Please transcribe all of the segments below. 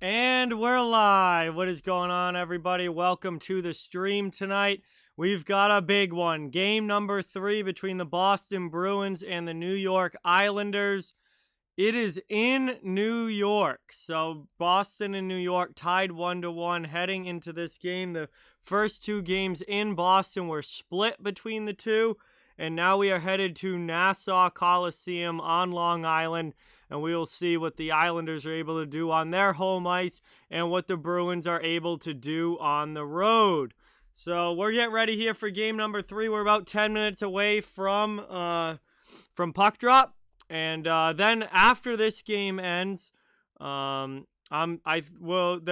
And we're live. What is going on, everybody? Welcome to the stream tonight. We've got a big one. Game number 3 between the Boston Bruins and the New York Islanders. It is in New York. So Boston and New York tied 1-1 heading into this game. The first 2 games in Boston were split between the two. And now we are headed to Nassau Coliseum on Long Island. And we will see what the Islanders are able to do on their home ice and what the Bruins are able to do on the road. So we're getting ready here for game number 3. We're about 10 minutes away from puck drop. And then after this game ends, there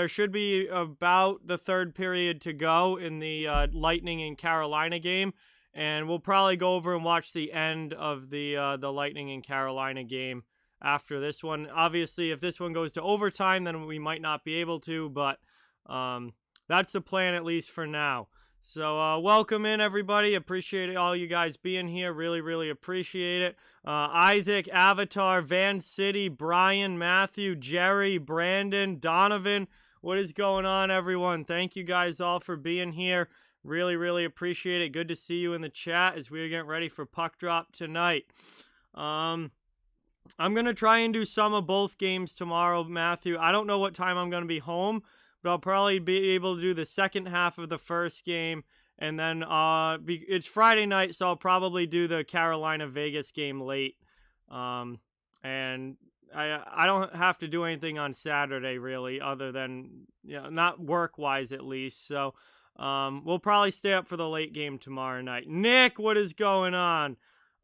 should be about the third period to go in the Lightning and Carolina game. And we'll probably go over and watch the end of the Lightning and Carolina game after this one. Obviously, if this one goes to overtime, then we might not be able to, but that's the plan at least for now. So welcome in, everybody. Appreciate all you guys being here. Really, really appreciate it. Isaac, Avatar, Van City, Brian, Matthew, Jerry, Brandon, Donovan. What is going on, everyone? Thank you guys all for being here. Really, really appreciate it. Good to see you in the chat as we're getting ready for puck drop tonight. I'm going to try and do some of both games tomorrow, Matthew. I don't know what time I'm going to be home, but I'll probably be able to do the second half of the first game. And then it's Friday night, so I'll probably do the Carolina-Vegas game late. And I don't have to do anything on Saturday, really, other than, not work-wise at least. So we'll probably stay up for the late game tomorrow night. Nick, what is going on?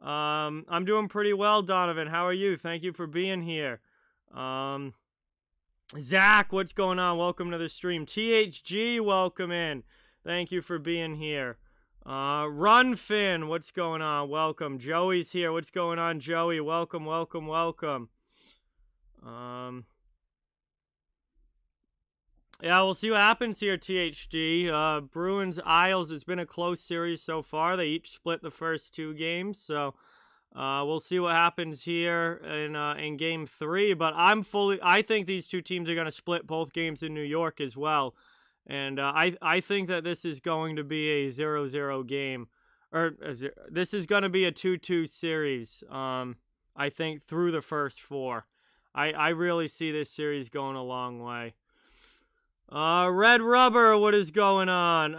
I'm doing pretty well, Donovan. How are you? Thank you for being here. Zach, what's going on? Welcome to the stream. THG, welcome in. Thank you for being here. Runfin, what's going on? Welcome. Joey's here. What's going on, Joey? Welcome, welcome, welcome. Yeah, we'll see what happens here, THD. Bruins Isles has been a close series so far. They each split the first 2 games, so we'll see what happens here in Game 3. But I think these 2 teams are going to split both games in New York as well, and I think that this is going to be a 0-0 game, or this is going to be a 2-2 series. I think through the first 4, I really see this series going a long way. Red Rubber, what is going on?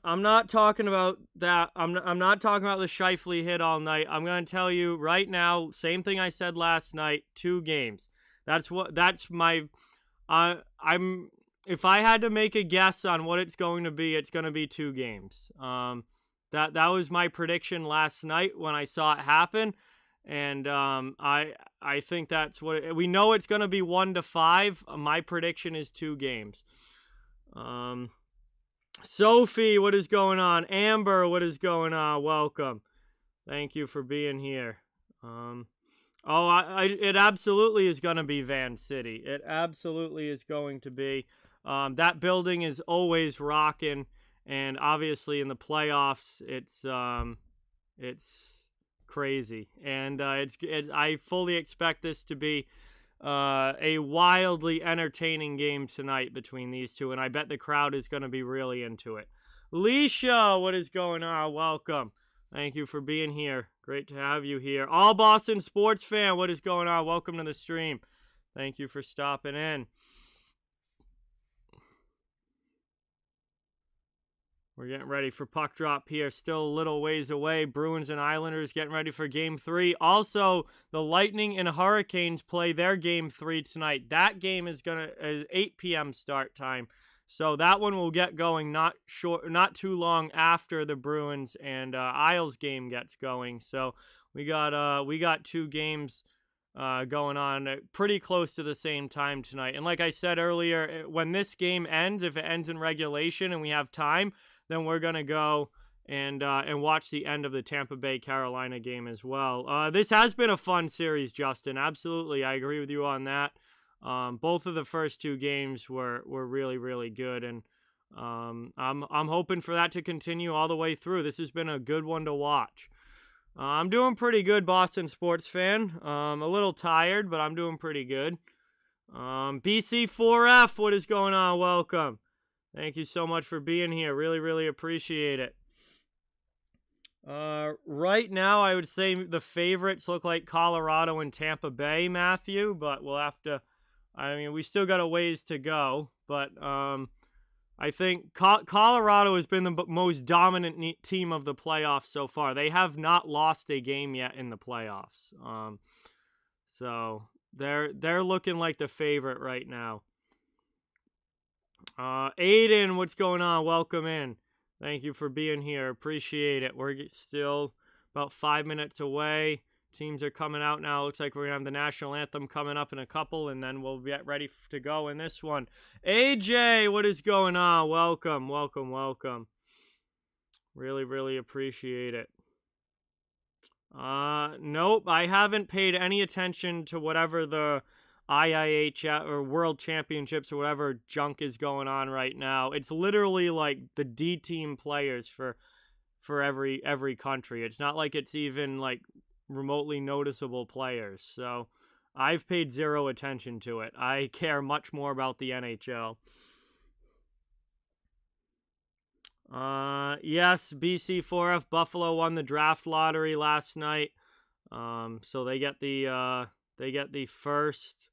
I'm not talking about that. I'm not talking about the Scheifele hit all night. I'm going to tell you right now, same thing I said last night, 2 games. If I had to make a guess on what it's going to be 2 games. That was my prediction last night when I saw it happen. And I think that's what we know. It's going to be 1-5. My prediction is 2 games. Sophie, what is going on? Amber, what is going on? Welcome. Thank you for being here. It absolutely is going to be Van City. It absolutely is going to be. That building is always rocking, and obviously in the playoffs, it's crazy, and I fully expect this to be a wildly entertaining game tonight between these 2, and I bet the crowd is going to be really into it. Leisha, what is going on? Welcome. Thank you for being here. Great to have you here. All Boston sports fan, what is going on? Welcome to the stream. Thank you for stopping in. We're getting ready for puck drop here. Still a little ways away. Bruins and Islanders getting ready for Game 3. Also, the Lightning and Hurricanes play their Game 3 tonight. That game is going to 8 p.m. start time. So that one will get going not too long after the Bruins and Isles game gets going. So we got 2 games going on pretty close to the same time tonight. And like I said earlier, when this game ends, if it ends in regulation and we have time, then we're going to go and watch the end of the Tampa Bay Carolina game as well. This has been a fun series, Justin. Absolutely. I agree with you on that. Both of the first 2 games were really, really good. And I'm hoping for that to continue all the way through. This has been a good one to watch. I'm doing pretty good, Boston sports fan. A little tired, but I'm doing pretty good. BC4F, what is going on? Welcome. Thank you so much for being here. Really, really appreciate it. Right now, I would say the favorites look like Colorado and Tampa Bay, Matthew, but we'll have to, I mean, we still got a ways to go, but I think Colorado has been the most dominant team of the playoffs so far. They have not lost a game yet in the playoffs. So they're looking like the favorite right now. Aiden, what's going on? Welcome in. Thank you for being here. Appreciate it. We're still about 5 minutes away. Teams are coming out now. Looks like we're going to have the national anthem coming up in a couple, and then we'll get ready to go in this one. AJ, what is going on? Welcome, welcome, welcome. Really, really appreciate it. Nope, I haven't paid any attention to whatever the IIHF or World Championships or whatever junk is going on right now. It's literally like the D team players for every country. It's not like it's even like remotely noticeable players. So I've paid zero attention to it. I care much more about the NHL. Yes, BC4F Buffalo won the draft lottery last night. So they get the first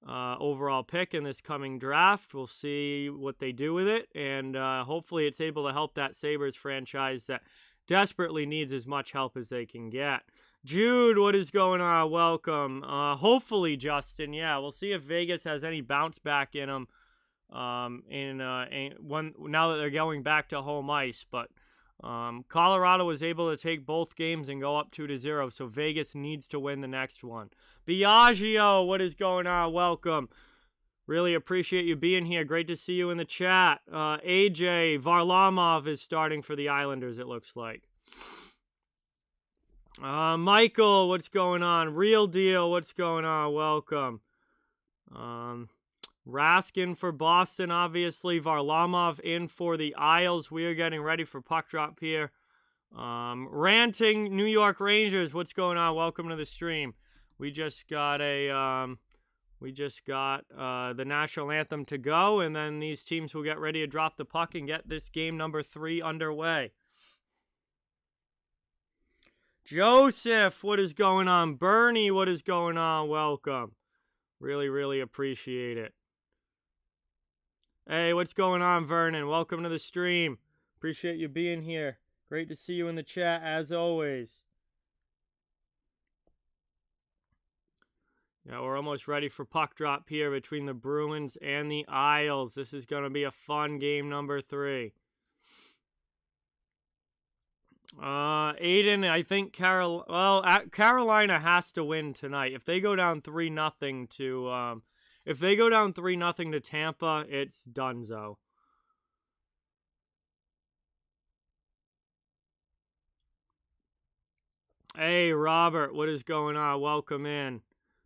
overall pick in this coming draft. We'll see what they do with it, and hopefully it's able to help that Sabres franchise that desperately needs as much help as they can get. Jude, what is going on? Welcome. Hopefully, Justin, yeah, we'll see if Vegas has any bounce back in them now that they're going back to home ice, but Colorado was able to take both games and go up 2-0, so Vegas needs to win the next one. Biagio, what is going on? Welcome. Really appreciate you being here. Great to see you in the chat. AJ, Varlamov is starting for the Islanders, it looks like. Michael, what's going on? Real Deal, what's going on? Welcome. Raskin for Boston, obviously. Varlamov in for the Isles. We are getting ready for puck drop here. Ranting New York Rangers, what's going on? Welcome to the stream. We just got the national anthem to go, and then these teams will get ready to drop the puck and get this game number 3 underway. Joseph, what is going on? Bernie, what is going on? Welcome. Really, really appreciate it. Hey, what's going on, Vernon? Welcome to the stream. Appreciate you being here. Great to see you in the chat, as always. Yeah, we're almost ready for puck drop here between the Bruins and the Isles. This is going to be a fun game number 3. Aiden, I think Carolina has to win tonight. If they go down 3-0 to Tampa, it's donezo. Hey, Robert, what is going on? Welcome in.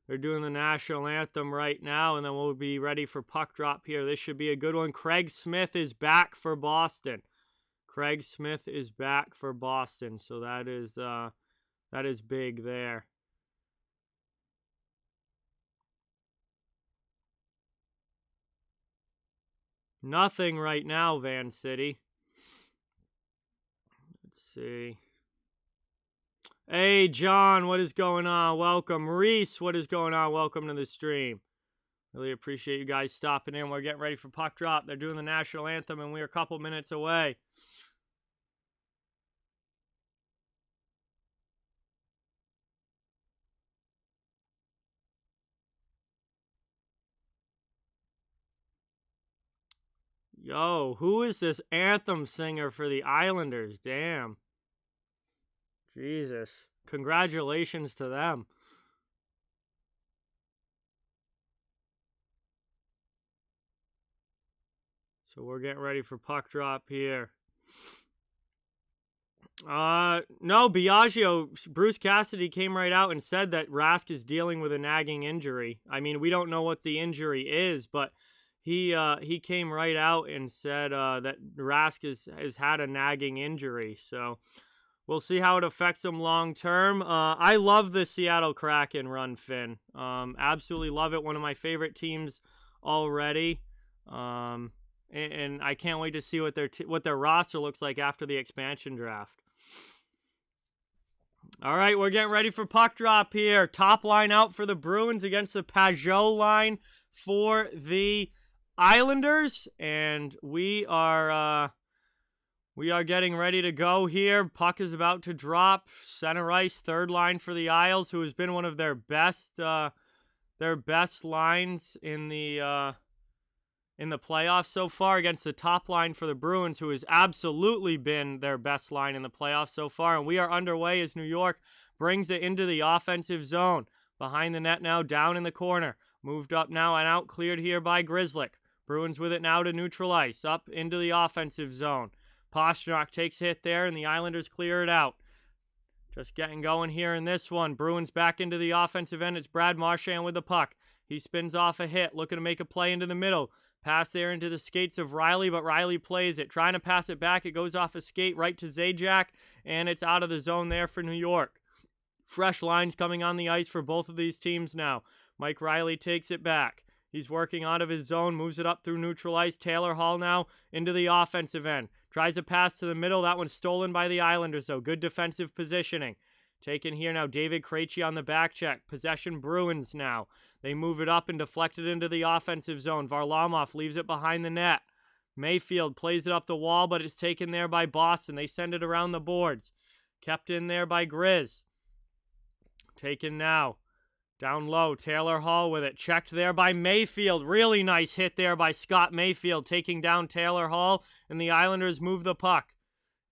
They're doing the national anthem right now, and then we'll be ready for puck drop here. This should be a good one. Craig Smith is back for Boston. Craig Smith is back for Boston, so that is big there. Nothing right now, Van City. Let's see. Hey, John, what is going on? Welcome. Reese, what is going on? Welcome to the stream. Really appreciate you guys stopping in. We're getting ready for puck drop. They're doing the national anthem, and we're a couple minutes away. Yo, who is this anthem singer for the Islanders? Damn. Jesus. Congratulations to them. So we're getting ready for puck drop here. No, Biagio, Bruce Cassidy came right out and said that Rask is dealing with a nagging injury. I mean, we don't know what the injury is, but he came right out and said that Rask has had a nagging injury. So we'll see how it affects them long term. I love the Seattle Kraken run, Finn. Absolutely love it. One of my favorite teams already. And I can't wait to see what their roster looks like after the expansion draft. All right, we're getting ready for puck drop here. Top line out for the Bruins against the Pajot line for the Islanders, and we are getting ready to go here. Puck is about to drop. Center ice, third line for the Isles, who has been one of their best lines in the playoffs so far, against the top line for the Bruins, who has absolutely been their best line in the playoffs so far. And we are underway as New York brings it into the offensive zone. Behind the net now, down in the corner. Moved up now and out, cleared here by Grzelcyk. Bruins with it now to neutral ice, up into the offensive zone. Pastrnak takes hit there, and the Islanders clear it out. Just getting going here in this one. Bruins back into the offensive end. It's Brad Marchand with the puck. He spins off a hit, looking to make a play into the middle. Pass there into the skates of Riley, but Riley plays it. Trying to pass it back. It goes off a skate right to Zajac, and it's out of the zone there for New York. Fresh lines coming on the ice for both of these teams now. Mike Riley takes it back. He's working out of his zone, moves it up through neutral ice. Taylor Hall now into the offensive end. Tries a pass to the middle. That one's stolen by the Islanders, though. Good defensive positioning. Taken here now, David Krejci on the back check. Possession Bruins now. They move it up and deflect it into the offensive zone. Varlamov leaves it behind the net. Mayfield plays it up the wall, but it's taken there by Boston. They send it around the boards. Kept in there by Grizz. Taken now. Down low, Taylor Hall with it. Checked there by Mayfield. Really nice hit there by Scott Mayfield, taking down Taylor Hall, and the Islanders move the puck.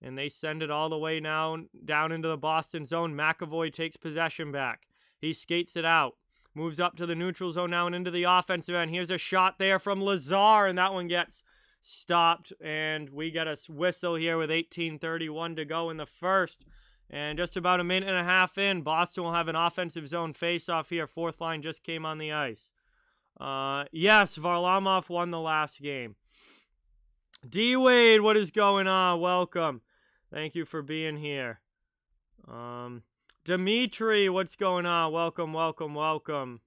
And they send it all the way now down into the Boston zone. McAvoy takes possession back. He skates it out. Moves up to the neutral zone now and into the offensive end. Here's a shot there from Lazar, and that one gets stopped. And we get a whistle here with 18:31 to go in the first. And just about a minute and a half in, Boston will have an offensive zone face-off here. Fourth line just came on the ice. Yes, Varlamov won the last game. D-Wade, what is going on? Welcome. Thank you for being here. Dimitri, what's going on? Welcome, welcome, welcome.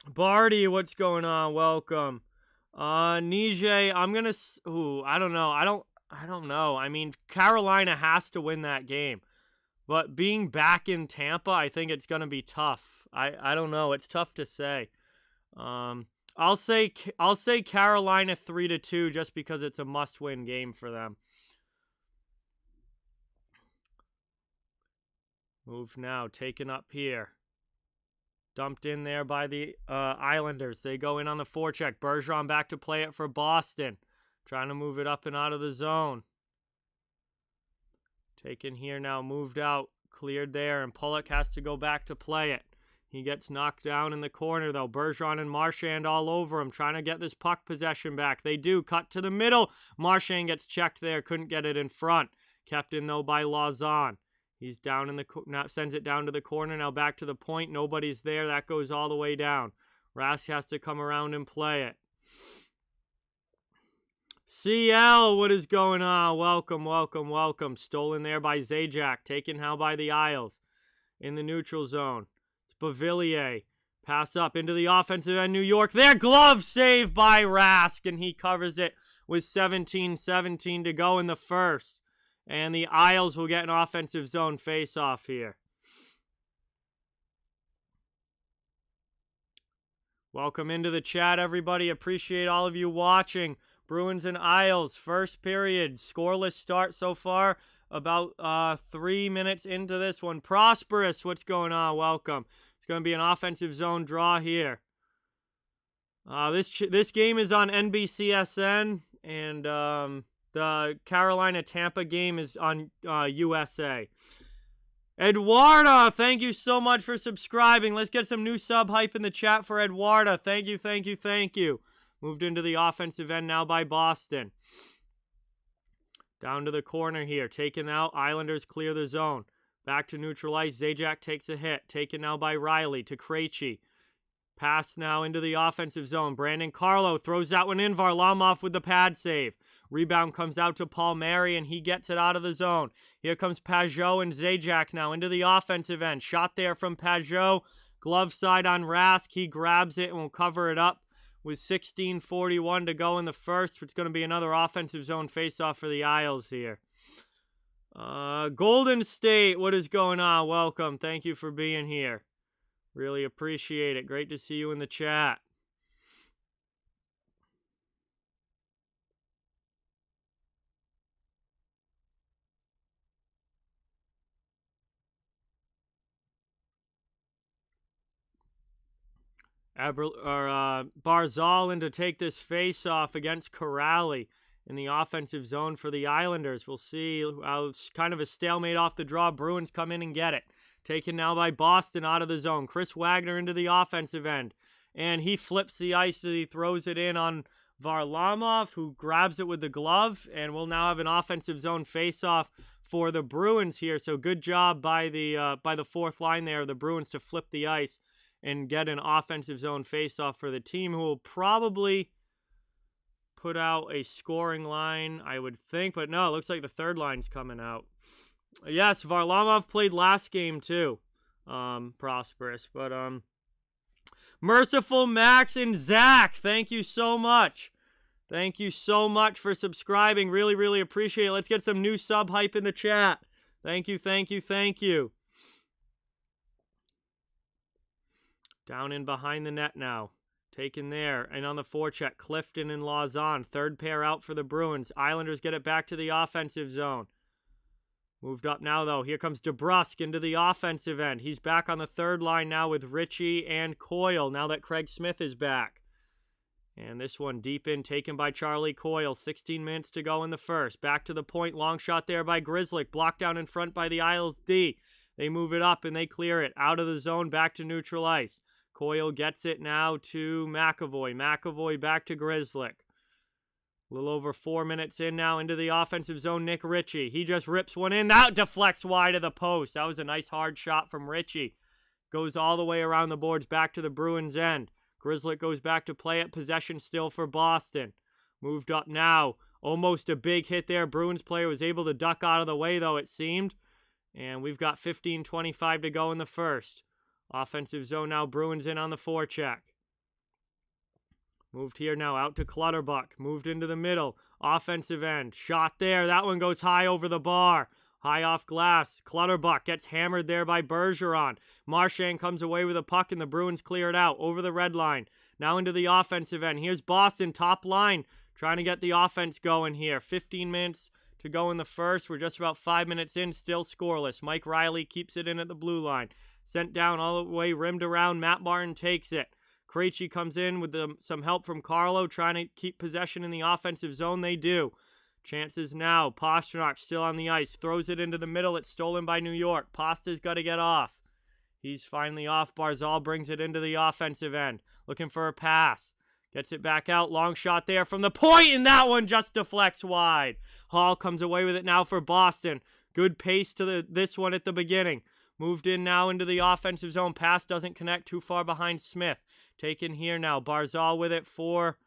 Barty, what's going on? Welcome. Nije, I'm gonna. I don't know. I don't know. I mean, Carolina has to win that game, but being back in Tampa, I think it's gonna be tough. I don't know. It's tough to say. I'll say Carolina 3-2 just because it's a must-win game for them. Move now, taken up here. Dumped in there by the Islanders. They go in on the forecheck. Bergeron back to play it for Boston. Trying to move it up and out of the zone. Taken here now, moved out. Cleared there, and Pulock has to go back to play it. He gets knocked down in the corner, though. Bergeron and Marchand all over him, trying to get this puck possession back. They do. Cut to the middle. Marchand gets checked there. Couldn't get it in front. Kept in, though, by Lauzon. He's down in the now sends it down to the corner. Now back to the point. Nobody's there. That goes all the way down. Rask has to come around and play it. CL, what is going on? Welcome, welcome, welcome. Stolen there by Zajac. Taken now by the Isles. In the neutral zone. It's Beauvillier. Pass up into the offensive end. New York. There, glove save by Rask. And he covers it with 17-17 to go in the first. And the Isles will get an offensive zone face-off here. Welcome into the chat, everybody. Appreciate all of you watching. Bruins and Isles, first period. Scoreless start so far. About 3 minutes into this one. Prosperous, what's going on? Welcome. It's going to be an offensive zone draw here. This game is on NBCSN, and the Carolina-Tampa game is on USA. Eduarda, thank you so much for subscribing. Let's get some new sub hype in the chat for Eduarda. Thank you, thank you, thank you. Moved into the offensive end now by Boston. Down to the corner here. Taken out. Islanders clear the zone. Back to neutral ice. Zajac takes a hit. Taken now by Riley to Krejci. Pass now into the offensive zone. Brandon Carlo throws that one in. Varlamov with the pad save. Rebound comes out to Palmieri, and he gets it out of the zone. Here comes Pajot and Zajac now into the offensive end. Shot there from Pajot. Glove side on Rask. He grabs it and will cover it up with 16:41 to go in the first. It's going to be another offensive zone faceoff for the Isles here. Golden State, what is going on? Welcome. Thank you for being here. Really appreciate it. Great to see you in the chat. Barzal in to take this face-off against Corrali in the offensive zone for the Islanders. We'll see how it's kind of a stalemate off the draw. Bruins come in and get it. Taken now by Boston out of the zone. Chris Wagner into the offensive end. And he flips the ice as he throws it in on Varlamov, who grabs it with the glove. And we'll now have an offensive zone face-off for the Bruins here. So good job by the fourth line there, the Bruins, to flip the ice and get an offensive zone face-off for the team, who will probably put out a scoring line, I would think. But no, it looks like the third line's coming out. Yes, Varlamov played last game too. Prosperous. But Merciful Max and Zach, thank you so much. Thank you so much for subscribing. Really, really appreciate it. Let's get some new sub hype in the chat. Thank you, thank you, thank you. Down in behind the net now. Taken there. And on the forecheck, Clifton and Lauzon. Third pair out for the Bruins. Islanders get it back to the offensive zone. Moved up now, though. Here comes DeBrusk into the offensive end. He's back on the third line now with Ritchie and Coyle, now that Craig Smith is back. And this one deep in, taken by Charlie Coyle. 16 minutes to go in the first. Back to the point. Long shot there by Grzelcyk. Blocked down in front by the Isles D. They move it up and they clear it. Out of the zone, back to neutral ice. Coyle gets it now to McAvoy. McAvoy back to Grzelcyk. A little over 4 minutes in now into the offensive zone. Nick Ritchie. He just rips one in. That deflects wide of the post. That was a nice hard shot from Ritchie. Goes all the way around the boards back to the Bruins' end. Grzelcyk goes back to play it. Possession still for Boston. Moved up now. Almost a big hit there. Bruins player was able to duck out of the way, though, it seemed. And we've got 15:25 to go in the first. Offensive zone now, Bruins in on the forecheck. Moved here now, out to Clutterbuck. Moved into the middle. Offensive end. Shot there. That one goes high over the bar. High off glass. Clutterbuck gets hammered there by Bergeron. Marchand comes away with a puck, and the Bruins clear it out over the red line. Now into the offensive end. Here's Boston, top line, trying to get the offense going here. 15 minutes to go in the first. We're just about 5 minutes in, still scoreless. Mike Riley keeps it in at the blue line. Sent down all the way, rimmed around. Matt Martin takes it. Krejci comes in with some help from Carlo, trying to keep possession in the offensive zone. They do. Chances now. Pastrnak still on the ice. Throws it into the middle. It's stolen by New York. Pasta's got to get off. He's finally off. Barzal brings it into the offensive end. Looking for a pass. Gets it back out. Long shot there from the point, and that one just deflects wide. Hall comes away with it now for Boston. Good pace to this one at the beginning. Moved in now into the offensive zone. Pass doesn't connect, too far behind Smith. Taken here now. Barzal with it for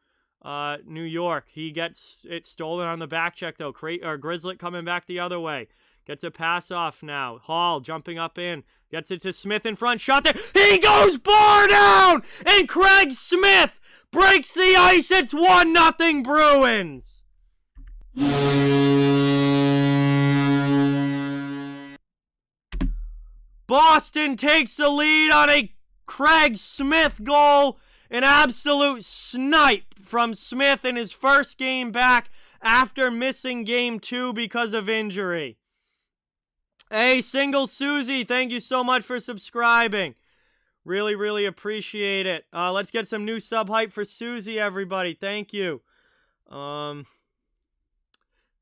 New York. He gets it stolen on the back check, though. Grzelcyk coming back the other way. Gets a pass off now. Hall jumping up in. Gets it to Smith in front. Shot there. He goes bar down! And Craig Smith breaks the ice. It's 1-0 Bruins. Boston takes the lead on a Craig Smith goal. An absolute snipe from Smith in his first game back after missing game 2 because of injury. Hey, Single Susie, thank you so much for subscribing. Really, really appreciate it. Let's get some new sub hype for Susie, everybody. Thank you.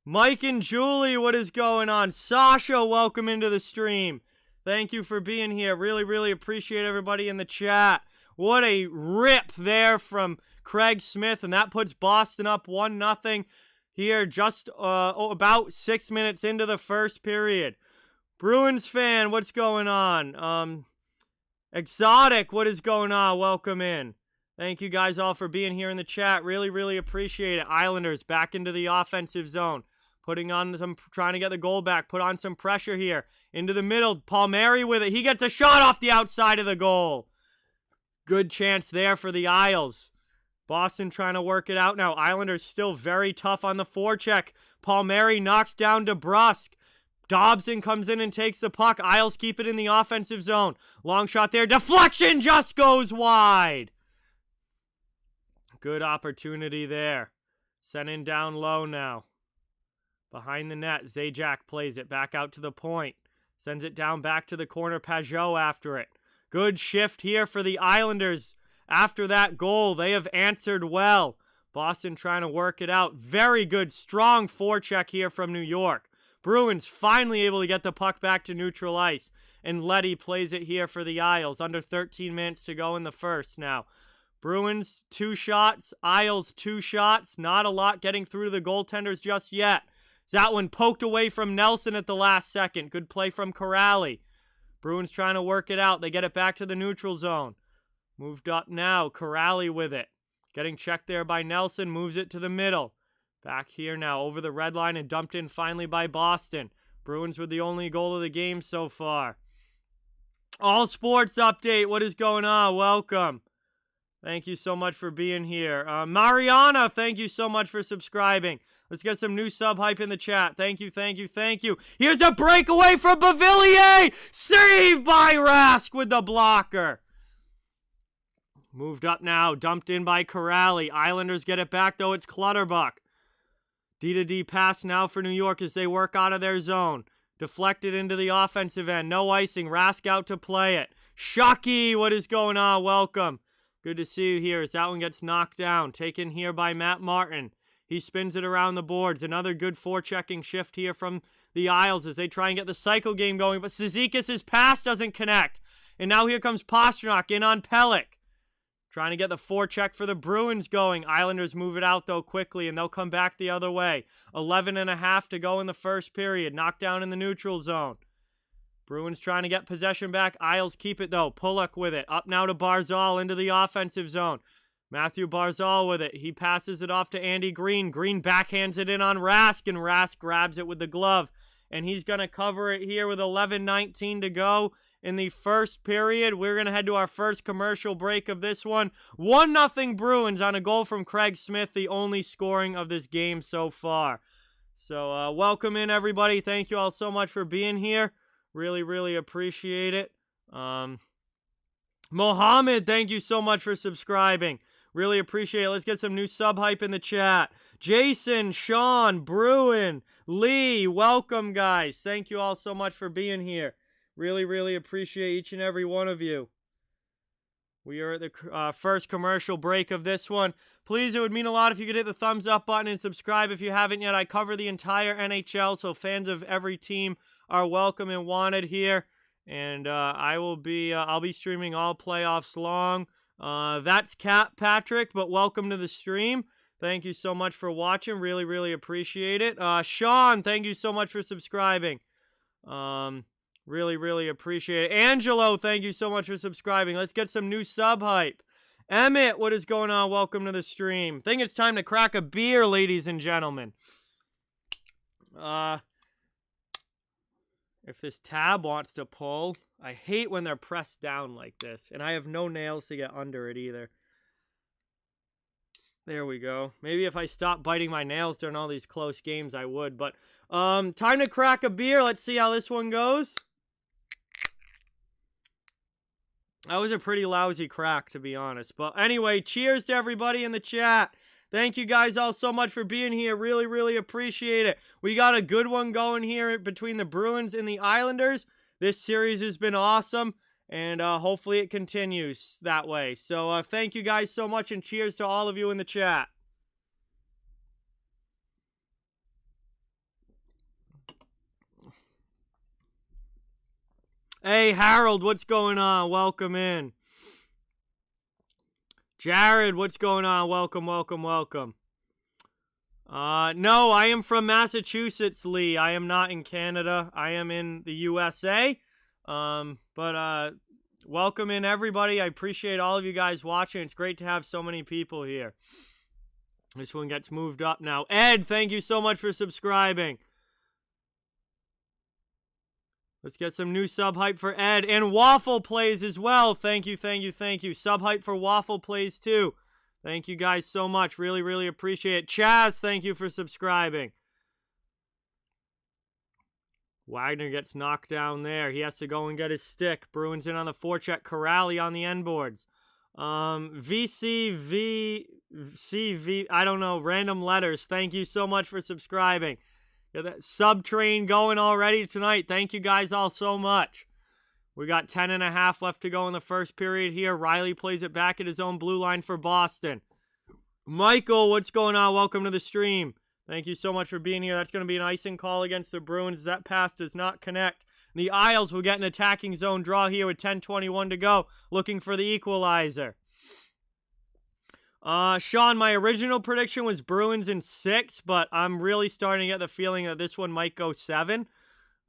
Mike+Julie, what is going on? Sasha, welcome into the stream. Thank you for being here. Really, really appreciate everybody in the chat. What a rip there from Craig Smith, and that puts Boston up 1-0 here just about 6 minutes into the first period. Bruins fan, what's going on? Exotic, what is going on? Welcome in. Thank you guys all for being here in the chat. Really, really appreciate it. Islanders back into the offensive zone. Putting on trying to get the goal back. Put on some pressure here. Into the middle. Palmieri with it. He gets a shot off the outside of the goal. Good chance there for the Isles. Boston trying to work it out now. Islanders still very tough on the forecheck. Palmieri knocks down DeBrusque. Dobson comes in and takes the puck. Isles keep it in the offensive zone. Long shot there. Deflection just goes wide. Good opportunity there. Sending down low now. Behind the net, Zajac plays it back out to the point. Sends it down back to the corner. Pajot after it. Good shift here for the Islanders. After that goal, they have answered well. Boston trying to work it out. Very good, strong forecheck here from New York. Bruins finally able to get the puck back to neutral ice. And Leddy plays it here for the Isles. Under 13 minutes to go in the first now. Bruins, 2 shots. Isles, 2 shots. Not a lot getting through to the goaltenders just yet. That one poked away from Nelson at the last second. Good play from Corrali. Bruins trying to work it out. They get it back to the neutral zone. Moved up now. Corrali with it. Getting checked there by Nelson. Moves it to the middle. Back here now over the red line and dumped in finally by Boston. Bruins with the only goal of the game so far. All Sports Update. What is going on? Welcome. Thank you so much for being here. Mariana, thank you so much for subscribing. Let's get some new sub hype in the chat. Thank you, thank you, thank you. Here's a breakaway from Bavillier. Saved by Rask with the blocker. Moved up now. Dumped in by Corrali. Islanders get it back, though. It's Clutterbuck. D-to-D pass now for New York as they work out of their zone. Deflected into the offensive end. No icing. Rask out to play it. Shockey, what is going on? Welcome. Good to see you here as that one gets knocked down. Taken here by Matt Martin. He spins it around the boards. Another good forechecking shift here from the Isles as they try and get the cycle game going. But Cizikas' pass doesn't connect. And now here comes Pastrnak in on Pelech. Trying to get the forecheck for the Bruins going. Islanders move it out, though, quickly, and they'll come back the other way. 11.5 to go in the first period. Knocked down in the neutral zone. Bruins trying to get possession back. Isles keep it, though. Pulock with it. Up now to Barzal into the offensive zone. Matthew Barzal with it. He passes it off to Andy Green. Green backhands it in on Rask, and Rask grabs it with the glove. And he's going to cover it here with 11:19 to go in the first period. We're going to head to our first commercial break of this one. 1-0 Bruins on a goal from Craig Smith, the only scoring of this game so far. So welcome in, everybody. Thank you all so much for being here. Really, really appreciate it. Mohammed, thank you so much for subscribing. Really appreciate it. Let's get some new sub hype in the chat. Jason, Sean, Bruin, Lee, welcome, guys. Thank you all so much for being here. Really, really appreciate each and every one of you. We are at the first commercial break of this one. Please, it would mean a lot if you could hit the thumbs up button and subscribe if you haven't yet. I cover the entire NHL, so fans of every team are welcome and wanted here. And I'll be streaming all playoffs long. That's Patrick, but welcome to the stream. Thank you so much for watching. Really, really appreciate it. Sean, thank you so much for subscribing. Really, really appreciate it. Angelo, thank you so much for subscribing. Let's get some new sub hype. Emmett, what is going on? Welcome to the stream. Think it's time to crack a beer, ladies and gentlemen. If this tab wants to pull, I hate when they're pressed down like this. And I have no nails to get under it either. There we go. Maybe if I stopped biting my nails during all these close games, I would. But time to crack a beer. Let's see how this one goes. That was a pretty lousy crack, to be honest. But anyway, cheers to everybody in the chat. Thank you guys all so much for being here. Really, really appreciate it. We got a good one going here between the Bruins and the Islanders. This series has been awesome, and hopefully it continues that way. So thank you guys so much, and cheers to all of you in the chat. Hey, Harold, what's going on? Welcome in. Jared, what's going on? Welcome, welcome, welcome. No, I am from Massachusetts, Lee. I am not in Canada. I am in the USA. But Welcome in, everybody. I appreciate all of you guys watching. It's great to have so many people here. This one gets moved up now. Ed, thank you so much for subscribing. Let's get some new sub hype for Ed. And Waffle Plays as well. Thank you, thank you, thank you. Sub hype for Waffle Plays too. Thank you guys so much. Really, really appreciate it. Chaz, thank you for subscribing. Wagner gets knocked down there. He has to go and get his stick. Bruins in on the forecheck. Corrali on the end boards. VCV, I don't know, random letters. Thank you so much for subscribing. Got that sub train going already tonight. Thank you guys all so much. We got 10.5 left to go in the first period here. Riley plays it back at his own blue line for Boston. Michael, what's going on? Welcome to the stream. Thank you so much for being here. That's going to be an icing call against the Bruins. That pass does not connect. The Isles will get an attacking zone draw here with 10:21 to go, looking for the equalizer. Sean, my original prediction was Bruins in 6, but I'm really starting to get the feeling that this one might go 7.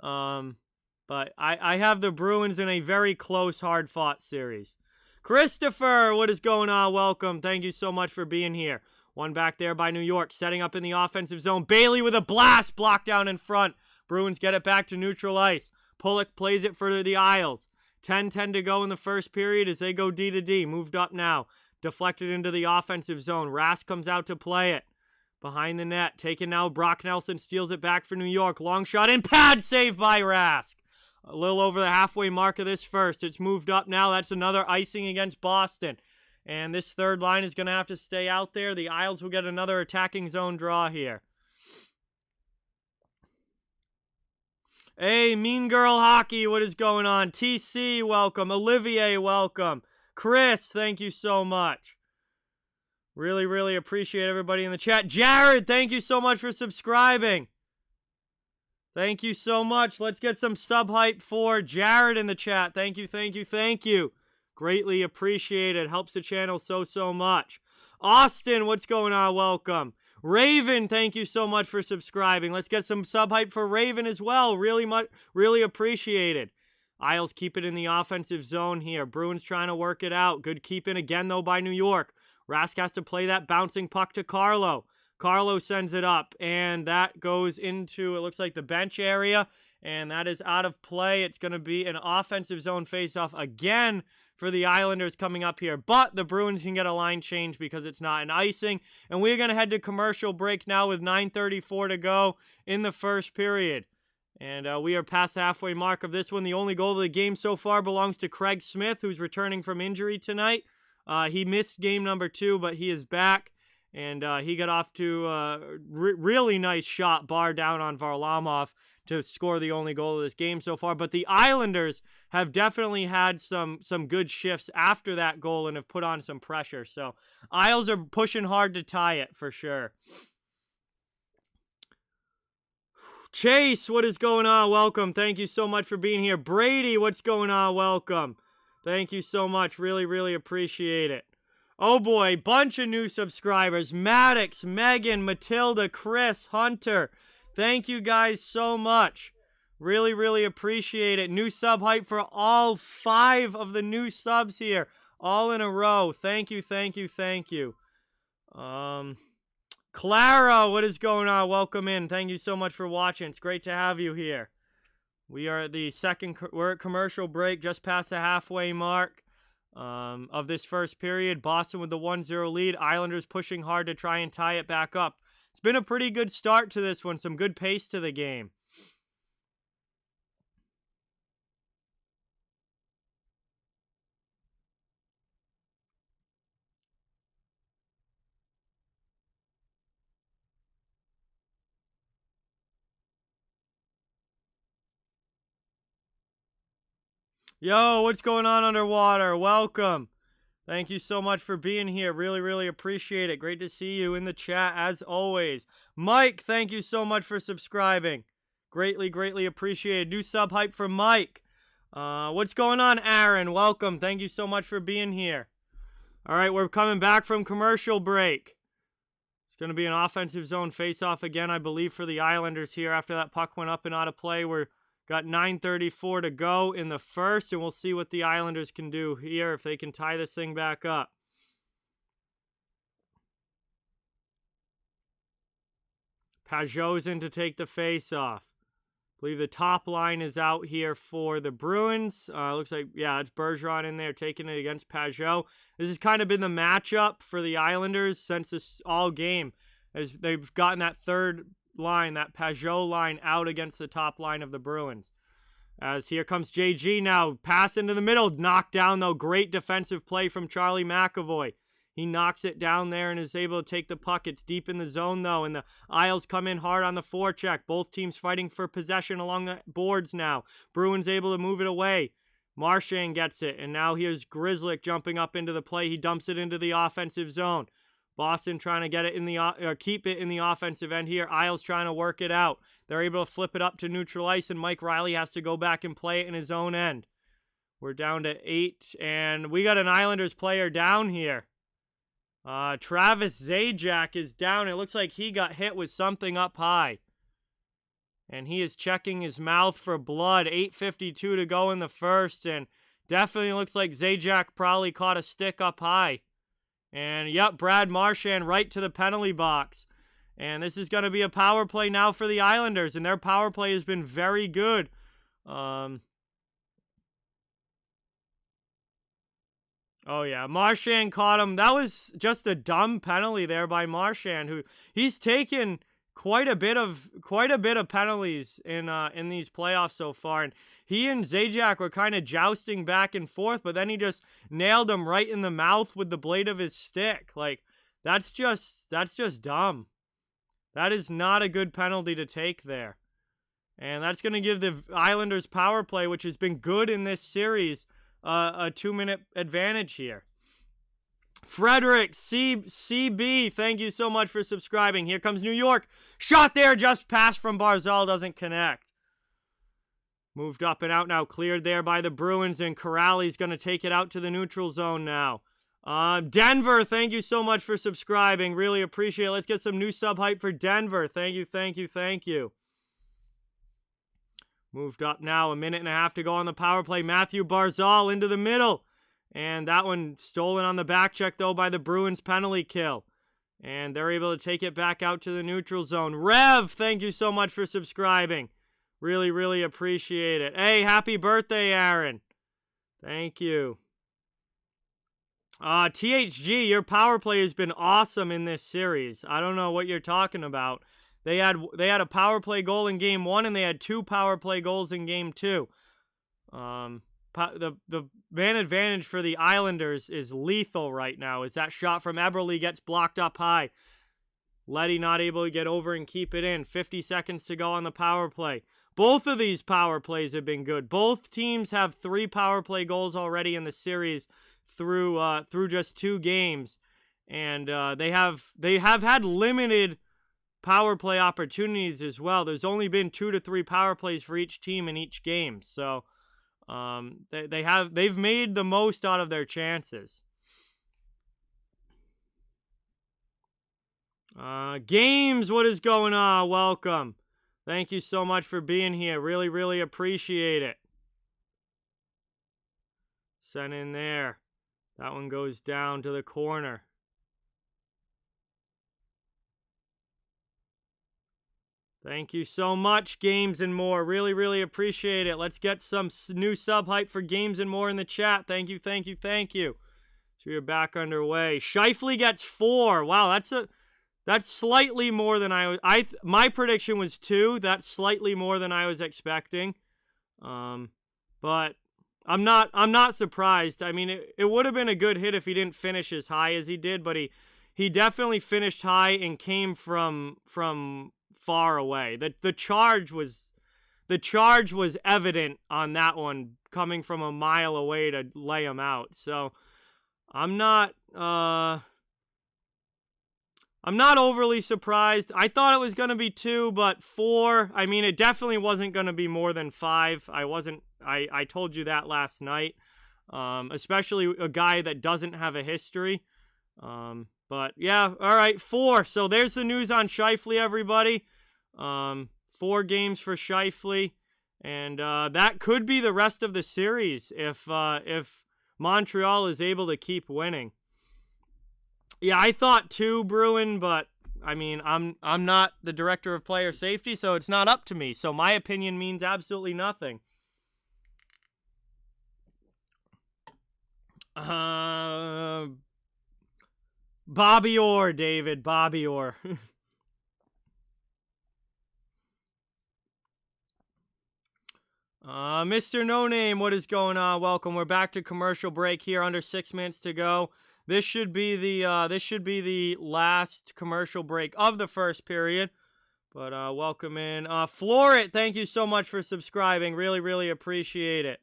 But I have the Bruins in a very close, hard-fought series. Christopher, what is going on? Welcome. Thank you so much for being here. One back there by New York, setting up in the offensive zone. Bailey with a blast, blocked down in front. Bruins get it back to neutral ice. Pulock plays it for the Isles. 10:10 to go in the first period as they go D to D. Moved up now. Deflected into the offensive zone. Rask comes out to play it. Behind the net. Taken now. Brock Nelson steals it back for New York. Long shot and pad save by Rask. A little over the halfway mark of this first. It's moved up now. That's another icing against Boston. And this third line is going to have to stay out there. The Isles will get another attacking zone draw here. Hey, Mean Girl Hockey, what is going on? TC, welcome. Olivier, welcome. Chris, thank you so much. Really, really appreciate everybody in the chat. Jared, thank you so much for subscribing. Thank you so much. Let's get some sub hype for Jared in the chat. Thank you, thank you, thank you. Greatly appreciated. Helps the channel so, so much. Austin, what's going on? Welcome. Raven, thank you so much for subscribing. Let's get some sub hype for Raven as well. Really appreciated. Isles keep it in the offensive zone here. Bruins trying to work it out. Good keeping again, though, by New York. Rask has to play that bouncing puck to Carlo. Carlo sends it up, and that goes into, it looks like, the bench area, and that is out of play. It's going to be an offensive zone faceoff again for the Islanders coming up here, but the Bruins can get a line change because it's not an icing, and we're going to head to commercial break now with 9:34 to go in the first period, and we are past the halfway mark of this one. The only goal of the game so far belongs to Craig Smith, who's returning from injury tonight. He missed game number 2, but he is back. And he got off to a really nice shot, bar down on Varlamov to score the only goal of this game so far. But the Islanders have definitely had some good shifts after that goal and have put on some pressure. So Isles are pushing hard to tie it for sure. Chase, what is going on? Welcome. Thank you so much for being here. Brady, what's going on? Welcome. Thank you so much. Really, really appreciate it. Oh boy, bunch of new subscribers. Maddox, Megan, Matilda, Chris, Hunter. Thank you guys so much. Really, really appreciate it. New sub hype for all 5 of the new subs here. All in a row. Thank you, thank you, thank you. Clara, what is going on? Welcome in. Thank you so much for watching. It's great to have you here. We are at we're at commercial break, just past the halfway mark. Of this first period. Boston with the 1-0 lead. Islanders pushing hard to try and tie it back up. It's been a pretty good start to this one. Some good pace to the game. Yo, what's going on underwater? Welcome. Thank you so much for being here. Really, really appreciate it. Great to see you in the chat as always. Mike, thank you so much for subscribing. Greatly, greatly appreciated. New sub hype for Mike. What's going on, Aaron? Welcome. Thank you so much for being here. All right, we're coming back from commercial break. It's going to be an offensive zone face-off again, I believe, for the Islanders here after that puck went up and out of play. We're Got 9:34 to go in the first, and we'll see what the Islanders can do here if they can tie this thing back up. Pajot's in to take the face-off. I believe the top line is out here for the Bruins. Looks like, yeah, it's Bergeron in there taking it against Pajot. This has kind of been the matchup for the Islanders since this all game, as they've gotten that third line, that Pajot line, out against the top line of the Bruins. As here comes JG now, pass into the middle, knocked down though. Great defensive play from Charlie McAvoy. He knocks it down there and is able to take the puck. It's deep in the zone, though, and the Isles come in hard on the forecheck. Both teams fighting for possession along the boards now. Bruins able to move it away. Marchand gets it, and now here's Grzelcyk jumping up into the play. He dumps it into the offensive zone. Boston trying to get it in the keep it in the offensive end here. Isles trying to work it out. They're able to flip it up to neutral ice, and Mike Riley has to go back and play it in his own end. We're down to 8, and we got an Islanders player down here. Travis Zajac is down. It looks like he got hit with something up high. And he is checking his mouth for blood. 8:52 to go in the first. And definitely looks like Zajac probably caught a stick up high. And, yep, Brad Marchand right to the penalty box. And this is going to be a power play now for the Islanders. And their power play has been very good. Oh, yeah, Marchand caught him. That was just a dumb penalty there by Marchand, who he's taken quite a bit of penalties in these playoffs so far. And he and Zajac were kind of jousting back and forth, but then he just nailed him right in the mouth with the blade of his stick. Like, that's just dumb. That is not a good penalty to take there. And that's going to give the Islanders power play, which has been good in this series, a 2-minute advantage here. Frederick CB, thank you so much for subscribing. Here comes New York. Shot there, just passed from Barzal, doesn't connect. Moved up and out now, cleared there by the Bruins, and Corrali's going to take it out to the neutral zone now. Denver, thank you so much for subscribing. Really appreciate it. Let's get some new sub hype for Denver. Thank you, thank you, thank you. Moved up now, 1.5 to go on the power play. Matthew Barzal into the middle. And that one stolen on the back check, though, by the Bruins penalty kill. And they're able to take it back out to the neutral zone. Rev, thank you so much for subscribing. Really, really appreciate it. Hey, happy birthday, Aaron. Thank you. THG, your power play has been awesome in this series. I don't know what you're talking about. They had a power play goal in Game 1, and they had 2 power play goals in Game 2. The man advantage for the Islanders is lethal right now, as that shot from Eberle gets blocked up high. Leddy not able to get over and keep it in. 50 seconds to go on the power play. Both of these power plays have been good. Both teams have 3 power play goals already in the series through just 2 games, and they have had limited power play opportunities as well. There's only been 2 to 3 power plays for each team in each game, so they've made the most out of their chances. Games, what is going on? Welcome. Thank you so much for being here. Really, really appreciate it. Sent in there. That one goes down to the corner. Thank you so much, Games and More. Really, really appreciate it. Let's get some new sub hype for Games and More in the chat. Thank you, thank you, thank you. So we're back underway. Scheifele gets 4. Wow, that's slightly more than my prediction was 2. That's slightly more than I was expecting. But I'm not surprised. I mean, it would have been a good hit if he didn't finish as high as he did, but he definitely finished high and came from far away. The charge was evident on that one, coming from a mile away to lay him out. So I'm not overly surprised. I thought it was going to be 2, but 4, I mean, it definitely wasn't going to be more than 5. I told you that last night, especially a guy that doesn't have a history. But yeah, all right, 4. So there's the news on Scheifele, everybody. 4 games for Scheifele. And that could be the rest of the series if Montreal is able to keep winning. Yeah, I thought 2 Bruin, but I mean, I'm not the director of player safety, so it's not up to me. So my opinion means absolutely nothing. Bobby Orr, David. Bobby Orr. Mr. No Name, what is going on? Welcome. We're back to commercial break here. Under 6 minutes to go. This should be the last commercial break of the first period. But welcome in. Florit, thank you so much for subscribing. Really, really appreciate it.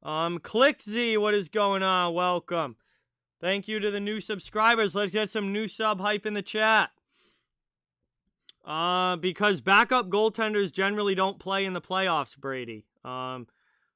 ClickZ, what is going on? Welcome. Thank you to the new subscribers. Let's get some new sub hype in the chat. Because backup goaltenders generally don't play in the playoffs, Brady.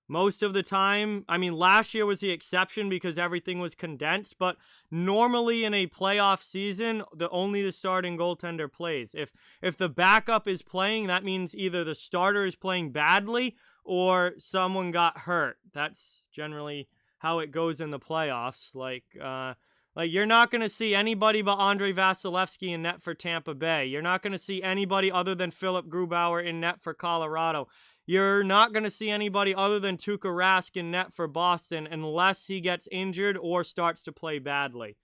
Most of the time, I mean, last year was the exception because everything was condensed, but normally in a playoff season, only the starting goaltender plays. If the backup is playing, that means either the starter is playing badly or someone got hurt. That's generally how it goes in the playoffs. Like you're not going to see anybody but Andrei Vasilevsky in net for Tampa Bay. You're not going to see anybody other than Philip Grubauer in net for Colorado. You're not going to see anybody other than Tuukka Rask in net for Boston unless he gets injured or starts to play badly.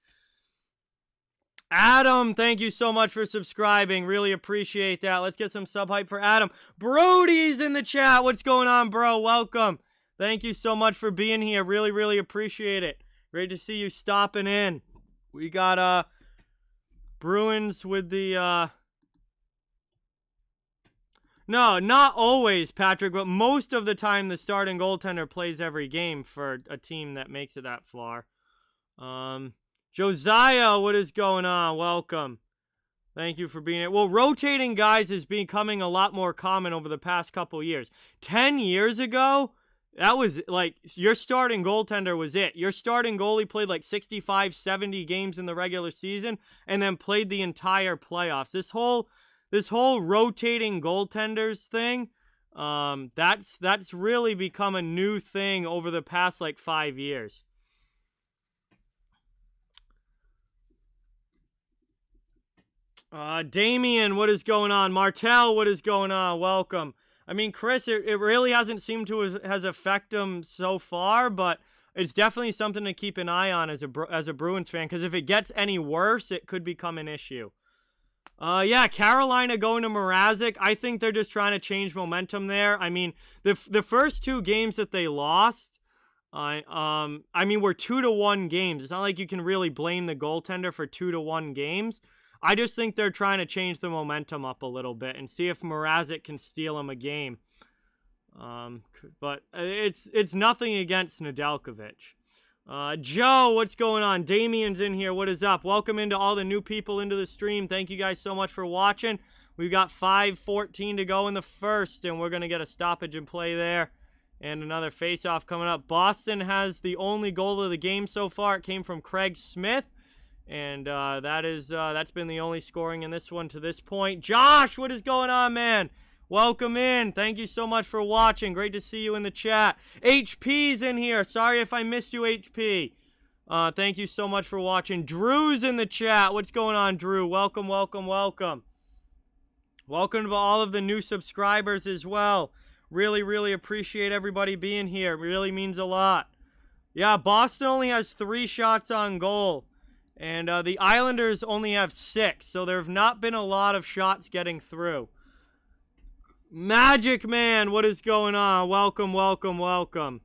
Adam, thank you so much for subscribing. Really appreciate that. Let's get some sub hype for Adam. Brody's in the chat. What's going on, bro? Welcome. Thank you so much for being here. Really, really appreciate it. Great to see you stopping in. We got Bruins with the No, not always, Patrick, but most of the time the starting goaltender plays every game for a team that makes it that far. Josiah, what is going on? Welcome. Thank you for being here. Well, rotating guys is becoming a lot more common over the past couple years. 10 years ago, that was like your starting goaltender was it. Your starting goalie played like 65, 70 games in the regular season and then played the entire playoffs. This whole rotating goaltenders thing, that's really become a new thing over the past like 5 years. Damien, what is going on? Martel, what is going on? Welcome. I mean, Chris, it really hasn't seemed to has affected him so far, but it's definitely something to keep an eye on as a Bruins fan, because if it gets any worse, it could become an issue. Yeah, Carolina going to Mrazek. I think they're just trying to change momentum there. I mean, the first 2 games that they lost, I mean, were 2-1 games. It's not like you can really blame the goaltender for 2-1 games. I just think they're trying to change the momentum up a little bit and see if Mrazek can steal him a game. But it's nothing against Nedeljkovic. Joe, what's going on? Damien's in here. What is up? Welcome into all the new people into the stream. Thank you guys so much for watching. We've got 5:14 to go in the first, and we're going to get a stoppage and play there. And another face-off coming up. Boston has the only goal of the game so far. It came from Craig Smith. And that's been the only scoring in this one to this point. Josh, what is going on, man? Welcome in. Thank you so much for watching. Great to see you in the chat. HP's in here. Sorry if I missed you, HP. Thank you so much for watching. Drew's in the chat. What's going on, Drew? Welcome, welcome, welcome. Welcome to all of the new subscribers as well. Really, really appreciate everybody being here. It really means a lot. Yeah, Boston only has 3 shots on goal. And the Islanders only have 6, so there have not been a lot of shots getting through. Magic Man, what is going on? Welcome, welcome, welcome.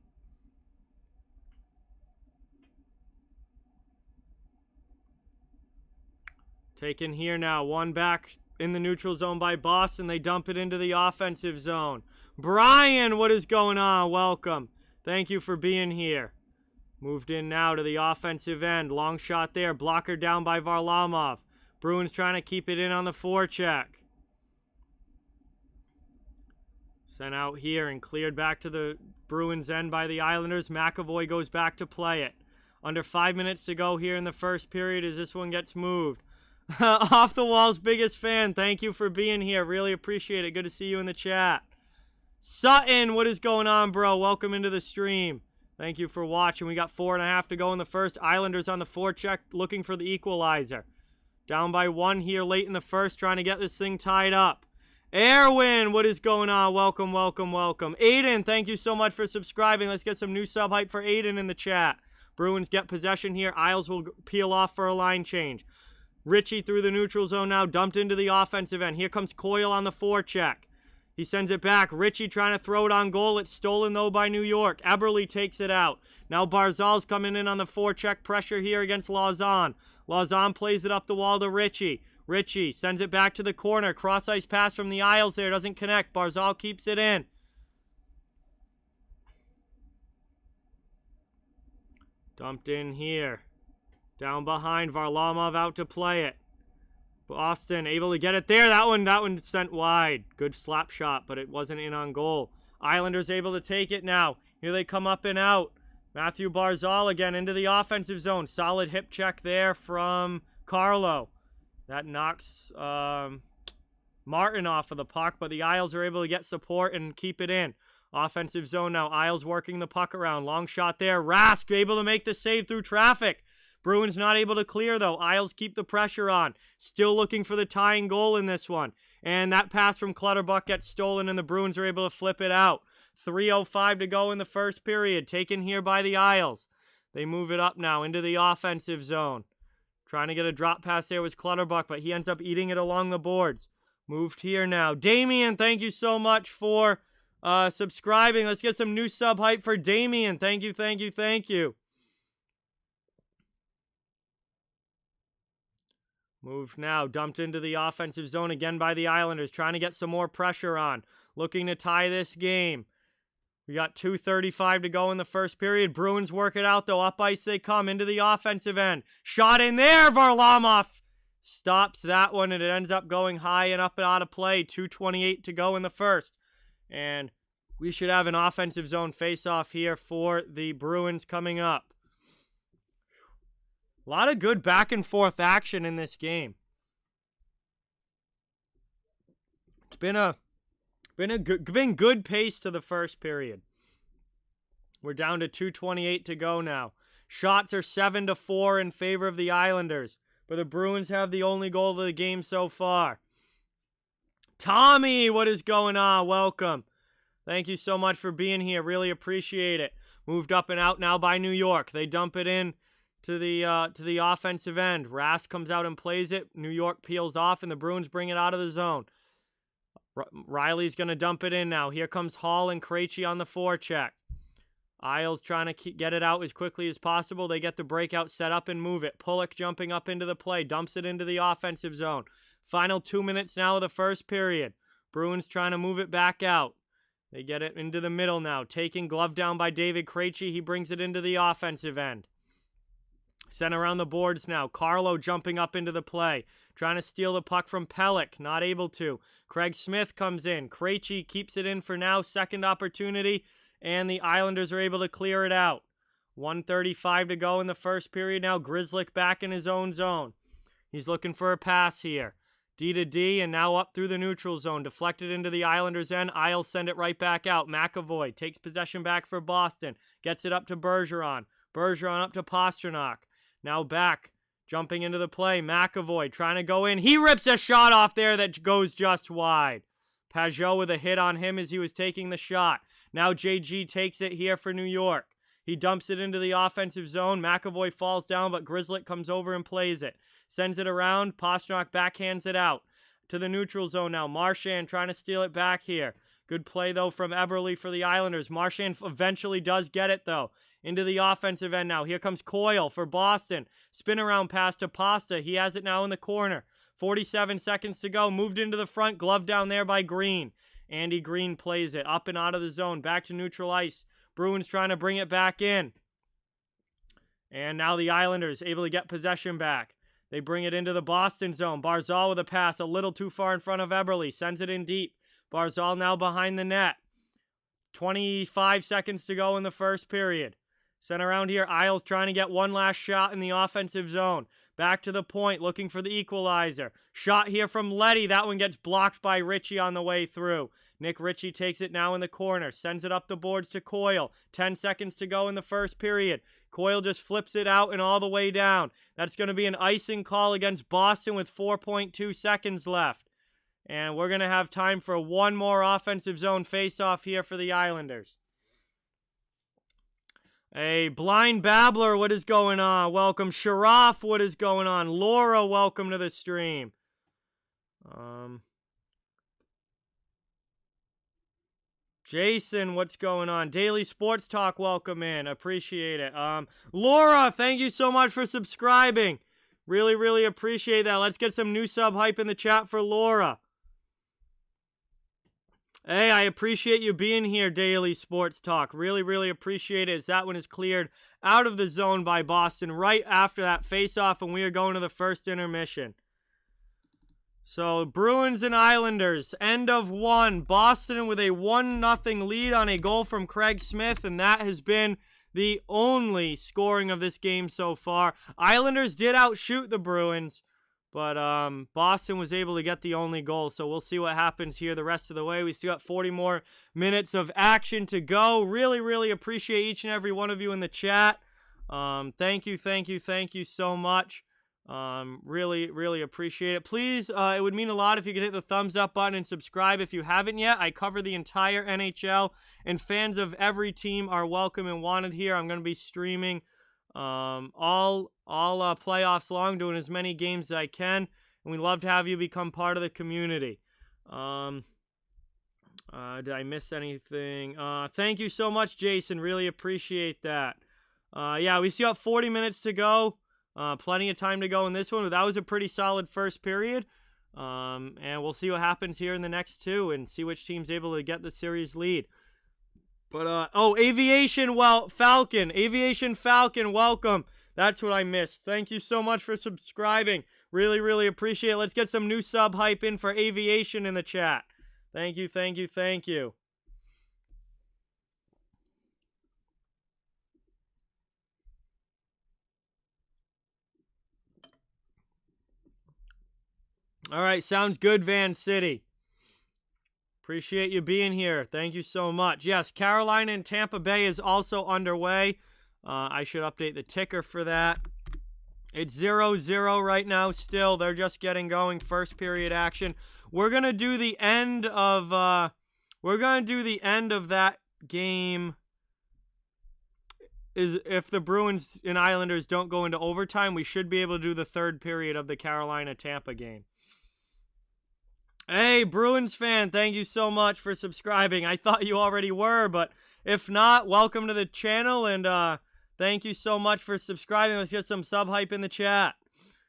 Taken here now. 1 back in the neutral zone by Boston. They dump it into the offensive zone. Brian, what is going on? Welcome. Thank you for being here. Moved in now to the offensive end. Long shot there. Blocker down by Varlamov. Bruins trying to keep it in on the forecheck. Sent out here and cleared back to the Bruins end by the Islanders. McAvoy goes back to play it. Under 5 minutes to go here in the first period as this one gets moved. Off the Wall's biggest fan. Thank you for being here. Really appreciate it. Good to see you in the chat. Sutton, what is going on, bro? Welcome into the stream. Thank you for watching. We got 4.5 to go in the first. Islanders on the forecheck looking for the equalizer. Down by 1 here late in the first, trying to get this thing tied up. Erwin, what is going on? Welcome, welcome, welcome. Aiden, thank you so much for subscribing. Let's get some new sub hype for Aiden in the chat. Bruins get possession here. Isles will peel off for a line change. Ritchie through the neutral zone now, dumped into the offensive end. Here comes Coyle on the forecheck. He sends it back. Ritchie trying to throw it on goal. It's stolen, though, by New York. Eberle takes it out. Now Barzal's coming in on the forecheck. Pressure here against Lauzon. Lauzon plays it up the wall to Ritchie. Ritchie sends it back to the corner. Cross-ice pass from the Isles there. Doesn't connect. Barzal keeps it in. Dumped in here. Down behind. Varlamov out to play it. Boston able to get it there. That one sent wide. Good slap shot, but it wasn't in on goal. Islanders able to take it now. Here they come up and out. Matthew Barzal again into the offensive zone. Solid hip check there from Carlo. That knocks Martin off of the puck, but the Isles are able to get support and keep it in. Offensive zone now. Isles working the puck around. Long shot there. Rask able to make the save through traffic. Bruins not able to clear, though. Isles keep the pressure on. Still looking for the tying goal in this one. And that pass from Clutterbuck gets stolen, and the Bruins are able to flip it out. 3:05 to go in the first period. Taken here by the Isles. They move it up now into the offensive zone. Trying to get a drop pass there was Clutterbuck, but he ends up eating it along the boards. Moved here now. Damien, thank you so much for subscribing. Let's get some new sub hype for Damien. Thank you, thank you, thank you. Moved now, dumped into the offensive zone again by the Islanders, trying to get some more pressure on, looking to tie this game. We got 2:35 to go in the first period. Bruins work it out, though. Up ice they come into the offensive end. Shot in there, Varlamov stops that one, and it ends up going high and up and out of play. 2:28 to go in the first. And we should have an offensive zone face-off here for the Bruins coming up. A lot of good back-and-forth action in this game. It's been good pace to the first period. We're down to 2:28 to go now. Shots are 7-4 in favor of the Islanders, but the Bruins have the only goal of the game so far. Tommy, what is going on? Welcome. Thank you so much for being here. Really appreciate it. Moved up and out now by New York. They dump it in to the offensive end. Rask comes out and plays it. New York peels off, and the Bruins bring it out of the zone. Riley's going to dump it in now. Here comes Hall and Krejci on the forecheck. Isles trying to get it out as quickly as possible. They get the breakout set up and move it. Pulock jumping up into the play. Dumps it into the offensive zone. Final 2 minutes now of the first period. Bruins trying to move it back out. They get it into the middle now. Taking glove down by David Krejci. He brings it into the offensive end. Sent around the boards now. Carlo jumping up into the play. Trying to steal the puck from Pelech. Not able to. Craig Smith comes in. Krejci keeps it in for now. Second opportunity. And the Islanders are able to clear it out. 1:35 to go in the first period now. Grzelcyk back in his own zone. He's looking for a pass here. D to D, and now up through the neutral zone. Deflected into the Islanders' end. Isles send it right back out. McAvoy takes possession back for Boston. Gets it up to Bergeron. Bergeron up to Pastrnak. Now back, jumping into the play. McAvoy trying to go in. He rips a shot off there that goes just wide. Pajot with a hit on him as he was taking the shot. Now JG takes it here for New York. He dumps it into the offensive zone. McAvoy falls down, but Grzelcyk comes over and plays it. Sends it around. Pastrnak backhands it out to the neutral zone now. Marchand trying to steal it back here. Good play, though, from Eberle for the Islanders. Marchand eventually does get it, though. Into the offensive end now. Here comes Coyle for Boston. Spin around pass to Pasta. He has it now in the corner. 47 seconds to go. Moved into the front. Glove down there by Green. Andy Green plays it. Up and out of the zone. Back to neutral ice. Bruins trying to bring it back in. And now the Islanders able to get possession back. They bring it into the Boston zone. Barzal with a pass. A little too far in front of Eberle. Sends it in deep. Barzal now behind the net. 25 seconds to go in the first period. Sent around here. Isles trying to get one last shot in the offensive zone. Back to the point, looking for the equalizer. Shot here from Leddy. That one gets blocked by Ritchie on the way through. Nick Ritchie takes it now in the corner, sends it up the boards to Coyle. 10 seconds to go in the first period. Coyle just flips it out and all the way down. That's going to be an icing call against Boston with 4.2 seconds left. And we're going to have time for one more offensive zone faceoff here for the Islanders. Hey, Blind Babbler, what is going on? Welcome. Sharaf, what is going on? Laura, welcome to the stream. Jason, what's going on? Daily Sports Talk, welcome in. Appreciate it. Laura, thank you so much for subscribing. Really, really appreciate that. Let's get some new sub hype in the chat for Laura. Hey, I appreciate you being here, Daily Sports Talk. Really, really appreciate it as that one is cleared out of the zone by Boston right after that faceoff, and we are going to the first intermission. So, Bruins and Islanders, end of one. Boston with a 1-0 lead on a goal from Craig Smith, and that has been the only scoring of this game so far. Islanders did outshoot the Bruins, but Boston was able to get the only goal, so we'll see what happens here the rest of the way. We still got 40 more minutes of action to go. Really, really appreciate each and every one of you in the chat. Thank you so much. Really, really appreciate it. Please, it would mean a lot if you could hit the thumbs up button and subscribe if you haven't yet. I cover the entire NHL, and fans of every team are welcome and wanted here. I'm going to be streaming all playoffs long, doing as many games as I can, and we'd love to have you become part of the community. Did I miss anything? Thank you so much, Jason. Really appreciate that. Yeah, we still got 40 minutes to go. Plenty of time to go in this one, but that was a pretty solid first period. And we'll see what happens here in the next two and see which team's able to get the series lead. But, Aviation Falcon, welcome. That's what I missed. Thank you so much for subscribing. Really, really appreciate it. Let's get some new sub hype in for Aviation in the chat. Thank you. All right, sounds good, Van City. Appreciate you being here. Thank you so much. Yes, Carolina and Tampa Bay is also underway. I should update the ticker for that. It's 0-0 right now still. They're just getting going. First period action. We're going to do the end of that game is if the Bruins and Islanders don't go into overtime, we should be able to do the third period of the Carolina-Tampa game. Hey, Bruins fan, thank you so much for subscribing. I thought you already were, but if not, welcome to the channel, and thank you so much for subscribing. Let's get some sub hype in the chat.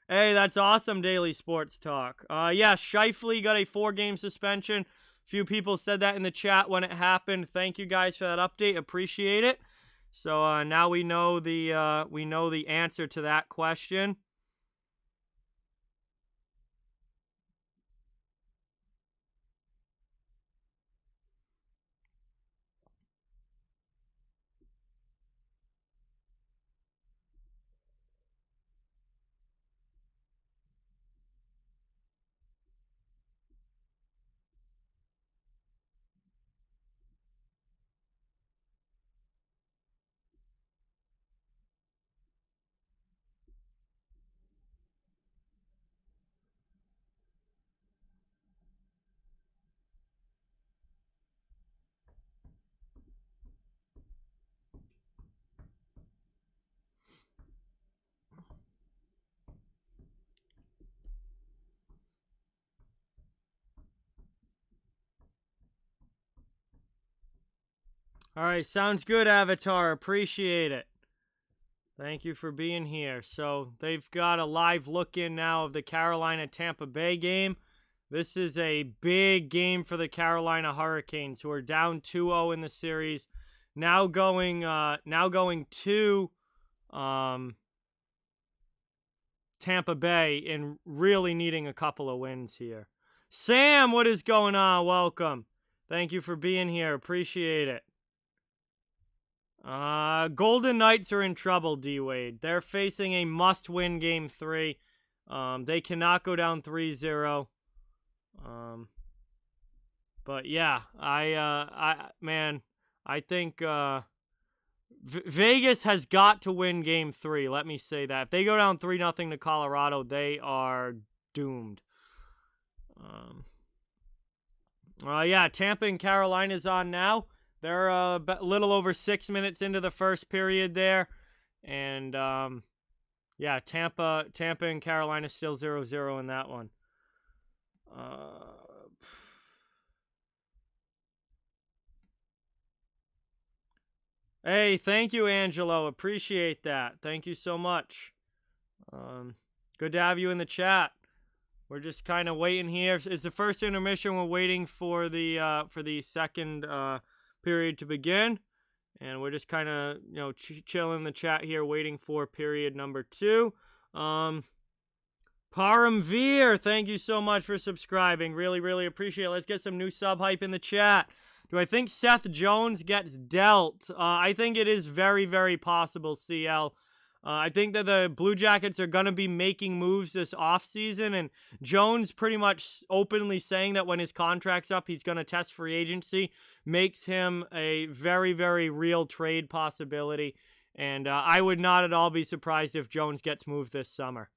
Hey, that's awesome, Daily Sports Talk. Yeah, Scheifele got a 4-game suspension. A few people said that in the chat when it happened. Thank you guys for that update. Appreciate it. So now we know the answer to that question. All right, sounds good, Avatar. Appreciate it. Thank you for being here. So they've got a live look in now of the Carolina-Tampa Bay game. This is a big game for the Carolina Hurricanes, who are down 2-0 in the series. Now going to Tampa Bay and really needing a couple of wins here. Sam, what is going on? Welcome. Thank you for being here. Appreciate it. Golden Knights are in trouble, D-Wade. They're facing a must-win Game 3. They cannot go down 3-0. But yeah, I think Vegas has got to win Game 3. Let me say that. If they go down 3-0 to Colorado, they are doomed. Yeah, Tampa and Carolina's on now. They're a little over 6 minutes into the first period there. And, yeah, Tampa and Carolina still 0-0 in that one. Hey, thank you, Angelo. Appreciate that. Thank you so much. Good to have you in the chat. We're just kind of waiting here. It's the first intermission. We're waiting for the second period to begin, and we're just kind of chilling in the chat here, waiting for period number 2. Paramveer, thank you so much for subscribing. Really, really appreciate it. Let's get some new sub hype in the chat. Do I think Seth Jones gets dealt? I think it is very, very possible, CL. I think that the Blue Jackets are going to be making moves this offseason, and Jones pretty much openly saying that when his contract's up, he's going to test free agency, makes him a very, very real trade possibility, and I would not at all be surprised if Jones gets moved this summer.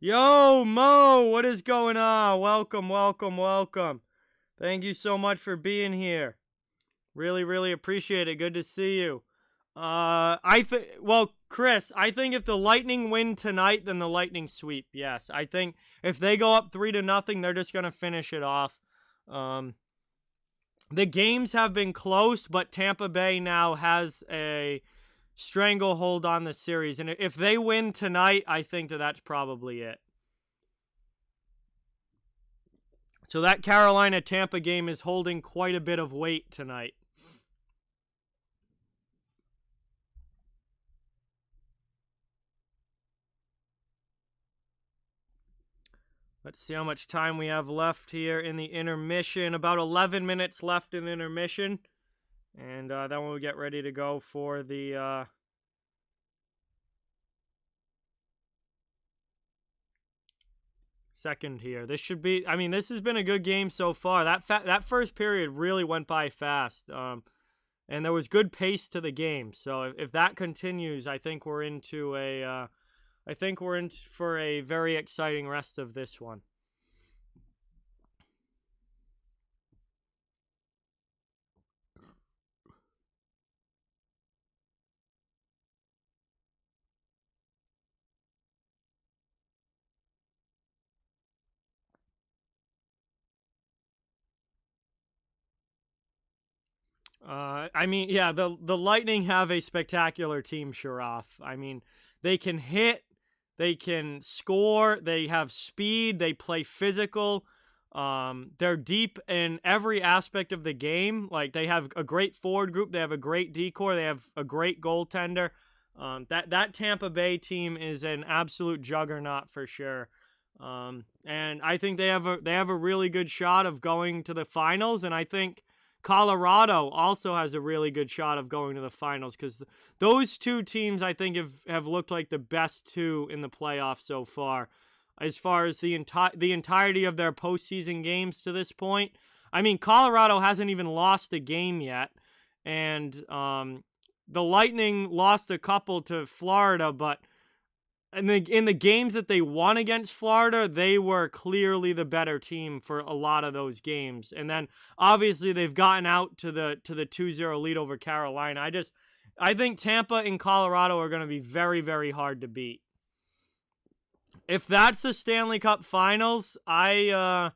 Yo, Mo, what is going on? Welcome, welcome, welcome. Thank you so much for being here. Really, really appreciate it. Good to see you. Well, Chris, I think if the Lightning win tonight, then the Lightning sweep. Yes, I think if they go up 3-0, they're just gonna finish it off. The games have been close, but Tampa Bay now has a stranglehold on the series, and if they win tonight, I think that that's probably it. So that Carolina-Tampa game is holding quite a bit of weight tonight. Let's see how much time we have left here in the intermission. About 11 minutes left in intermission. And then we'll get ready to go for the second here. This should be, I mean, this has been a good game so far. That first period really went by fast. And there was good pace to the game. So if that continues, I think we're into for a very exciting rest of this one. I mean, yeah, the Lightning have a spectacular team, Sharaf. I mean, they can hit, they can score, they have speed, they play physical. They're deep in every aspect of the game. Like, they have a great forward group, they have a great decor, they have a great goaltender. That Tampa Bay team is an absolute juggernaut for sure. And I think they have a really good shot of going to the finals, and I think Colorado also has a really good shot of going to the finals, because those two teams, I think, have looked like the best two in the playoffs so far as the entirety of their postseason games to this point. I mean, Colorado hasn't even lost a game yet, and the Lightning lost a couple to Florida, but in the games that they won against Florida, they were clearly the better team for a lot of those games. And then obviously they've gotten out to the 2-0 lead over Carolina. I think Tampa and Colorado are going to be very, very hard to beat. If that's the Stanley Cup Finals, I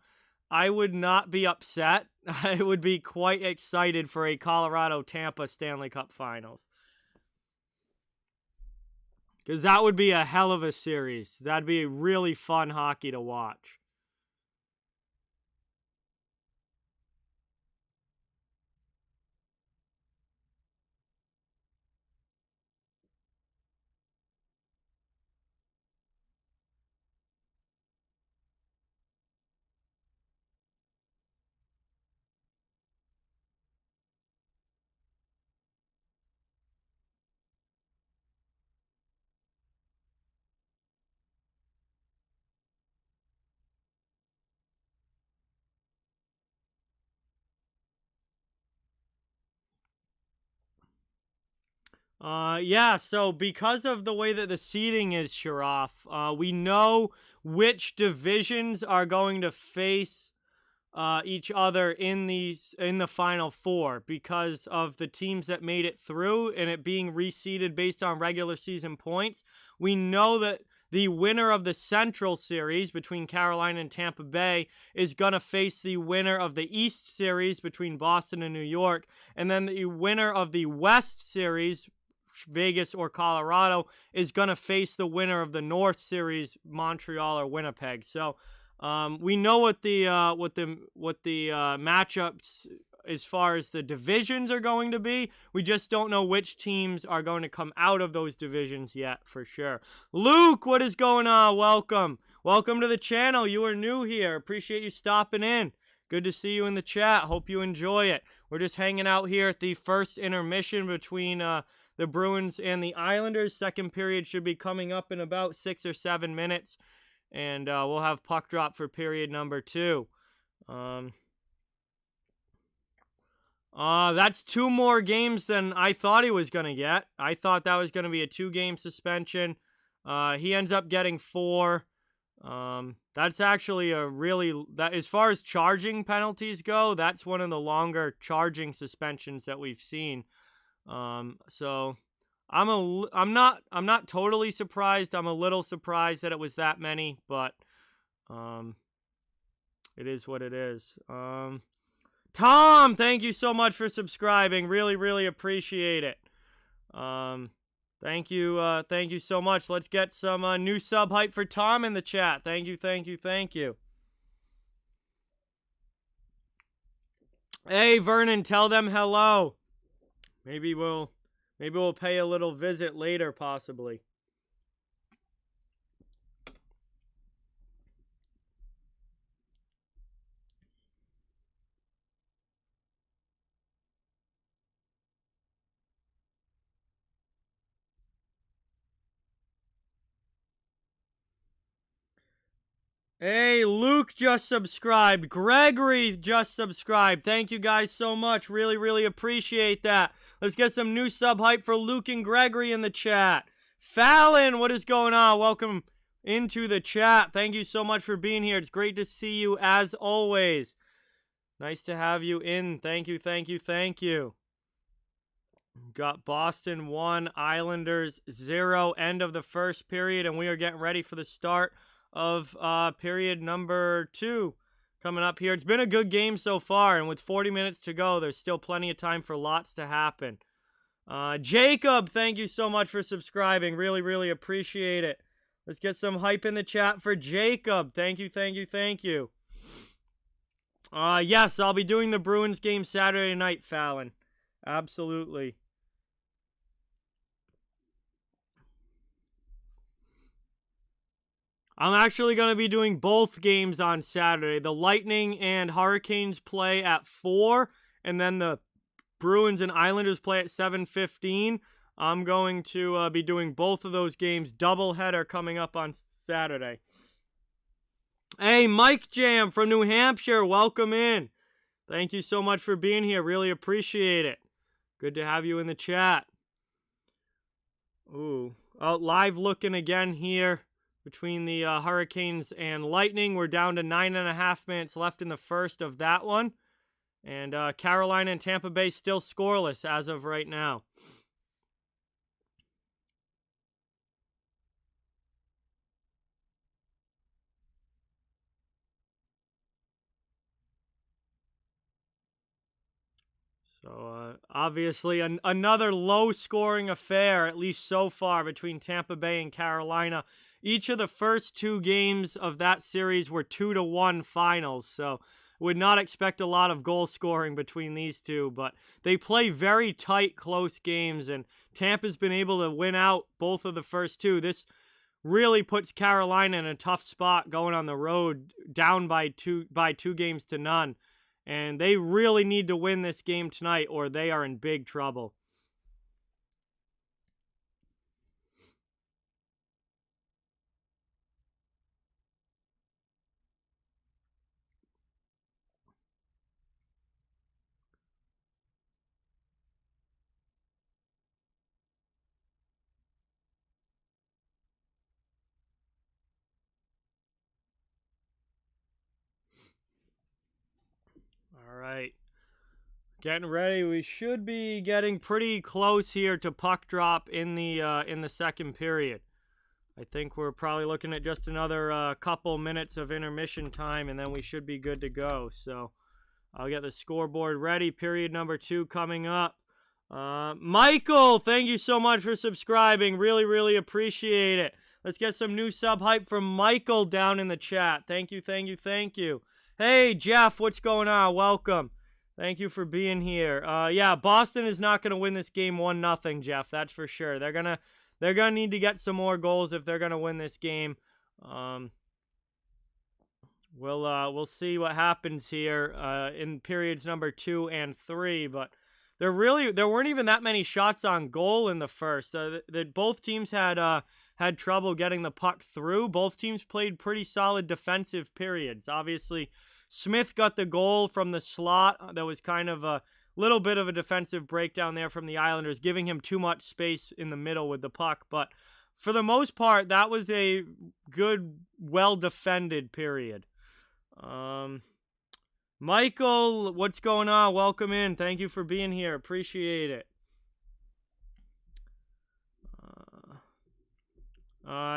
would not be upset. I would be quite excited for a Colorado-Tampa Stanley Cup Finals. Because that would be a hell of a series. That'd be really fun hockey to watch. Yeah, so because of the way that the seeding is, Sharaf, we know which divisions are going to face each other in the Final Four because of the teams that made it through and it being reseeded based on regular season points. We know that the winner of the Central Series between Carolina and Tampa Bay is going to face the winner of the East Series between Boston and New York, and then the winner of the West Series, Vegas or Colorado, is going to face the winner of the North Series, Montreal or Winnipeg. So we know what the matchups as far as the divisions are going to be. We just don't know which teams are going to come out of those divisions yet for sure. Luke, what is going on? Welcome. Welcome to the channel. You are new here. Appreciate you stopping in. Good to see you in the chat. Hope you enjoy it. We're just hanging out here at the first intermission between the Bruins and the Islanders. Second period should be coming up in about 6 or 7 minutes. And we'll have puck drop for period number 2. That's 2 more games than I thought he was going to get. I thought that was going to be a 2-game suspension. He ends up getting 4. That's actually as far as charging penalties go, that's one of the longer charging suspensions that we've seen. So I'm not totally surprised. I'm a little surprised that it was that many, but it is what it is. Tom, thank you so much for subscribing. Really, really appreciate it. Thank you so much. Let's get some new sub hype for Tom in the chat. Thank you. Hey, Vernon, tell them hello. Maybe we'll pay a little visit later, possibly. Hey, Luke just subscribed. Gregory just subscribed. Thank you guys so much. Really, really appreciate that. Let's get some new sub hype for Luke and Gregory in the chat. Fallon, what is going on? Welcome into the chat. Thank you so much for being here. It's great to see you as always. Nice to have you in. Thank you. Got Boston 1, Islanders 0, end of the first period, and we are getting ready for the start of period number 2 coming up here. It's been a good game so far, and with 40 minutes to go, there's still plenty of time for lots to happen. Jacob, thank you so much for subscribing. Really, really appreciate it. Let's get some hype in the chat for Jacob. Thank you. Yes, I'll be doing the Bruins game Saturday night, Fallon. Absolutely. I'm actually going to be doing both games on Saturday. The Lightning and Hurricanes play at 4, and then the Bruins and Islanders play at 7:15. I'm going to be doing both of those games. Doubleheader coming up on Saturday. Hey, Mike Jam from New Hampshire, welcome in. Thank you so much for being here. Really appreciate it. Good to have you in the chat. Ooh, live looking again here. Between the Hurricanes and Lightning, we're down to 9.5 minutes left in the first of that one. And Carolina and Tampa Bay still scoreless as of right now. So, obviously, another low-scoring affair, at least so far, between Tampa Bay and Carolina. Each of the first 2 games of that series were 2-1 finals, so would not expect a lot of goal scoring between these two, but they play very tight, close games, and Tampa's been able to win out both of the first 2. This really puts Carolina in a tough spot going on the road, down by 2 games to none. And they really need to win this game tonight or they are in big trouble. All right. Getting ready. We should be getting pretty close here to puck drop in the second period. I think we're probably looking at just another couple minutes of intermission time, and then we should be good to go. So I'll get the scoreboard ready. Period number 2 coming up. Michael, thank you so much for subscribing. Really, really appreciate it. Let's get some new sub hype from Michael down in the chat. Thank you, thank you, thank you. Hey, Jeff, what's going on? Welcome. Thank you for being here. Yeah, Boston is not going to win this game 1-0, Jeff. That's for sure. They're gonna need to get some more goals if they're gonna win this game. We'll see what happens here in periods number 2 and 3. But there weren't even that many shots on goal in the first. Both teams had trouble getting the puck through. Both teams played pretty solid defensive periods. Obviously, Smith got the goal from the slot. That was kind of a little bit of a defensive breakdown there from the Islanders, giving him too much space in the middle with the puck. But for the most part, that was a good, well-defended period. Michael, what's going on? Welcome in. Thank you for being here. Appreciate it.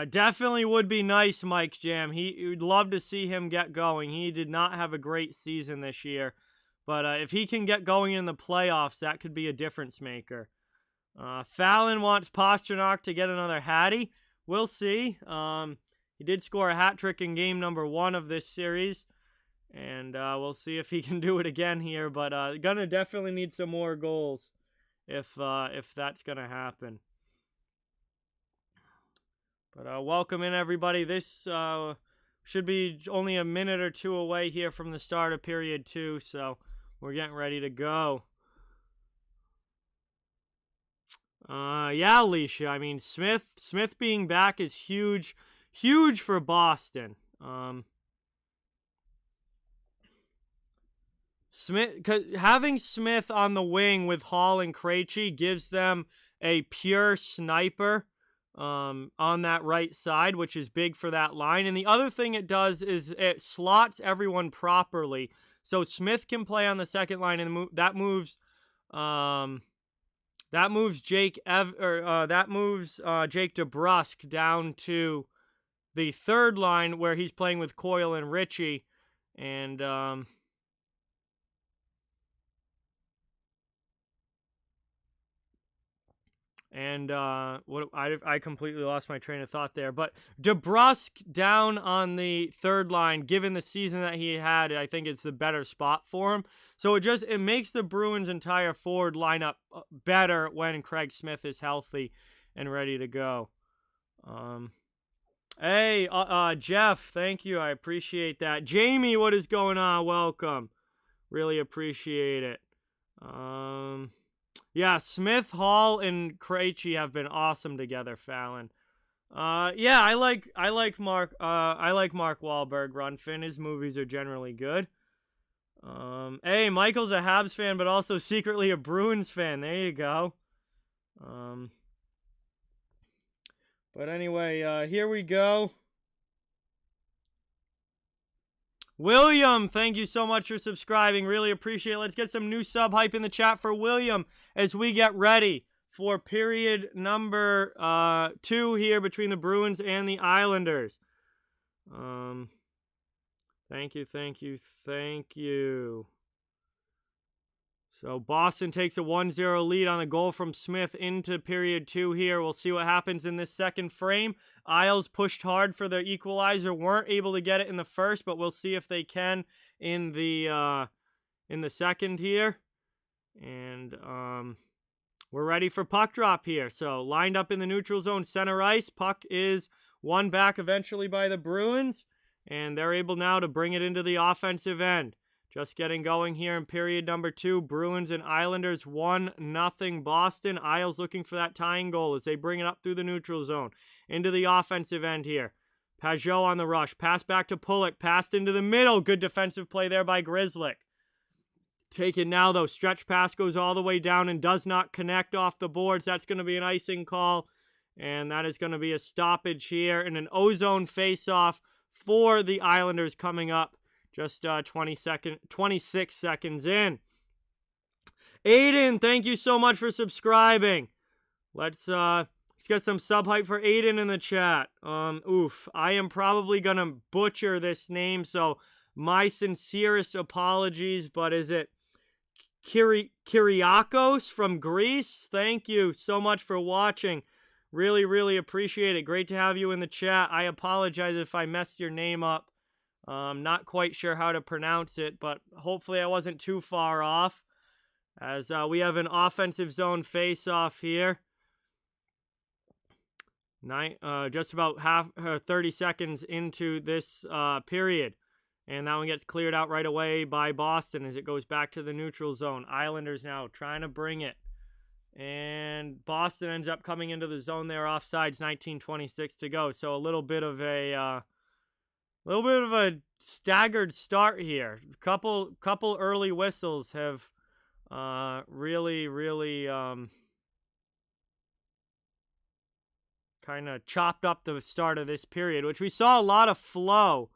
Definitely would be nice, Mike Jam. He would love to see him get going. He did not have a great season this year. But if he can get going in the playoffs, that could be a difference maker. Fallon wants Pastrnak to get another hattie. We'll see. He did score a hat trick in game number 1 of this series. And we'll see if he can do it again here. But gonna definitely need some more goals if that's gonna happen. But welcome in, everybody. This should be only a minute or 2 away here from the start of period 2, so we're getting ready to go. Yeah, Alicia. I mean, Smith being back is huge for Boston. Having Smith on the wing with Hall and Krejci gives them a pure sniper on that right side, which is big for that line. And the other thing it does is it slots everyone properly. So Smith can play on the second line, and that moves Jake DeBrusk down to the third line where he's playing with Coyle and Ritchie, and I completely lost my train of thought there. But DeBrusk down on the third line, given the season that he had, I think it's the better spot for him. So it makes the Bruins' entire forward lineup better when Craig Smith is healthy and ready to go. Hey, Jeff, thank you. I appreciate that. Jamie, what is going on? Welcome. Really appreciate it. Yeah, Smith, Hall, and Krejci have been awesome together, Fallon. Yeah, I like Mark Wahlberg, Runfin. His movies are generally good. Hey, Michael's a Habs fan, but also secretly a Bruins fan. There you go. But anyway, here we go. William, thank you so much for subscribing. Really appreciate it. Let's get some new sub hype in the chat for William as we get ready for period number 2 here between the Bruins and the Islanders. Thank you, thank you, thank you. So Boston takes a 1-0 lead on a goal from Smith into period 2 here. We'll see what happens in this second frame. Isles pushed hard for the equalizer, weren't able to get it in the first, but we'll see if they can in the second here. And we're ready for puck drop here. So lined up in the neutral zone, center ice. Puck is won back eventually by the Bruins, and they're able now to bring it into the offensive end. Just getting going here in period number 2. Bruins and Islanders 1-0 Boston. Isles looking for that tying goal as they bring it up through the neutral zone. Into the offensive end here. Pajot on the rush. Pass back to Pulick. Passed into the middle. Good defensive play there by Grzelcyk. Taken now though. Stretch pass goes all the way down and does not connect off the boards. That's going to be an icing call. And that is going to be a stoppage here. And an ozone face-off for the Islanders coming up Just 26 seconds in. Aiden, thank you so much for subscribing. Let's get some sub hype for Aiden in the chat. I am probably gonna butcher this name, so my sincerest apologies, but is it Kyriakos from Greece? Thank you so much for watching. Really, really appreciate it. Great to have you in the chat. I apologize if I messed your name up. Not quite sure how to pronounce it, but hopefully I wasn't too far off, as we have an offensive zone face-off here. Just about 30 seconds into this period. And that one gets cleared out right away by Boston as it goes back to the neutral zone. Islanders now trying to bring it. And Boston ends up coming into the zone there, offsides, 19:26 to go. So a little bit of a staggered start here. Couple early whistles have really kind of chopped up the start of this period, which we saw a lot of flow.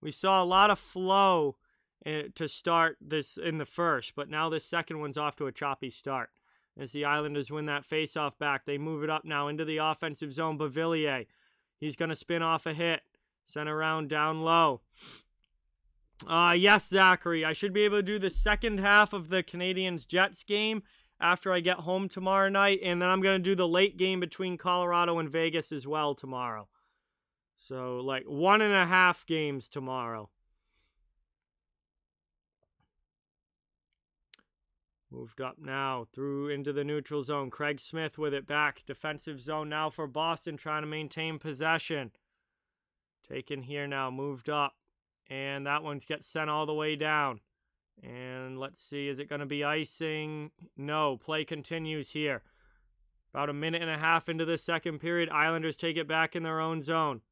We saw a lot of flow to start this in the first, but now this second one's off to a choppy start. As the Islanders win that faceoff back, they move it up now into the offensive zone. Beauvillier, he's going to spin off a hit. Sent around down low. Yes, Zachary, I should be able to do the second half of the Canadiens-Jets game after I get home tomorrow night, and then I'm going to do the late game between Colorado and Vegas as well tomorrow. So, like, 1.5 games tomorrow. Moved up now, through into the neutral zone. Craig Smith with it back. Defensive zone now for Boston, trying to maintain possession. Taken here now, moved up. And that one gets sent all the way down. And let's see, is it going to be icing? No, play continues here. About 1.5 minutes into the second period, Islanders take it back in their own zone.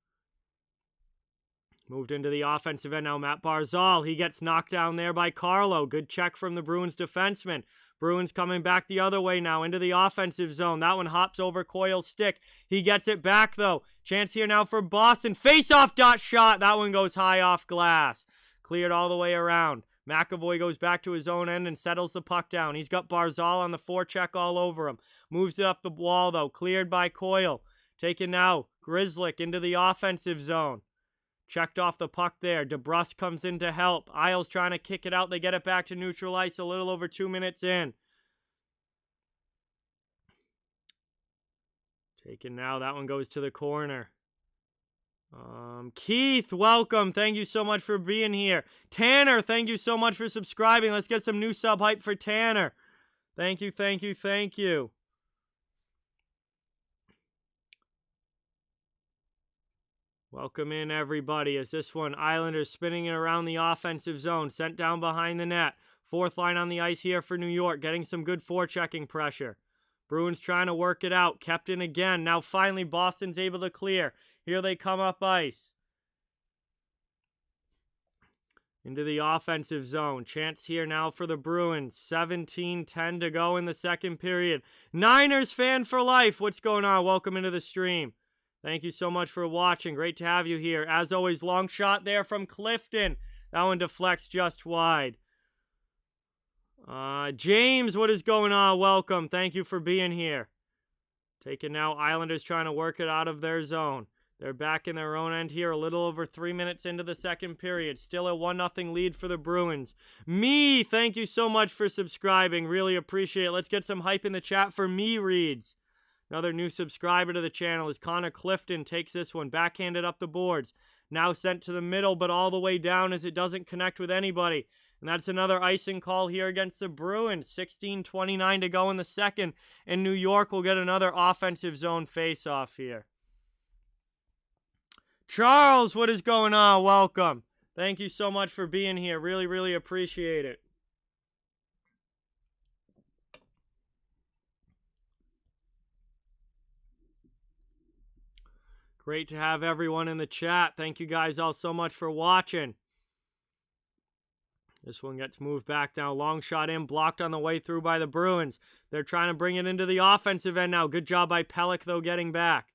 Moved into the offensive end now, Matt Barzal. He gets knocked down there by Carlo. Good check from the Bruins defenseman. Bruins coming back the other way now into the offensive zone. That one hops over Coyle's stick. He gets it back, though. Chance here now for Boston. Face-off dot shot. That one goes high off glass. Cleared all the way around. McAvoy goes back to his own end and settles the puck down. He's got Barzal on the forecheck all over him. Moves it up the wall, though. Cleared by Coyle. Taken now. Grzelcyk into the offensive zone. Checked off the puck there. DeBrusk comes in to help. Isles trying to kick it out. They get it back to neutral ice a little over 2 minutes in. Taken now. That one goes to the corner. Keith, welcome. Thank you so much for being here. Tanner, thank you so much for subscribing. Let's get some new sub hype for Tanner. Thank you, thank you, thank you. Welcome in, everybody, as this one, Islanders spinning it around the offensive zone, sent down behind the net. Fourth line on the ice here for New York, getting some good forechecking pressure. Bruins trying to work it out, kept in again. Now finally Boston's able to clear. Here they come up ice. Into the offensive zone. Chance here now for the Bruins. 17:10 to go in the second period. Niners fan for life. What's going on? Welcome into the stream. Thank you so much for watching. Great to have you here. As always, long shot there from Clifton. That one deflects just wide. James, what is going on? Welcome. Thank you for being here. Taking now, Islanders trying to work it out of their zone. They're back in their own end here, a little over 3 minutes into the second period. Still a 1-0 lead for the Bruins. Me, thank you so much for subscribing. Really appreciate it. Let's get some hype in the chat for Me Reads. Another new subscriber to the channel is Connor Clifton. Takes this one, backhanded up the boards. Now sent to the middle, but all the way down as it doesn't connect with anybody. And that's another icing call here against the Bruins. 16:29 to go in the second. And New York will get another offensive zone face-off here. Charles, what is going on? Welcome. Thank you so much for being here. Really, really appreciate it. Great to have everyone in the chat. Thank you guys all so much for watching. This one gets moved back down. Long shot in, blocked on the way through by the Bruins. They're trying to bring it into the offensive end now. Good job by Pelech, though, getting back.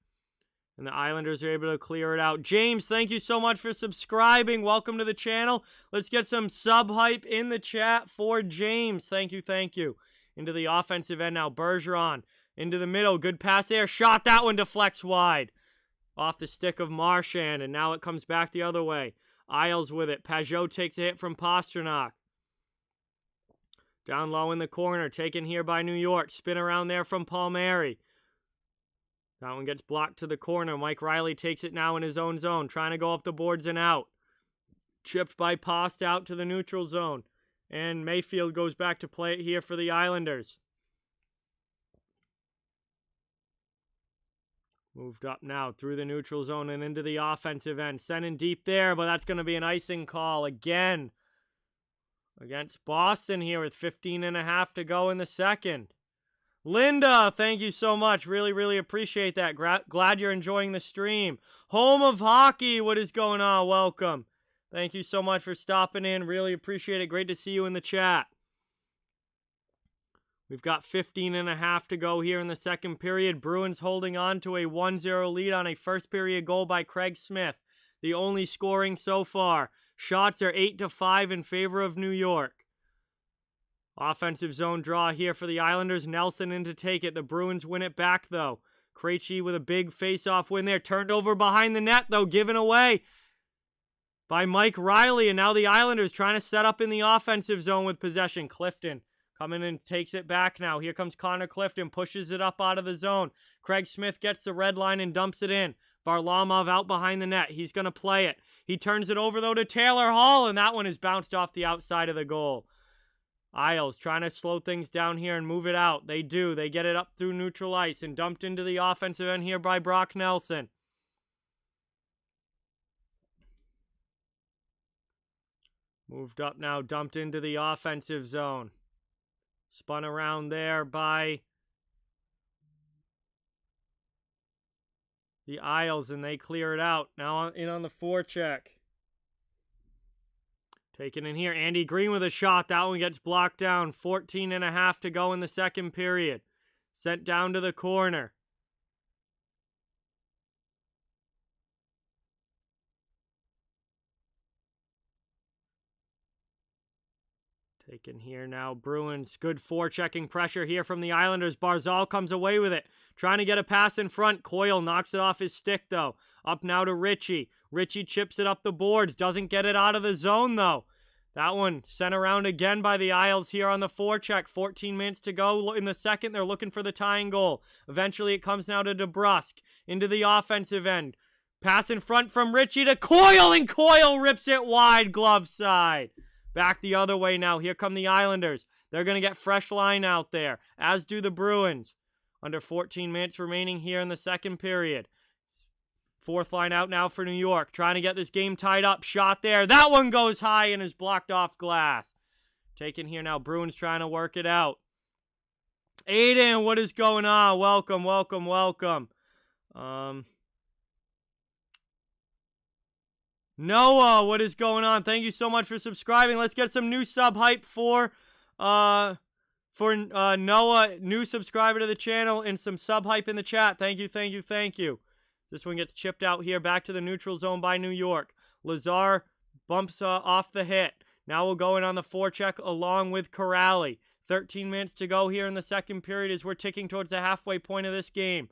And the Islanders are able to clear it out. James, thank you so much for subscribing. Welcome to the channel. Let's get some sub hype in the chat for James. Thank you, thank you. Into the offensive end now. Bergeron into the middle. Good pass there. Shot. That one deflects wide. Off the stick of Marchand, and now it comes back the other way. Isles with it. Pajot takes a hit from Pastrnak. Down low in the corner. Taken here by New York. Spin around there from Palmieri. That one gets blocked to the corner. Mike Riley takes it now in his own zone. Trying to go up the boards and out. Chipped by Post out to the neutral zone. And Mayfield goes back to play it here for the Islanders. Moved up now through the neutral zone and into the offensive end. Sending deep there, but that's going to be an icing call again. Against Boston here with 15.5 to go in the second. Linda, thank you so much. Really, really appreciate that. Glad you're enjoying the stream. Home of Hockey, what is going on? Welcome. Thank you so much for stopping in. Really appreciate it. Great to see you in the chat. We've got 15.5 to go here in the second period. Bruins holding on to a 1-0 lead on a first period goal by Craig Smith. The only scoring so far. Shots are 8-5 in favor of New York. Offensive zone draw here for the Islanders. Nelson in to take it. The Bruins win it back, though. Krejci with a big face-off win there. Turned over behind the net, though. Given away by Mike Riley. And now the Islanders trying to set up in the offensive zone with possession. Clifton coming and takes it back now. Here comes Connor Clifton. Pushes it up out of the zone. Craig Smith gets the red line and dumps it in. Varlamov out behind the net. He's going to play it. He turns it over, though, to Taylor Hall. And that one is bounced off the outside of the goal. Isles trying to slow things down here and move it out. They do. They get it up through neutral ice and dumped into the offensive end here by Brock Nelson. Moved up now, dumped into the offensive zone. Spun around there by the Isles, and they clear it out. Now in on the forecheck. Taken in here. Andy Green with a shot. That one gets blocked down. 14.5 to go in the second period. Sent down to the corner. Taken here now. Bruins. Good forechecking pressure here from the Islanders. Barzal comes away with it. Trying to get a pass in front. Coyle knocks it off his stick, though. Up now to Ritchie. Ritchie chips it up the boards. Doesn't get it out of the zone, though. That one sent around again by the Isles here on the forecheck. 14 minutes to go in the second. They're looking for the tying goal. Eventually it comes now to DeBrusk. Into the offensive end. Pass in front from Ritchie to Coyle, and Coyle rips it wide, glove side. Back the other way now. Here come the Islanders. They're going to get fresh line out there, as do the Bruins. Under 14 minutes remaining here in the second period. Fourth line out now for New York. Trying to get this game tied up. Shot there. That one goes high and is blocked off glass. Taken here now. Bruins trying to work it out. Aiden, what is going on? Welcome, welcome, welcome. Noah, what is going on? Thank you so much for subscribing. Let's get some new sub hype for Noah, new subscriber to the channel, and some sub hype in the chat. Thank you, thank you, thank you. This one gets chipped out here, back to the neutral zone by New York. Lazar bumps off the hit. Now we'll go in on the forecheck along with Corrali. 13 minutes to go here in the second period as we're ticking towards the halfway point of this game.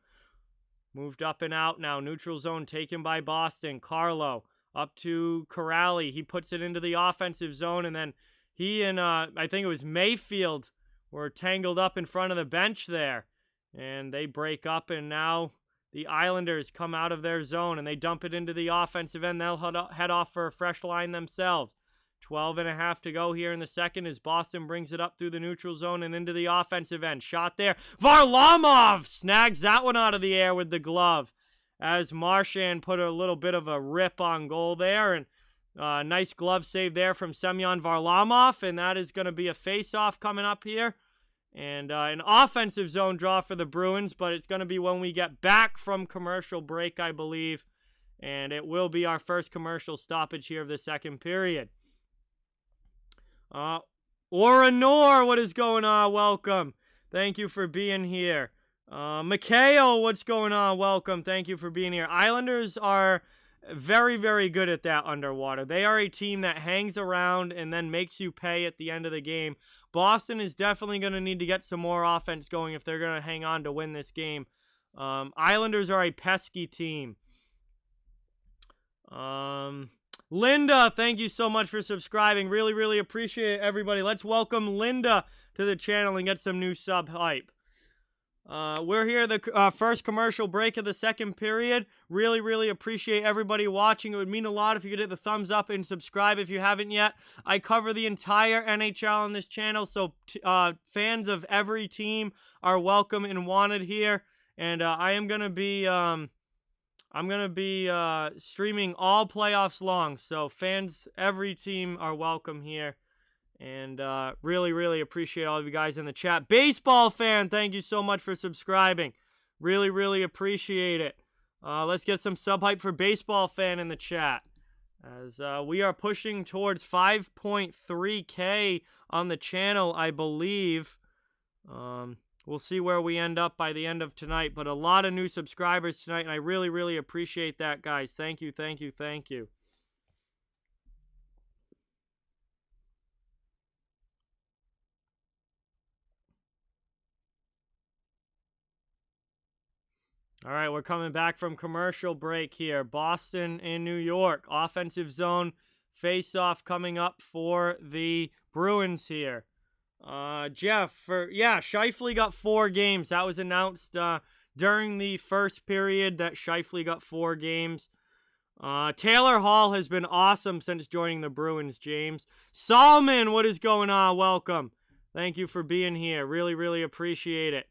Moved up and out now. Neutral zone taken by Boston. Carlo up to Corrali. He puts it into the offensive zone, and then he and I think it was Mayfield were tangled up in front of the bench there. And they break up, and now the Islanders come out of their zone, and they dump it into the offensive end. They'll head off for a fresh line themselves. 12.5 to go here in the second as Boston brings it up through the neutral zone and into the offensive end. Shot there. Varlamov snags that one out of the air with the glove, as Marchand put a little bit of a rip on goal there. And nice glove save there from Semyon Varlamov, and that is going to be a face-off coming up here. And an offensive zone draw for the Bruins, but it's going to be when we get back from commercial break, I believe. And it will be our first commercial stoppage here of the second period. Oranor, what is going on? Welcome. Thank you for being here. Mikhail, what's going on? Welcome. Thank you for being here. Islanders are very, very good at that underwater. They are a team that hangs around and then makes you pay at the end of the game. Boston is definitely going to need to get some more offense going if they're going to hang on to win this game. Islanders are a pesky team. Linda, thank you so much for subscribing. Really, really appreciate it, everybody. Let's welcome Linda to the channel and get some new sub hype. We're here the first commercial break of the second period. Really, really appreciate everybody watching. It would mean a lot if you could hit the thumbs up and subscribe if you haven't yet. I cover the entire NHL on this channel, so fans of every team are welcome and wanted here. And I am gonna be streaming all playoffs long, so fans, every team are welcome here. And really, really appreciate all of you guys in the chat. Baseball fan, thank you so much for subscribing. Really, really appreciate it. Let's get some sub hype for baseball fan in the chat. As we are pushing towards 5.3K on the channel, I believe. We'll see where we end up by the end of tonight. But a lot of new subscribers tonight, and I really, really appreciate that, guys. Thank you, thank you, thank you. All right, we're coming back from commercial break here. Boston and New York. Offensive zone face-off coming up for the Bruins here. Jeff, Scheifele got 4 games. That was announced during the first period that Scheifele got 4 games. Taylor Hall has been awesome since joining the Bruins, James. Salman, what is going on? Welcome. Thank you for being here. Really, really appreciate it.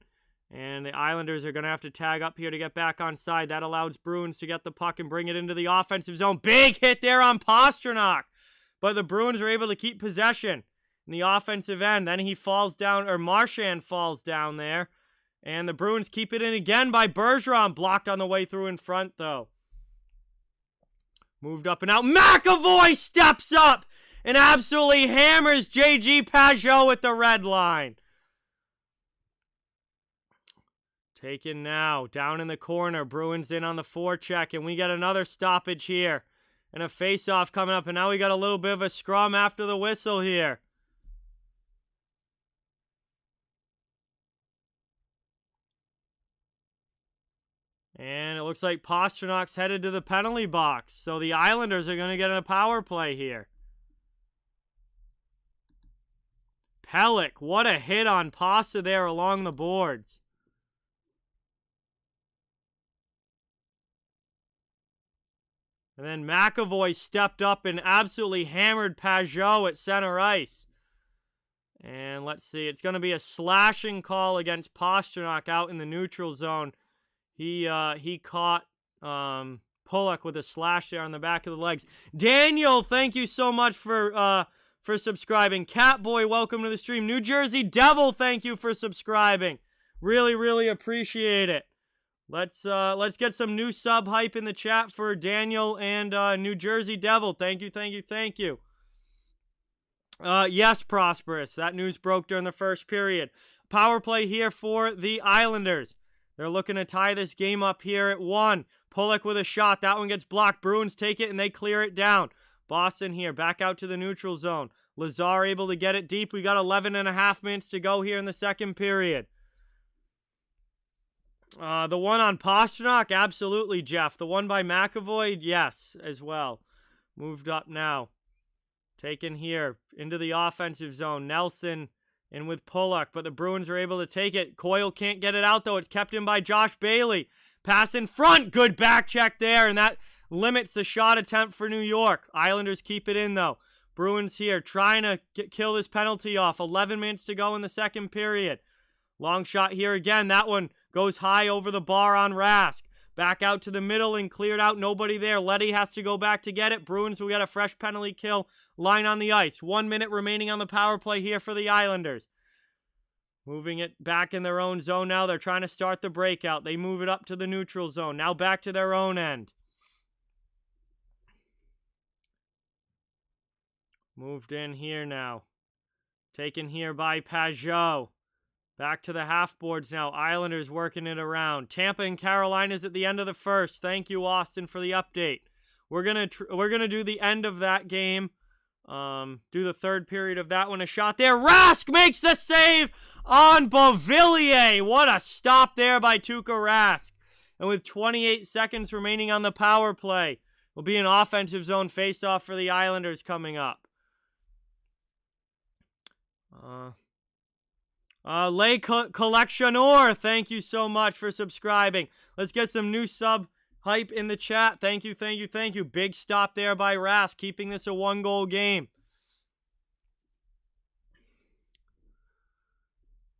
And the Islanders are going to have to tag up here to get back on side. That allows Bruins to get the puck and bring it into the offensive zone. Big hit there on Pastrnak. But the Bruins are able to keep possession in the offensive end. Then he falls down, or Marchand falls down there. And the Bruins keep it in again by Bergeron. Blocked on the way through in front, though. Moved up and out. McAvoy steps up and absolutely hammers J.G. Pageau at the red line. Taken now, down in the corner. Bruins in on the forecheck, and we get another stoppage here. And a face-off coming up, and now we got a little bit of a scrum after the whistle here. And it looks like Pasternak's headed to the penalty box, so the Islanders are going to get a power play here. Pelech, what a hit on Pasta there along the boards. And then McAvoy stepped up and absolutely hammered Pageau at center ice. And let's see, it's going to be a slashing call against Pastrnak out in the neutral zone. He caught Pulock with a slash there on the back of the legs. Daniel, thank you so much for subscribing. Catboy, welcome to the stream. New Jersey Devil, thank you for subscribing. Really, really appreciate it. Let's get some new sub hype in the chat for Daniel and New Jersey Devil. Thank you, thank you, thank you. Yes, Prosperous. That news broke during the first period. Power play here for the Islanders. They're looking to tie this game up here at 1. Pulock with a shot. That one gets blocked. Bruins take it and they clear it down. Boston here, back out to the neutral zone. Lazar able to get it deep. We got 11.5 minutes to go here in the second period. The one on Pastrnak, absolutely, Jeff. The one by McAvoy, yes, as well. Moved up now. Taken here into the offensive zone. Nelson in with Pulock, but the Bruins are able to take it. Coyle can't get it out, though. It's kept in by Josh Bailey. Pass in front. Good back check there, and that limits the shot attempt for New York. Islanders keep it in, though. Bruins here trying to kill this penalty off. 11 minutes to go in the second period. Long shot here again. That one goes high over the bar on Rask. Back out to the middle and cleared out. Nobody there. Leddy has to go back to get it. Bruins, we got a fresh penalty kill line on the ice. 1 minute remaining on the power play here for the Islanders. Moving it back in their own zone now. They're trying to start the breakout. They move it up to the neutral zone. Now back to their own end. Moved in here now. Taken here by Pageau. Back to the half boards now. Islanders working it around. Tampa and Carolina's at the end of the first. Thank you, Austin, for the update. We're gonna do the end of that game. Do the third period of that one. A shot there. Rask makes the save on Beauvillier. What a stop there by Tuukka Rask. And with 28 seconds remaining on the power play, will be an offensive zone faceoff for the Islanders coming up. Lay Collectionor, thank you so much for subscribing. Let's get some new sub hype in the chat. Thank you, thank you, thank you. Big stop there by Rask, keeping this a 1-goal game.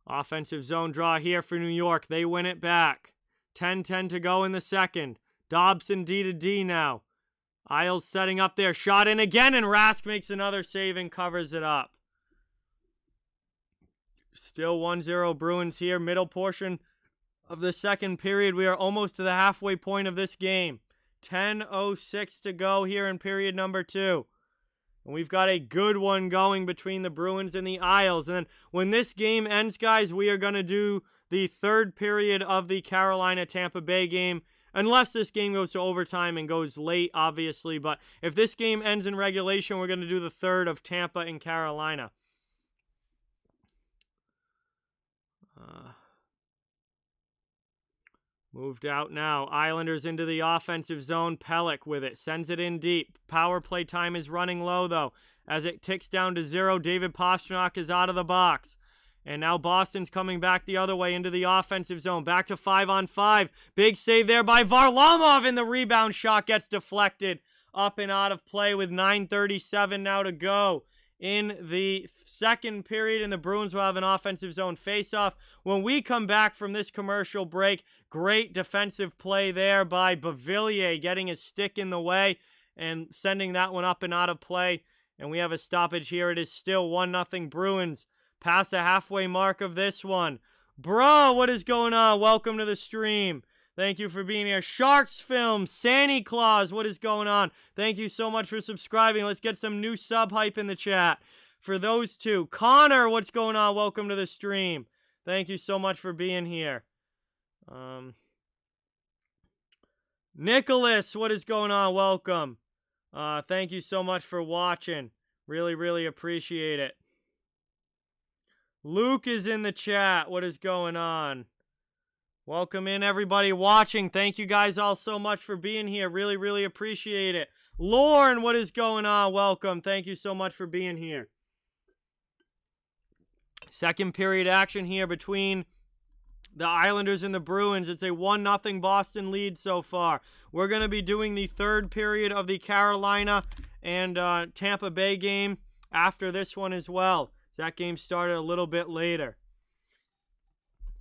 Offensive zone draw here for New York. They win it back. 10-10 to go in the second. Dobson D to D now. Isles setting up their shot in again, and Rask makes another save and covers it up. Still 1-0 Bruins here. Middle portion of the second period. We are almost to the halfway point of this game. 10:06 to go here in period number 2. And we've got a good one going between the Bruins and the Isles. And then when this game ends, guys, we are going to do the third period of the Carolina-Tampa Bay game. Unless this game goes to overtime and goes late, obviously. But if this game ends in regulation, we're going to do the third of Tampa and Carolina. Moved out now. Islanders into the offensive zone. Pelech with it. Sends it in deep. Power play time is running low, though. As it ticks down to 0, David Pastrnak is out of the box. And now Boston's coming back the other way into the offensive zone. Back to 5-on-5. Big save there by Varlamov, and the rebound shot gets deflected up and out of play with 9:37 now to go in the second period, and the Bruins will have an offensive zone faceoff. When we come back from this commercial break, great defensive play there by Beauvillier, getting his stick in the way and sending that one up and out of play. And we have a stoppage here. It is still 1-0 Bruins. Past the halfway mark of this one. Bro, what is going on? Welcome to the stream. Thank you for being here. Sharks Film, Santa Claus, what is going on? Thank you so much for subscribing. Let's get some new sub hype in the chat for those two. Connor, what's going on? Welcome to the stream. Thank you so much for being here. Nicholas, what is going on? Welcome. Thank you so much for watching. Really, really appreciate it. Luke is in the chat. What is going on? Welcome in, everybody watching. Thank you guys all so much for being here. Really, really appreciate it. Lauren, what is going on? Welcome. Thank you so much for being here. Second period action here between the Islanders and the Bruins. It's a 1-0 Boston lead so far. We're going to be doing the third period of the Carolina and Tampa Bay game after this one as well. That game started a little bit later.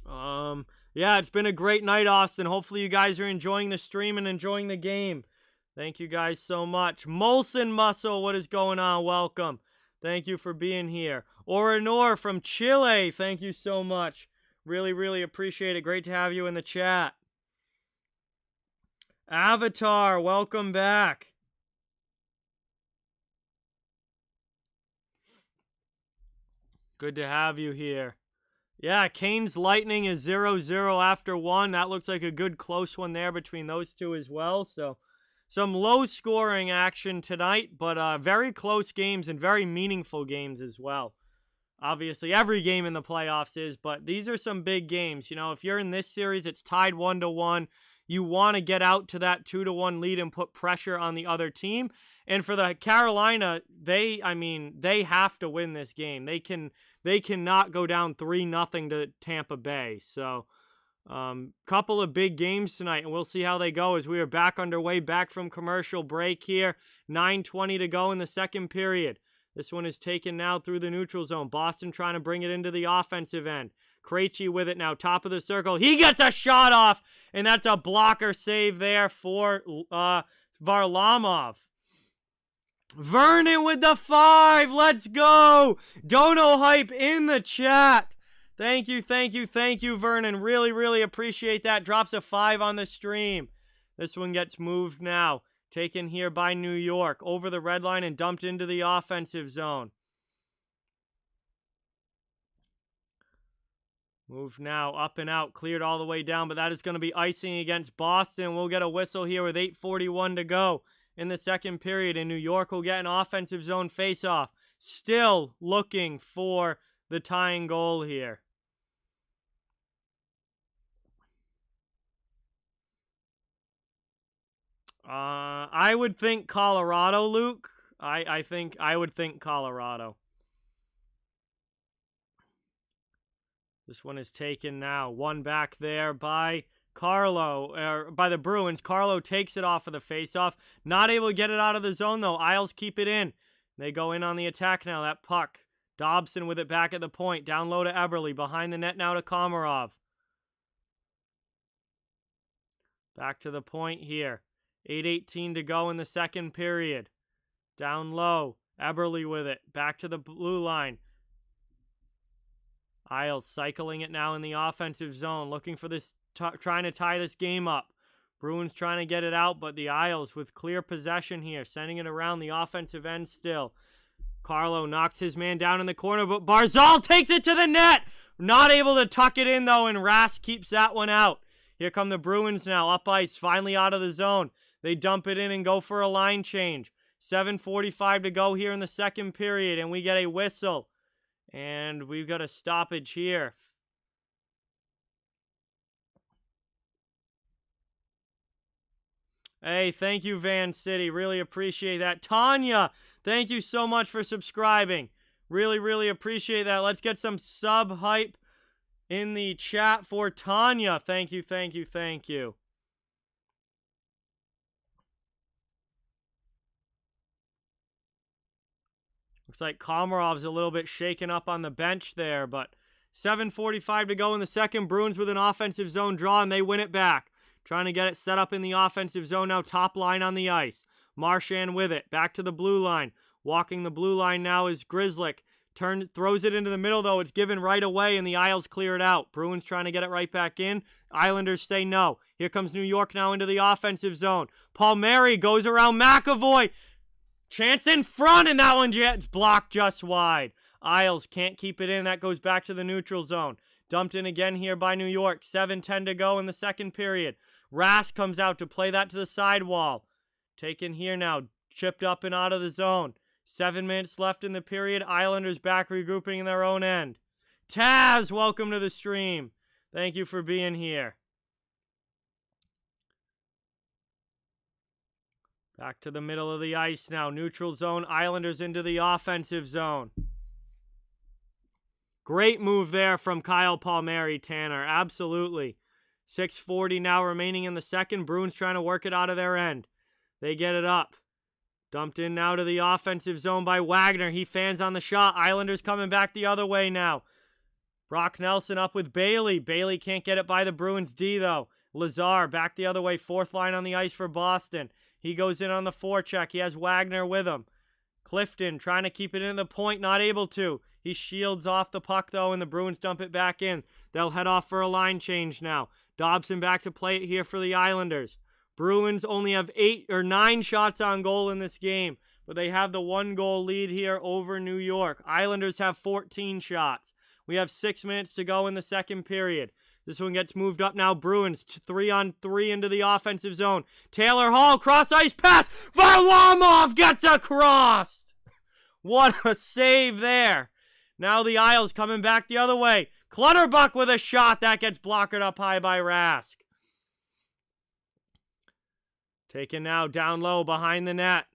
Yeah, it's been a great night, Austin. Hopefully you guys are enjoying the stream and enjoying the game. Thank you guys so much. Molson Muscle, what is going on? Welcome. Thank you for being here. Oranor from Chile, thank you so much. Really, really appreciate it. Great to have you in the chat. Avatar, welcome back. Good to have you here. Yeah, Canes Lightning is 0-0 after 1. That looks like a good close one there between those two as well. So some low-scoring action tonight, but very close games and very meaningful games as well. Obviously, every game in the playoffs is, but these are some big games. You know, if you're in this series, it's tied 1-1. You want to get out to that 2-1 lead and put pressure on the other team. And for the Carolina, they have to win this game. They cannot go down 3-0 to Tampa Bay. So, couple of big games tonight, and we'll see how they go as we are back underway, back from commercial break here. 9:20 to go in the second period. This one is taken now through the neutral zone. Boston trying to bring it into the offensive end. Krejci with it now, top of the circle. He gets a shot off, and that's a blocker save there for Varlamov. Vernon with the 5. Let's go. Dono hype in the chat. Thank you, thank you, thank you, Vernon. Really, really appreciate that. Drops a 5 on the stream. This one gets moved now. Taken here by New York. Over the red line and dumped into the offensive zone. Move now, up and out, cleared all the way down, but that is going to be icing against Boston. We'll get a whistle here with 8:41 to go in the second period, and New York will get an offensive zone faceoff. Still looking for the tying goal here. I would think Colorado, Luke. I would think Colorado. This one is taken now. One back there by by the Bruins. Carlo takes it off of the faceoff. Not able to get it out of the zone, though. Isles keep it in. They go in on the attack now. That puck. Dobson with it back at the point. Down low to Eberle. Behind the net now to Komarov. Back to the point here. 8:18 to go in the second period. Down low. Eberle with it. Back to the blue line. Isles cycling it now in the offensive zone. Looking for this, trying to tie this game up. Bruins trying to get it out, but the Isles with clear possession here. Sending it around the offensive end still. Carlo knocks his man down in the corner, but Barzal takes it to the net. Not able to tuck it in, though, and Rask keeps that one out. Here come the Bruins now. Up ice, finally out of the zone. They dump it in and go for a line change. 7:45 to go here in the second period, and we get a whistle. And we've got a stoppage here. Hey, thank you, Van City. Really appreciate that. Tanya, thank you so much for subscribing. Really, really appreciate that. Let's get some sub hype in the chat for Tanya. Thank you, thank you, thank you. Looks like Komarov's a little bit shaken up on the bench there, but 7:45 to go in the second. Bruins with an offensive zone draw, and they win it back. Trying to get it set up in the offensive zone now, top line on the ice. Marchand with it, back to the blue line. Walking the blue line now is Grzelcyk. Throws it into the middle, though. It's given right away, and the Isles clear it out. Bruins trying to get it right back in. Islanders say no. Here comes New York now into the offensive zone. Palmieri goes around McAvoy. Chance in front, and that one gets blocked just wide. Isles can't keep it in. That goes back to the neutral zone. Dumped in again here by New York. 7:10 to go in the second period. Rask comes out to play that to the sidewall. Taken here now. Chipped up and out of the zone. 7 minutes left in the period. Islanders back regrouping in their own end. Taz, welcome to the stream. Thank you for being here. Back to the middle of the ice now. Neutral zone. Islanders into the offensive zone. Great move there from Kyle Palmieri, Tanner. Absolutely. 6:40 now remaining in the second. Bruins trying to work it out of their end. They get it up. Dumped in now to the offensive zone by Wagner. He fans on the shot. Islanders coming back the other way now. Brock Nelson up with Bailey. Bailey can't get it by the Bruins D, though. Lazar back the other way. Fourth line on the ice for Boston. He goes in on the forecheck. He has Wagner with him. Clifton trying to keep it in the point. Not able to. He shields off the puck, though, and the Bruins dump it back in. They'll head off for a line change now. Dobson back to play it here for the Islanders. Bruins only have 8 or 9 shots on goal in this game, but they have the 1-goal lead here over New York. Islanders have 14 shots. We have 6 minutes to go in the second period. This one gets moved up now. Bruins 3-on-3 into the offensive zone. Taylor Hall, cross-ice pass. Varlamov gets across. What a save there. Now the Isles coming back the other way. Clutterbuck with a shot. That gets blocked up high by Rask. Taken now down low behind the net.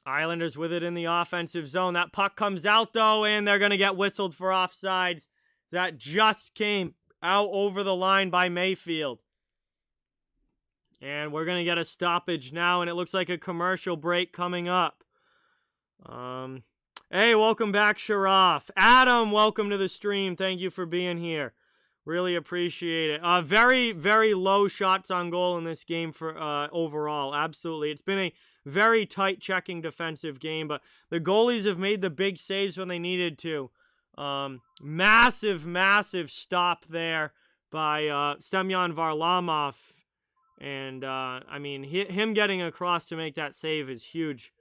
Islanders with it in the offensive zone. That puck comes out, though, and they're going to get whistled for offsides. That just came out over the line by Mayfield. And we're going to get a stoppage now, and it looks like a commercial break coming up. Hey, welcome back, Sharaf. Adam, welcome to the stream. Thank you for being here. Really appreciate it. Very, very low shots on goal in this game for overall. Absolutely. It's been a very tight checking defensive game, but the goalies have made the big saves when they needed to. Massive, massive stop there by Semyon Varlamov. And, I mean, him getting across to make that save is huge.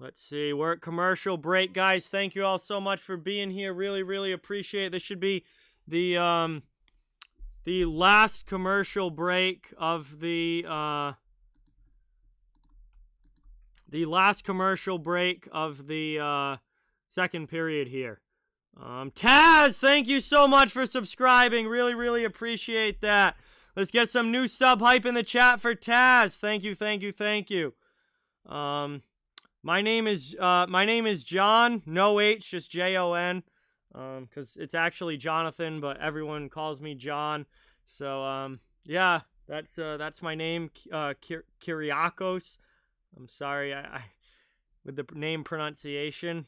Let's see. We're at commercial break, guys. Thank you all so much for being here. Really, really appreciate it. This should be the last commercial break of the second period here. Taz, thank you so much for subscribing. Really, really appreciate that. Let's get some new sub hype in the chat for Taz. Thank you, thank you, thank you. My name is John. No H, just Jon. Because it's actually Jonathan, but everyone calls me John. So yeah, that's my name, Kyriakos. I'm sorry, I with the name pronunciation.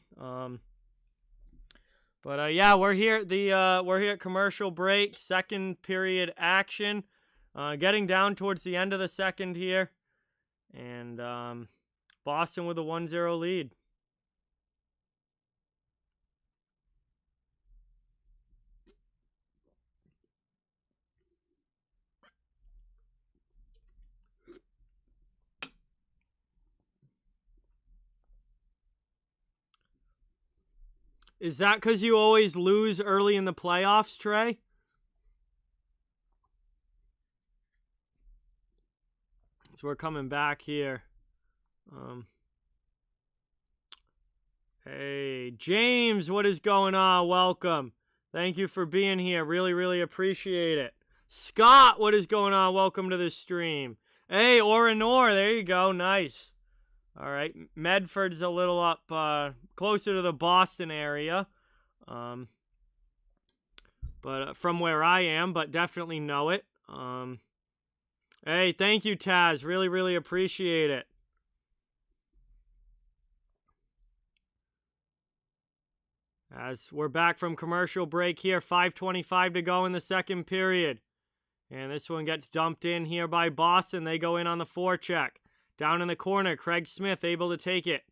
But yeah, we're here at commercial break, second period action. Getting down towards the end of the second here, and Boston with a 1-0 lead. Is that because you always lose early in the playoffs, Trey? So we're coming back here. Hey, James, what is going on? Welcome. Thank you for being here. Really, really appreciate it. Scott, what is going on? Welcome to the stream. Hey, Oranor, there you go. Nice. All right, Medford's a little up closer to the Boston area, but from where I am, but definitely know it. Hey, thank you, Taz. Really, really appreciate it. As we're back from commercial break here, 5:25 to go in the second period. And this one gets dumped in here by Boston. They go in on the forecheck. Down in the corner, Craig Smith able to take it.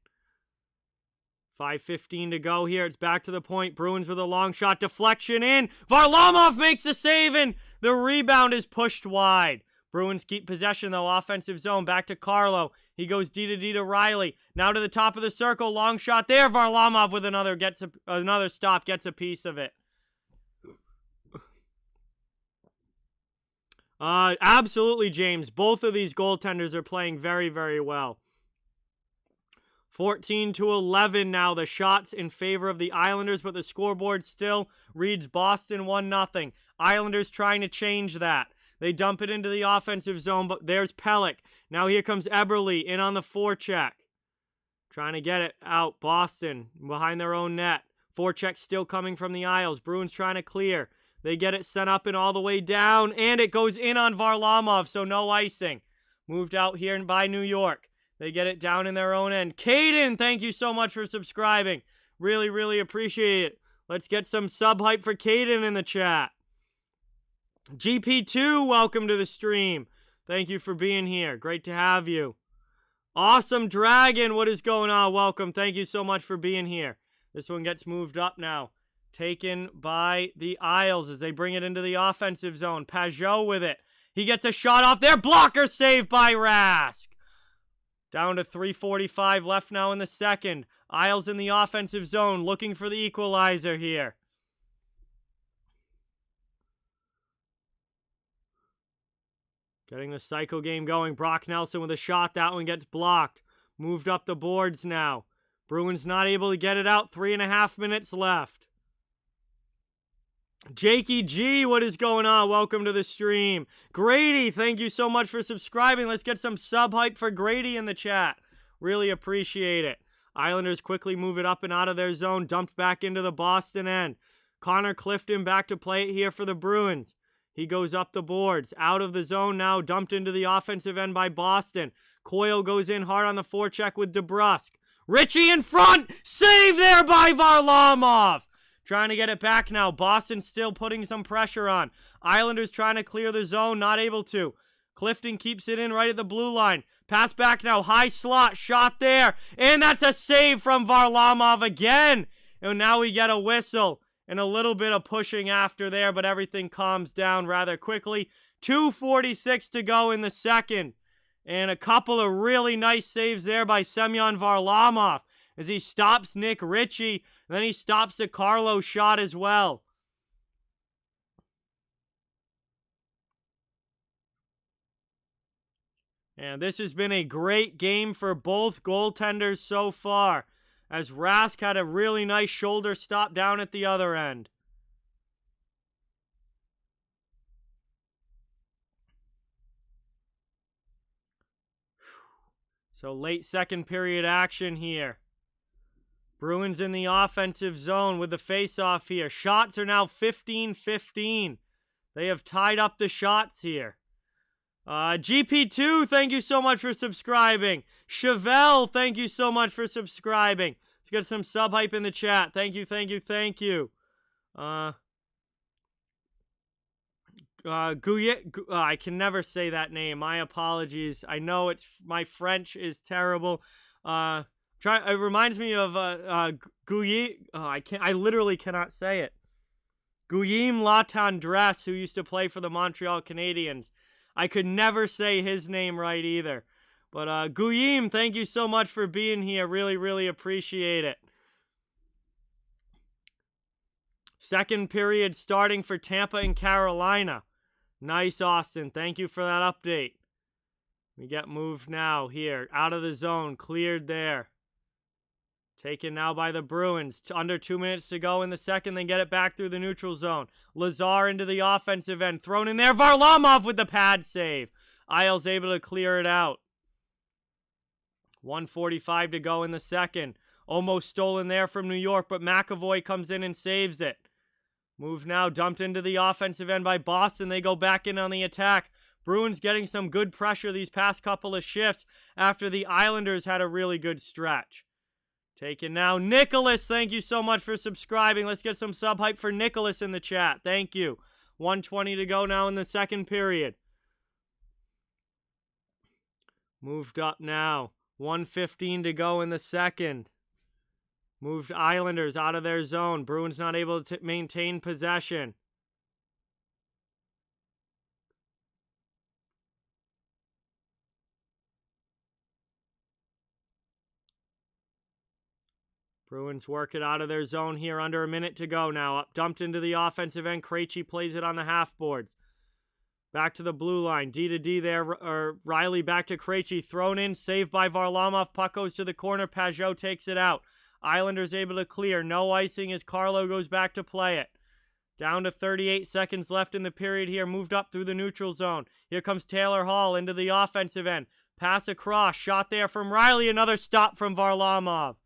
5:15 to go here. It's back to the point. Bruins with a long shot. Deflection in. Varlamov makes the save, and the rebound is pushed wide. Bruins keep possession, though. Offensive zone. Back to Carlo. He goes D to Riley. Now to the top of the circle. Long shot there. Varlamov with another stop. Gets a piece of it. Absolutely, James. Both of these goaltenders are playing very, very well. 14-11 now. The shots in favor of the Islanders, but the scoreboard still reads Boston 1-0. Islanders trying to change that. They dump it into the offensive zone, but there's Pelech. Now here comes Eberle in on the forecheck. Trying to get it out. Boston behind their own net. Forecheck still coming from the Isles. Bruins trying to clear. They get it sent up and all the way down, and it goes in on Varlamov, so no icing. Moved out here by New York. They get it down in their own end. Caden, thank you so much for subscribing. Really, really appreciate it. Let's get some sub hype for Caden in the chat. GP2, welcome to the stream. Thank you for being here. Great to have you. Awesome Dragon, what is going on? Welcome. Thank you so much for being here. This one gets moved up now. Taken by the Isles as they bring it into the offensive zone. Pajot with it. He gets a shot off there. Blocker saved by Rask. Down to 3:45 left now in the second. Isles in the offensive zone looking for the equalizer here. Getting the cycle game going. Brock Nelson with a shot. That one gets blocked. Moved up the boards now. Bruins not able to get it out. 3.5 minutes left. Jakey G, what is going on? Welcome to the stream. Grady, thank you so much for subscribing. Let's get some sub hype for Grady in the chat. Really appreciate it. Islanders quickly move it up and out of their zone. Dumped back into the Boston end. Connor Clifton back to play it here for the Bruins. He goes up the boards. Out of the zone now. Dumped into the offensive end by Boston. Coyle goes in hard on the forecheck with DeBrusk. Ritchie in front. Save there by Varlamov. Trying to get it back now. Boston still putting some pressure on. Islanders trying to clear the zone. Not able to. Clifton keeps it in right at the blue line. Pass back now. High slot. Shot there. And that's a save from Varlamov again. And now we get a whistle. And a little bit of pushing after there. But everything calms down rather quickly. 2:46 to go in the second. And a couple of really nice saves there by Semyon Varlamov. as he stops Nick Ritchie. And then he stops the Carlo shot as well. And this has been a great game for both goaltenders so far, as Rask had a really nice shoulder stop down at the other end. So late second period action here. Bruins in the offensive zone with the face-off here. Shots are now 15-15. They have tied up the shots here. GP2, thank you so much for subscribing. Chevelle, thank you so much for subscribing. Let's get some sub hype in the chat. Thank you, thank you, thank you. I can never say that name. My apologies. I know it's my French is terrible. It reminds me of Guillaume. I literally cannot say it. Guillaume Latendresse, who used to play for the Montreal Canadiens. I could never say his name right either. But Guillaume, thank you so much for being here. Really, really appreciate it. Second period starting for Tampa and Carolina. Nice, Austin. Thank you for that update. We get moved now here. Out of the zone. Cleared there. Taken now by the Bruins. Under 2 minutes to go in the second. They get it back through the neutral zone. Lazar into the offensive end. Thrown in there. Varlamov with the pad save. Isles able to clear it out. 1:45 to go in the second. Almost stolen there from New York, but McAvoy comes in and saves it. Move now, dumped into the offensive end by Boston. They go back in on the attack. Bruins getting some good pressure these past couple of shifts after the Islanders had a really good stretch. Taken now, Nicholas. Thank you so much for subscribing. Let's get some sub hype for Nicholas in the chat. Thank you. 1:20 to go now in the second period. Moved up now. 1:15 to go in the second. Moved Islanders out of their zone. Bruins not able to maintain possession. Bruins work it out of their zone here. Under a minute to go now. Up, dumped into the offensive end. Krejci plays it on the half boards. Back to the blue line. D to D there. Riley back to Krejci. Thrown in. Saved by Varlamov. Puck goes to the corner. Pajot takes it out. Islanders able to clear. No icing as Carlo goes back to play it. Down to 38 seconds left in the period here. Moved up through the neutral zone. Here comes Taylor Hall into the offensive end. Pass across. Shot there from Riley. Another stop from Varlamov.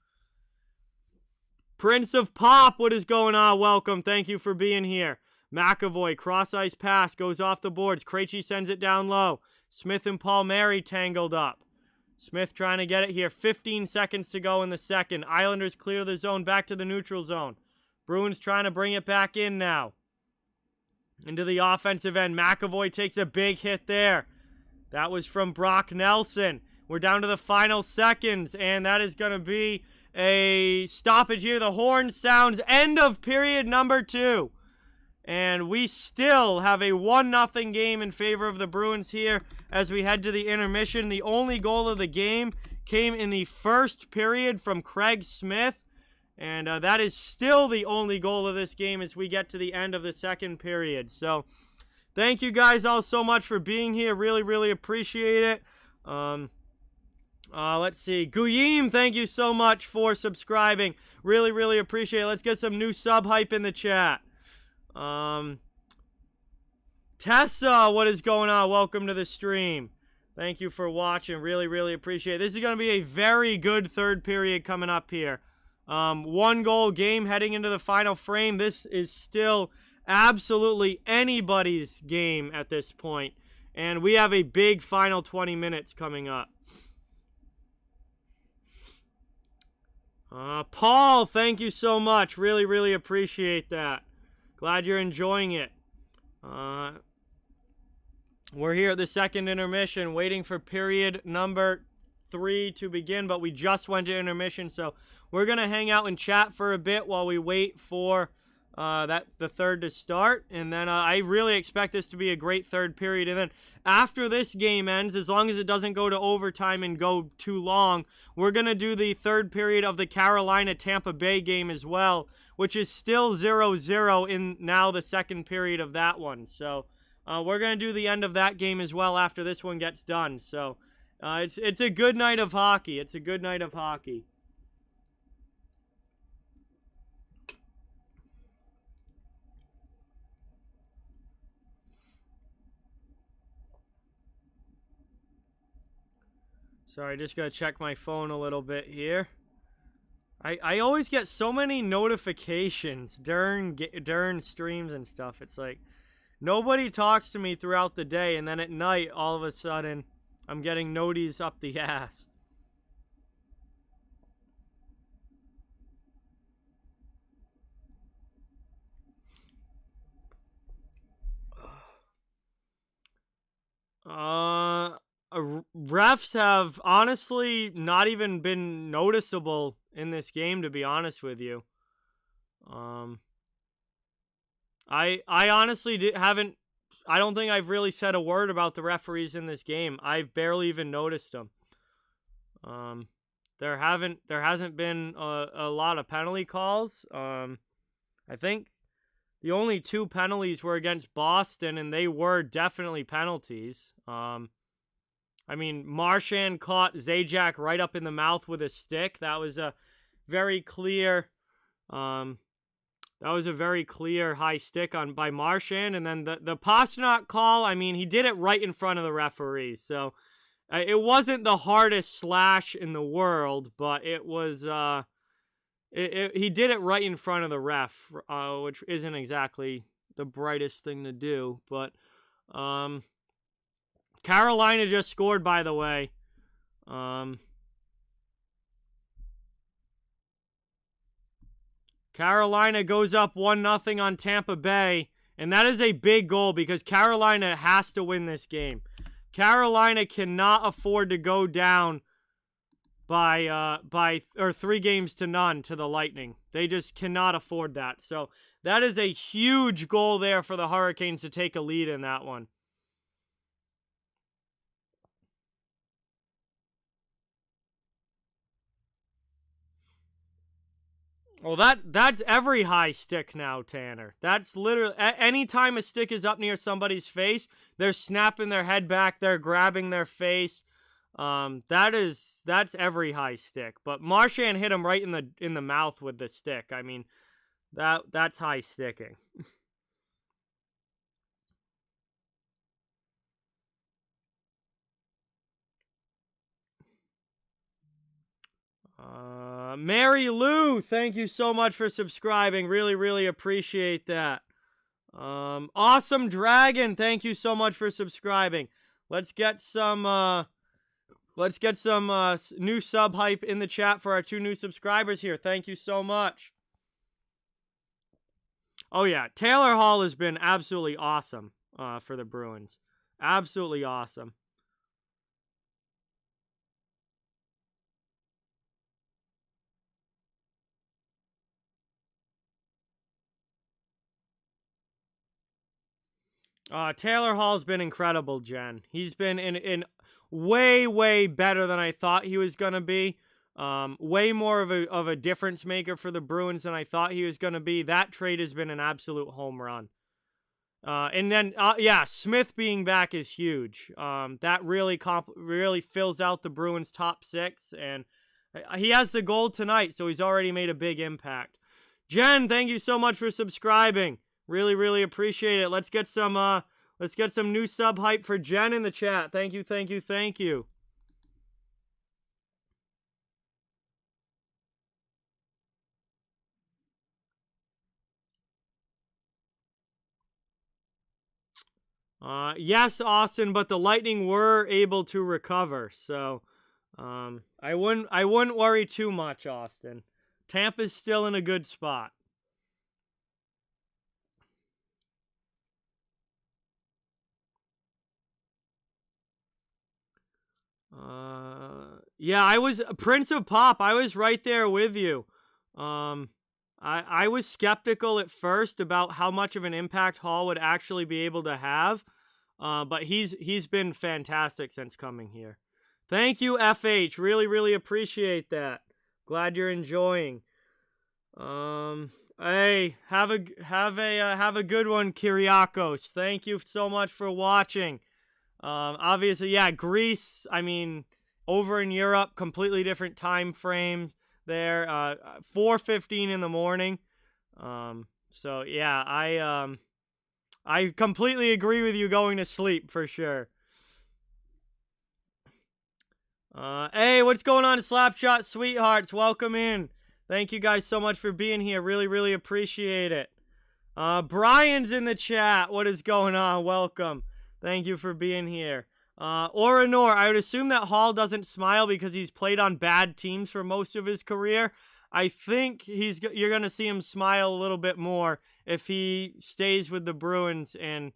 Prince of Pop, what is going on? Welcome. Thank you for being here. McAvoy, cross-ice pass. Goes off the boards. Krejci sends it down low. Smith and Palmieri tangled up. Smith trying to get it here. 15 seconds to go in the second. Islanders clear the zone back to the neutral zone. Bruins trying to bring it back in now. Into the offensive end. McAvoy takes a big hit there. That was from Brock Nelson. We're down to the final seconds, and that is going to be a stoppage here. The horn sounds. End of period number 2. And we still have a 1-0 game in favor of the Bruins here as we head to the intermission. The only goal of the game came in the first period from Craig Smith. And that is still the only goal of this game as we get to the end of the second period. So thank you guys all so much for being here. Really, really appreciate it. Let's see. Guillaume, thank you so much for subscribing. Really, really appreciate it. Let's get some new sub hype in the chat. Tessa, what is going on? Welcome to the stream. Thank you for watching. Really, really appreciate it. This is going to be a very good third period coming up here. 1-goal game heading into the final frame. This is still absolutely anybody's game at this point. And we have a big final 20 minutes coming up. Paul, thank you so much. Really, really appreciate that. Glad you're enjoying it. We're here at the second intermission, waiting for period number 3 to begin, but we just went to intermission, so we're going to hang out and chat for a bit while we wait for the third to start, and then I really expect this to be a great third period. And then after this game ends, as long as it doesn't go to overtime and go too long, we're gonna do the third period of the Carolina-Tampa Bay game as well, which is still 0-0 in now the second period of that one. So we're gonna do the end of that game as well after this one gets done. So it's a good night of hockey. It's a good night of hockey. Sorry, just gotta check my phone a little bit here. I always get so many notifications during streams and stuff. It's like nobody talks to me throughout the day, and then at night, all of a sudden, I'm getting noties up the ass. Refs have honestly not even been noticeable in this game, to be honest with you. I honestly haven't. I don't think I've really said a word about the referees in this game. I've barely even noticed them. There hasn't been a lot of penalty calls. I think the only 2 penalties were against Boston, and they were definitely penalties. I mean, Marchand caught Zajac right up in the mouth with a stick. That was a very clear, high stick by Marchand. And then the Pastrnak call, I mean, he did it right in front of the referee. So it wasn't the hardest slash in the world, but it was, he did it right in front of the ref, which isn't exactly the brightest thing to do. But, Carolina just scored, by the way. Carolina goes up 1-0 on Tampa Bay, and that is a big goal because Carolina has to win this game. Carolina cannot afford to go down by 3-0 to the Lightning. They just cannot afford that. So that is a huge goal there for the Hurricanes to take a lead in that one. Well, that's every high stick now, Tanner. That's literally anytime a stick is up near somebody's face, they're snapping their head back, they're grabbing their face. That's every high stick. But Marchand hit him right in the mouth with the stick. I mean, that's high sticking. Mary Lou, thank you so much for subscribing. Really, really appreciate that. Awesome Dragon, thank you so much for subscribing. Let's get some new sub hype in the chat for our 2 new subscribers here. Thank you so much. Oh yeah, Taylor Hall has been absolutely awesome for the Bruins. Absolutely awesome. Taylor Hall's been incredible, Jen. He's been in way, way better than I thought he was going to be. Way more of a difference maker for the Bruins than I thought he was going to be. That trade has been an absolute home run. And then, Smith being back is huge. That really fills out the Bruins' top 6, and he has the goal tonight, so he's already made a big impact. Jen, thank you so much for subscribing. Really, really appreciate it. Let's get some new sub hype for Jen in the chat. Thank you, thank you, thank you. Yes, Austin, but the Lightning were able to recover, so I wouldn't worry too much, Austin. Tampa's still in a good spot. Yeah, I was Prince of Pop. I was right there with you. I was skeptical at first about how much of an impact Hall would actually be able to have, but he's been fantastic since coming here. Thank you, FH. Really, really appreciate that. Glad you're enjoying. Hey, have a good one, Kyriakos. Thank you so much for watching. Obviously, yeah, Greece. I mean, over in Europe, completely different time frame there. 4:15 in the morning. So yeah, I completely agree with you going to sleep for sure. Hey, what's going on, Slapshot Sweethearts? Welcome in. Thank you guys so much for being here. Really, really appreciate it. Brian's in the chat. What is going on? Welcome. Thank you for being here. Oranor, I would assume that Hall doesn't smile because he's played on bad teams for most of his career. I think you're going to see him smile a little bit more if he stays with the Bruins, and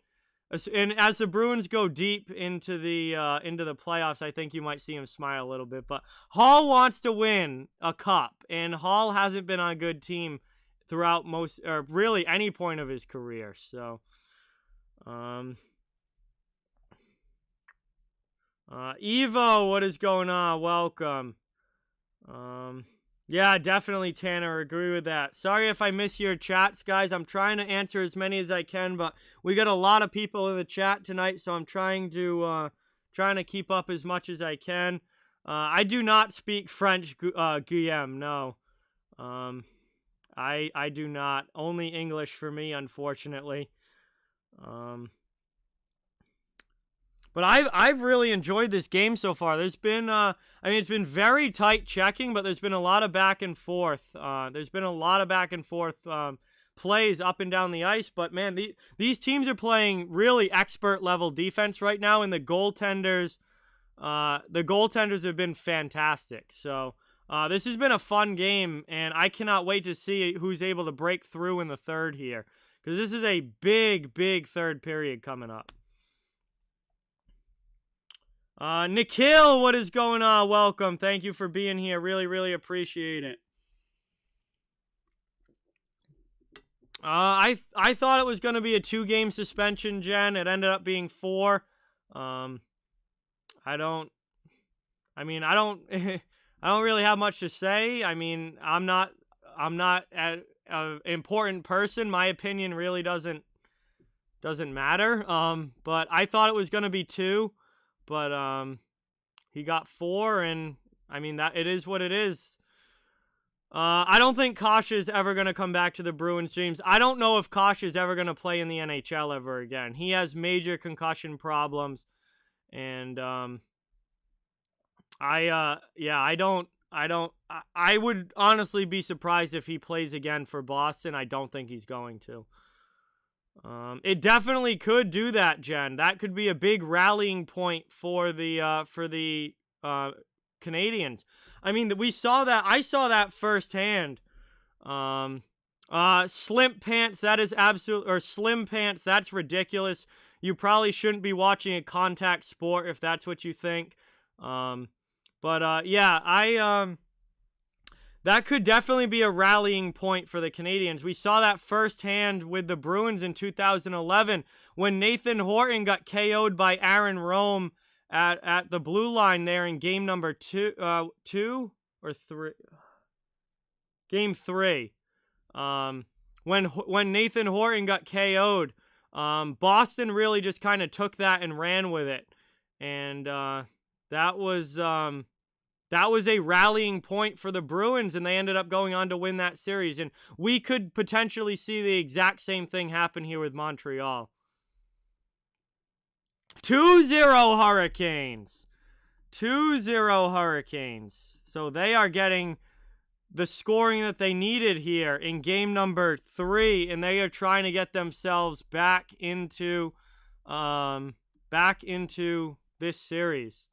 as the Bruins go deep into the playoffs, I think you might see him smile a little bit. But Hall wants to win a cup, and Hall hasn't been on a good team throughout most, or really any point of his career. So, Evo, what is going on? Welcome. Yeah, definitely, Tanner. Agree with that. Sorry if I miss your chats, guys. I'm trying to answer as many as I can, but we got a lot of people in the chat tonight, so I'm trying to keep up as much as I can. I do not speak French, Guillaume. No, I do not. Only English for me, unfortunately. But I've really enjoyed this game so far. There's been, I mean, it's been very tight checking, but there's been a lot of back and forth. There's been a lot of back and forth plays up and down the ice. But, man, these teams are playing really expert-level defense right now, and the goaltenders have been fantastic. So this has been a fun game, and I cannot wait to see who's able to break through in the third here, because this is a big, big third period coming up. Nikhil, what is going on? Welcome. Thank you for being here. Really, really appreciate it. I thought it was going to be a 2-game suspension, Jen. It ended up being 4. I don't really have much to say. I mean, I'm not an important person. My opinion really doesn't matter. But I thought it was going to be 2. But he got 4, and I mean, that it is what it is. I don't think Kosh is ever going to come back to the Bruins, James. I don't know if Kosh is ever going to play in the NHL ever again. He has major concussion problems, and I would honestly be surprised if he plays again for Boston. I don't think he's going to. It definitely could do that, Jen. That could be a big rallying point for the Canadians. I mean, we saw that. I saw that firsthand. Slim pants. That is slim pants. That's ridiculous. You probably shouldn't be watching a contact sport if that's what you think. Yeah, that could definitely be a rallying point for the Canadians. We saw that firsthand with the Bruins in 2011 when Nathan Horton got KO'd by Aaron Rome at the blue line there in game number 2 or 3. Game 3. When Nathan Horton got KO'd, Boston really just kind of took that and ran with it, and that was a rallying point for the Bruins, and they ended up going on to win that series. And we could potentially see the exact same thing happen here with Montreal. 2-0 Hurricanes. 2-0 Hurricanes. So they are getting the scoring that they needed here in game number 3, and they are trying to get themselves back into this series.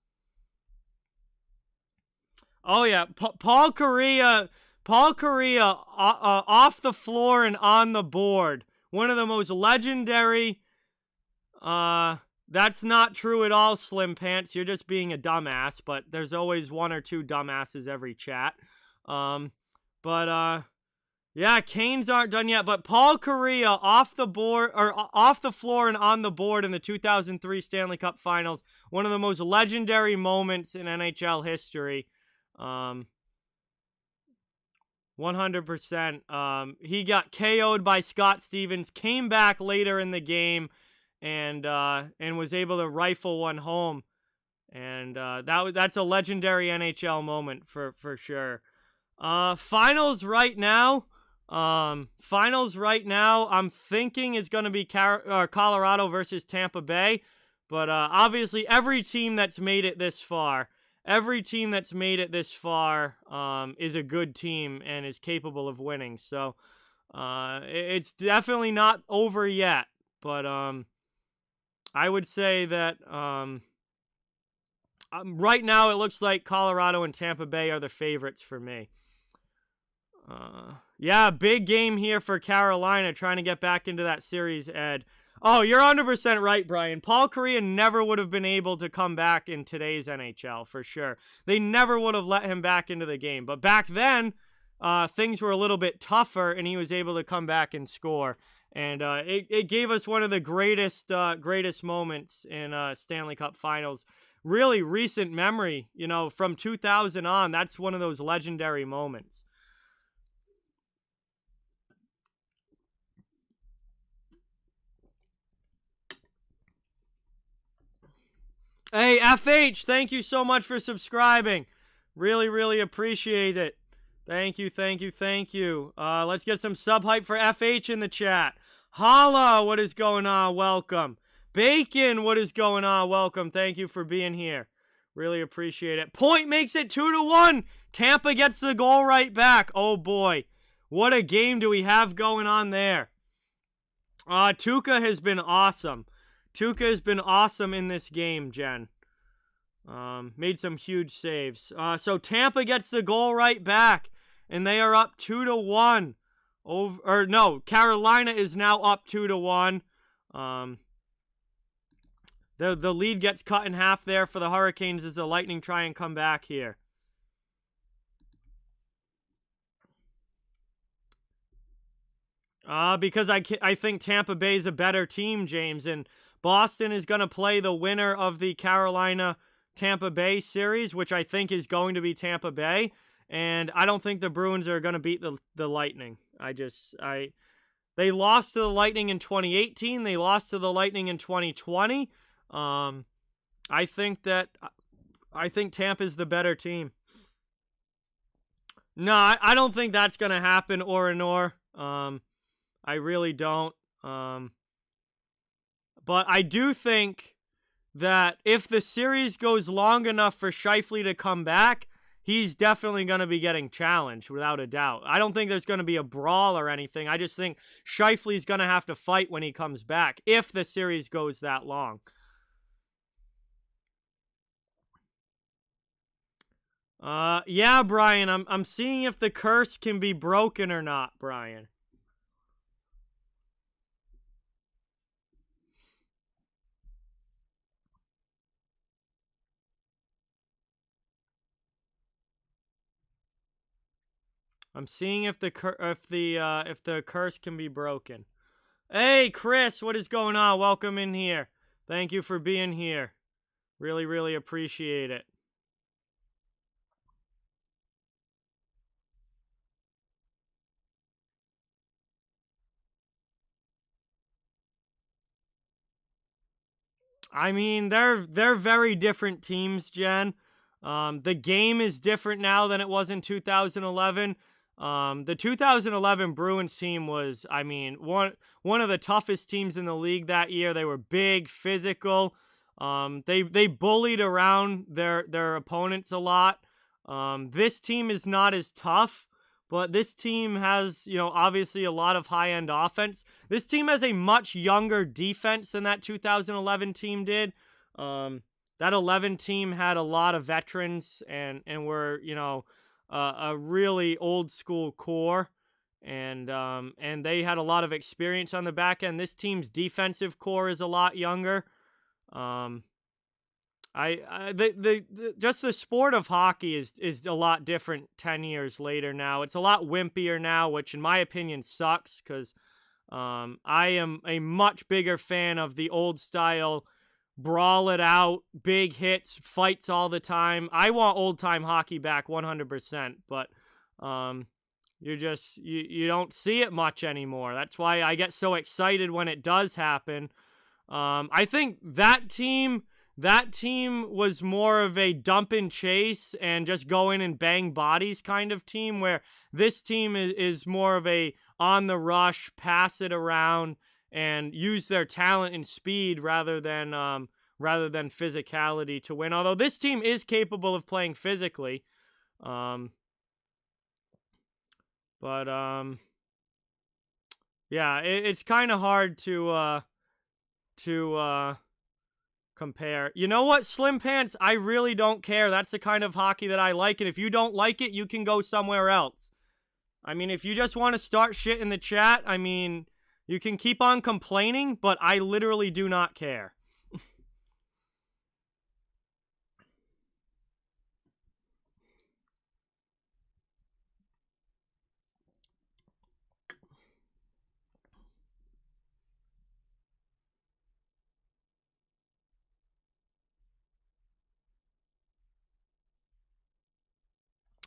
Oh, yeah. Paul Kariya off the floor and on the board. One of the most legendary. That's not true at all, Slim Pants. You're just being a dumbass, but there's always one or two dumbasses every chat. Yeah, Canes aren't done yet, but Paul Kariya off the board or off the floor and on the board in the 2003 Stanley Cup Finals. One of the most legendary moments in NHL history. 100%. He got KO'd by Scott Stevens, came back later in the game, and was able to rifle one home. And that's a legendary NHL moment for sure. Finals right now. I'm thinking it's going to be Colorado versus Tampa Bay. But obviously, every team that's made it this far is a good team and is capable of winning. So it's definitely not over yet. But I would say that right now it looks like Colorado and Tampa Bay are the favorites for me. Yeah, big game here for Carolina, trying to get back into that series, Ed. Oh, you're 100% right, Brian. Paul Kariya never would have been able to come back in today's NHL, for sure. They never would have let him back into the game. But back then, things were a little bit tougher, and he was able to come back and score. And it gave us one of the greatest moments in Stanley Cup Finals. Really recent memory, from 2000 on. That's one of those legendary moments. Hey, FH, thank you so much for subscribing. Really, really appreciate it. Thank you. Let's get some sub hype for FH in the chat. Holla, what is going on? Welcome. Bacon, what is going on? Welcome. Thank you for being here. Really appreciate it. Point makes it 2-1. Tampa gets the goal right back. Oh, boy. What a game do we have going on there. Tuukka has been awesome. Tuukka has been awesome in this game, Jen. Made some huge saves. So Tampa gets the goal right back, and they are up 2-1. Carolina is now up 2-1. The lead gets cut in half there for the Hurricanes as the Lightning try and come back here. Because I think Tampa Bay is a better team, James, and Boston is going to play the winner of the Carolina-Tampa Bay series, which I think is going to be Tampa Bay. And I don't think the Bruins are going to beat the Lightning. They lost to the Lightning in 2018. They lost to the Lightning in 2020. I think Tampa's the better team. No, I don't think that's going to happen, or a nor. I really don't. But I do think that if the series goes long enough for Scheifele to come back, he's definitely going to be getting challenged, without a doubt. I don't think there's going to be a brawl or anything. I just think Scheifele's going to have to fight when he comes back, if the series goes that long. Yeah, Brian, I'm seeing if the curse can be broken or not, Brian. I'm seeing if the curse can be broken. Hey, Chris, what is going on? Welcome in here. Thank you for being here. Really, really appreciate it. I mean, they're very different teams, Jen. The game is different now than it was in 2011. The 2011 Bruins team was, I mean, one of the toughest teams in the league that year. They were big, physical. They bullied around their opponents a lot. This team is not as tough, but this team has, obviously a lot of high-end offense. This team has a much younger defense than that 2011 team did. That 11 team had a lot of veterans and were, a really old school core, and they had a lot of experience on the back end. This team's defensive core is a lot younger. Just the sport of hockey is a lot different 10 years later now. It's a lot wimpier now, which in my opinion sucks because I am a much bigger fan of the old style, brawl it out, big hits, fights all the time. I want old time hockey back 100%, but you don't see it much anymore. That's why I get so excited when it does happen. I think that team was more of a dump and chase and just go in and bang bodies kind of team, where this team is more of a on the rush, pass it around, and use their talent and speed rather than physicality to win. Although this team is capable of playing physically. Yeah, it's kind of hard to compare. You know what, Slim Pants? I really don't care. That's the kind of hockey that I like, and if you don't like it, you can go somewhere else. I mean, if you just want to start shit in the chat, I mean, you can keep on complaining, but I literally do not care.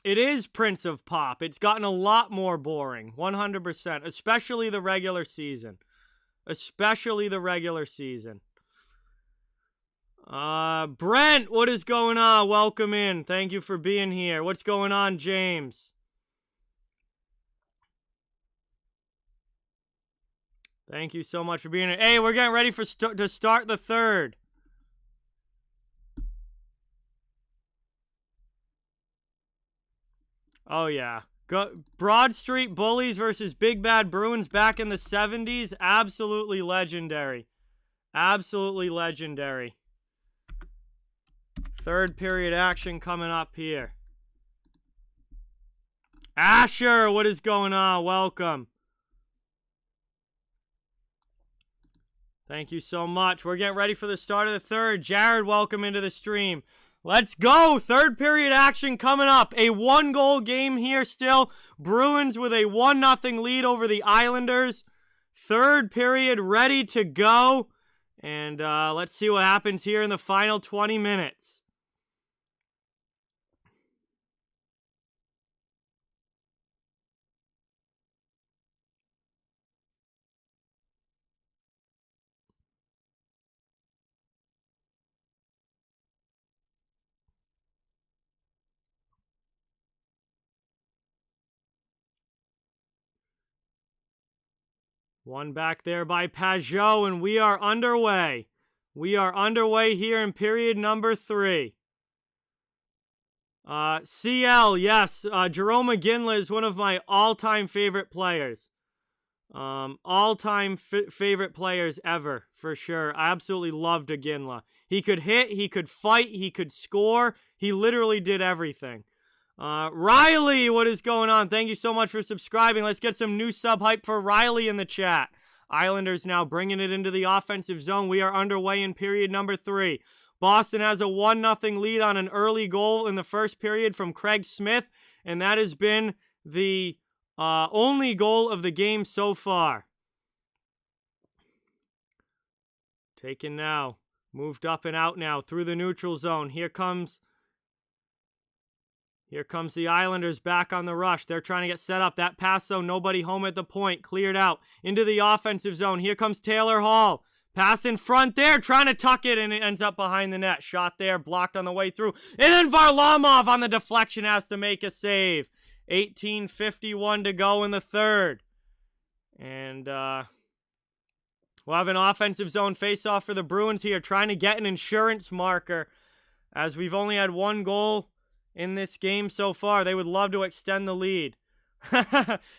It is Prince of Pop. It's gotten a lot more boring, 100%, especially the regular season. Brent, what is going on? Welcome in. Thank you for being here. What's going on, James? Thank you so much for being here. Hey, we're getting ready to start the third. Oh, yeah. Broad Street Bullies versus Big Bad Bruins back in the 70s. Absolutely legendary. Absolutely legendary. Third period action coming up here. Asher, what is going on? Welcome. Thank you so much. We're getting ready for the start of the third. Jared, welcome into the stream. Let's go. Third period action coming up. A 1-goal game here still. Bruins with a 1-0 lead over the Islanders. Third period ready to go. And let's see what happens here in the final 20 minutes. One back there by Pajot, and we are underway. We are underway here in period number 3. CL, yes, Jerome McGinley is one of my all-time favorite players. All-time favorite players ever, for sure. I absolutely loved Iginla. He could hit, he could fight, he could score. He literally did everything. Riley, what is going on? Thank you so much for subscribing. Let's get some new sub hype for Riley in the chat. Islanders now bringing it into the offensive zone. We are underway in period number 3. Boston has a 1-0 lead on an early goal in the first period from Craig Smith, and that has been the only goal of the game so far. Taken now. Moved up and out now through the neutral zone. Here comes the Islanders back on the rush. They're trying to get set up. That pass, though, nobody home at the point. Cleared out into the offensive zone. Here comes Taylor Hall. Pass in front there, trying to tuck it, and it ends up behind the net. Shot there, blocked on the way through. And then Varlamov on the deflection has to make a save. 18:51 to go in the third. And we'll have an offensive zone face-off for the Bruins here, trying to get an insurance marker, as we've only had 1 goal in this game so far. They would love to extend the lead.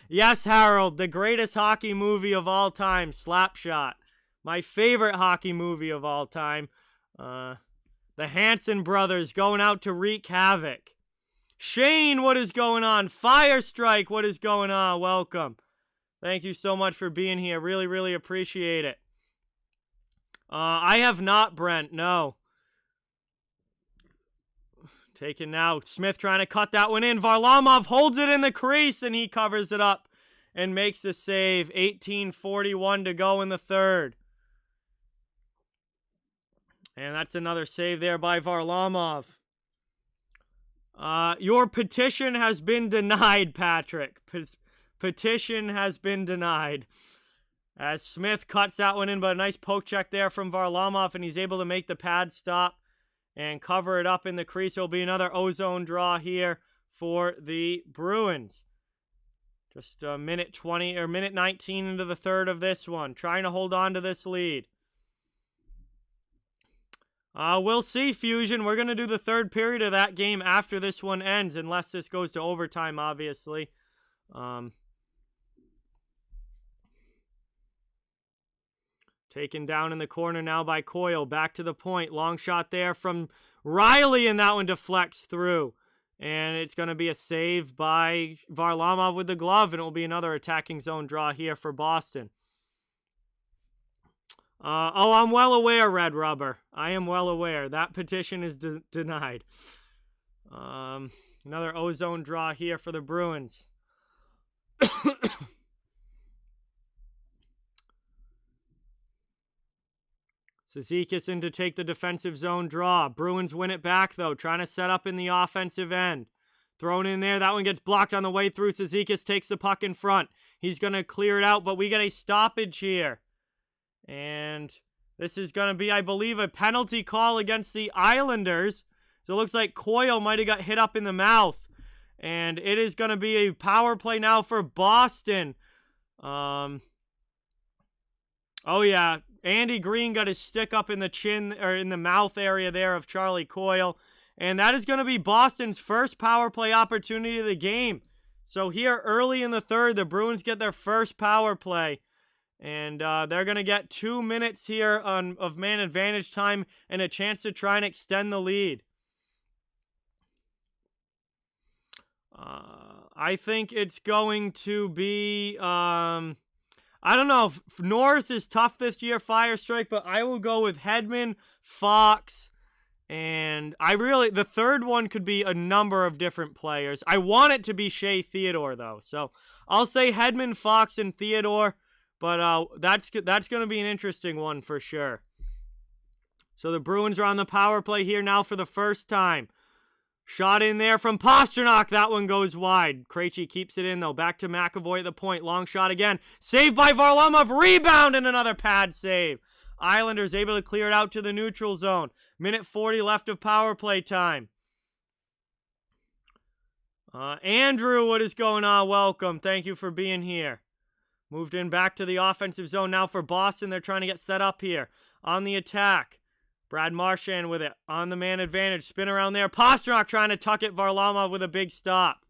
Yes, Harold, the greatest hockey movie of all time, Slapshot. My favorite hockey movie of all time. The Hanson brothers going out to wreak havoc. Shane, what is going on? Firestrike, what is going on? Welcome. Thank you so much for being here. Really, really appreciate it. I have not, Brent, no. Taken now. Smith trying to cut that one in. Varlamov holds it in the crease, and he covers it up and makes the save. 18:41 to go in the third. And that's another save there by Varlamov. Your petition has been denied, Patrick. Petition has been denied. As Smith cuts that one in, but a nice poke check there from Varlamov, and he's able to make the pad stop and cover it up in the crease. It'll be another ozone draw here for the Bruins. Just a minute 20 or minute 19 into the third of this one, trying to hold on to this lead. We'll see, Fusion. We're going to do the third period of that game after this one ends, unless this goes to overtime, obviously. Taken down in the corner now by Coyle. Back to the point. Long shot there from Riley, and that one deflects through. And it's going to be a save by Varlamov with the glove, and it will be another attacking zone draw here for Boston. I'm well aware, Red Rubber. I am well aware. That petition is denied. Another ozone draw here for the Bruins. Cizikas in to take the defensive zone draw. Bruins win it back, though, trying to set up in the offensive end. Thrown in there. That one gets blocked on the way through. Cizikas takes the puck in front. He's going to clear it out, but we get a stoppage here. And this is going to be, I believe, a penalty call against the Islanders. So it looks like Coyle might have got hit up in the mouth. And it is going to be a power play now for Boston. Oh, yeah. Andy Green got his stick up in the chin, or in the mouth area there of Charlie Coyle. And that is going to be Boston's first power play opportunity of the game. So here early in the third, the Bruins get their first power play. And they're going to get 2 minutes here of man advantage time and a chance to try and extend the lead. I think it's going to be... I don't know if Norris is tough this year, Fire Strike, but I will go with Hedman, Fox, and the third one could be a number of different players. I want it to be Shea Theodore, though, so I'll say Hedman, Fox, and Theodore, but that's going to be an interesting one for sure. So the Bruins are on the power play here now for the first time. Shot in there from Pastrnak. That one goes wide. Krejci keeps it in, though. Back to McAvoy at the point. Long shot again. Saved by Varlamov. Rebound and another pad save. Islanders able to clear it out to the neutral zone. Minute 40 left of power play time. Andrew, what is going on? Welcome. Thank you for being here. Moved in back to the offensive zone now for Boston. They're trying to get set up here on the attack. Brad Marchand with it on the man advantage. Spin around there. Pastrnak trying to tuck it. Varlamov with a big stop.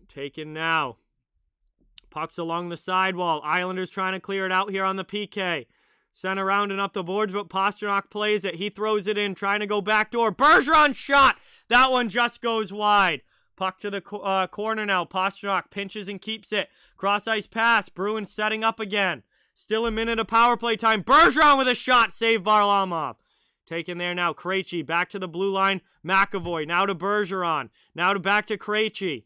Taken now. Puck's along the sidewall. Islanders trying to clear it out here on the PK. Sent around and up the boards, but Pastrnak plays it. He throws it in, trying to go backdoor. Bergeron shot. That one just goes wide. Puck to the corner now. Pastrnak pinches and keeps it. Cross ice pass. Bruins setting up again. Still a minute of power play time. Bergeron with a shot. Save Varlamov. Taken there now. Krejci back to the blue line. McAvoy. Now to Bergeron. Now back to Krejci.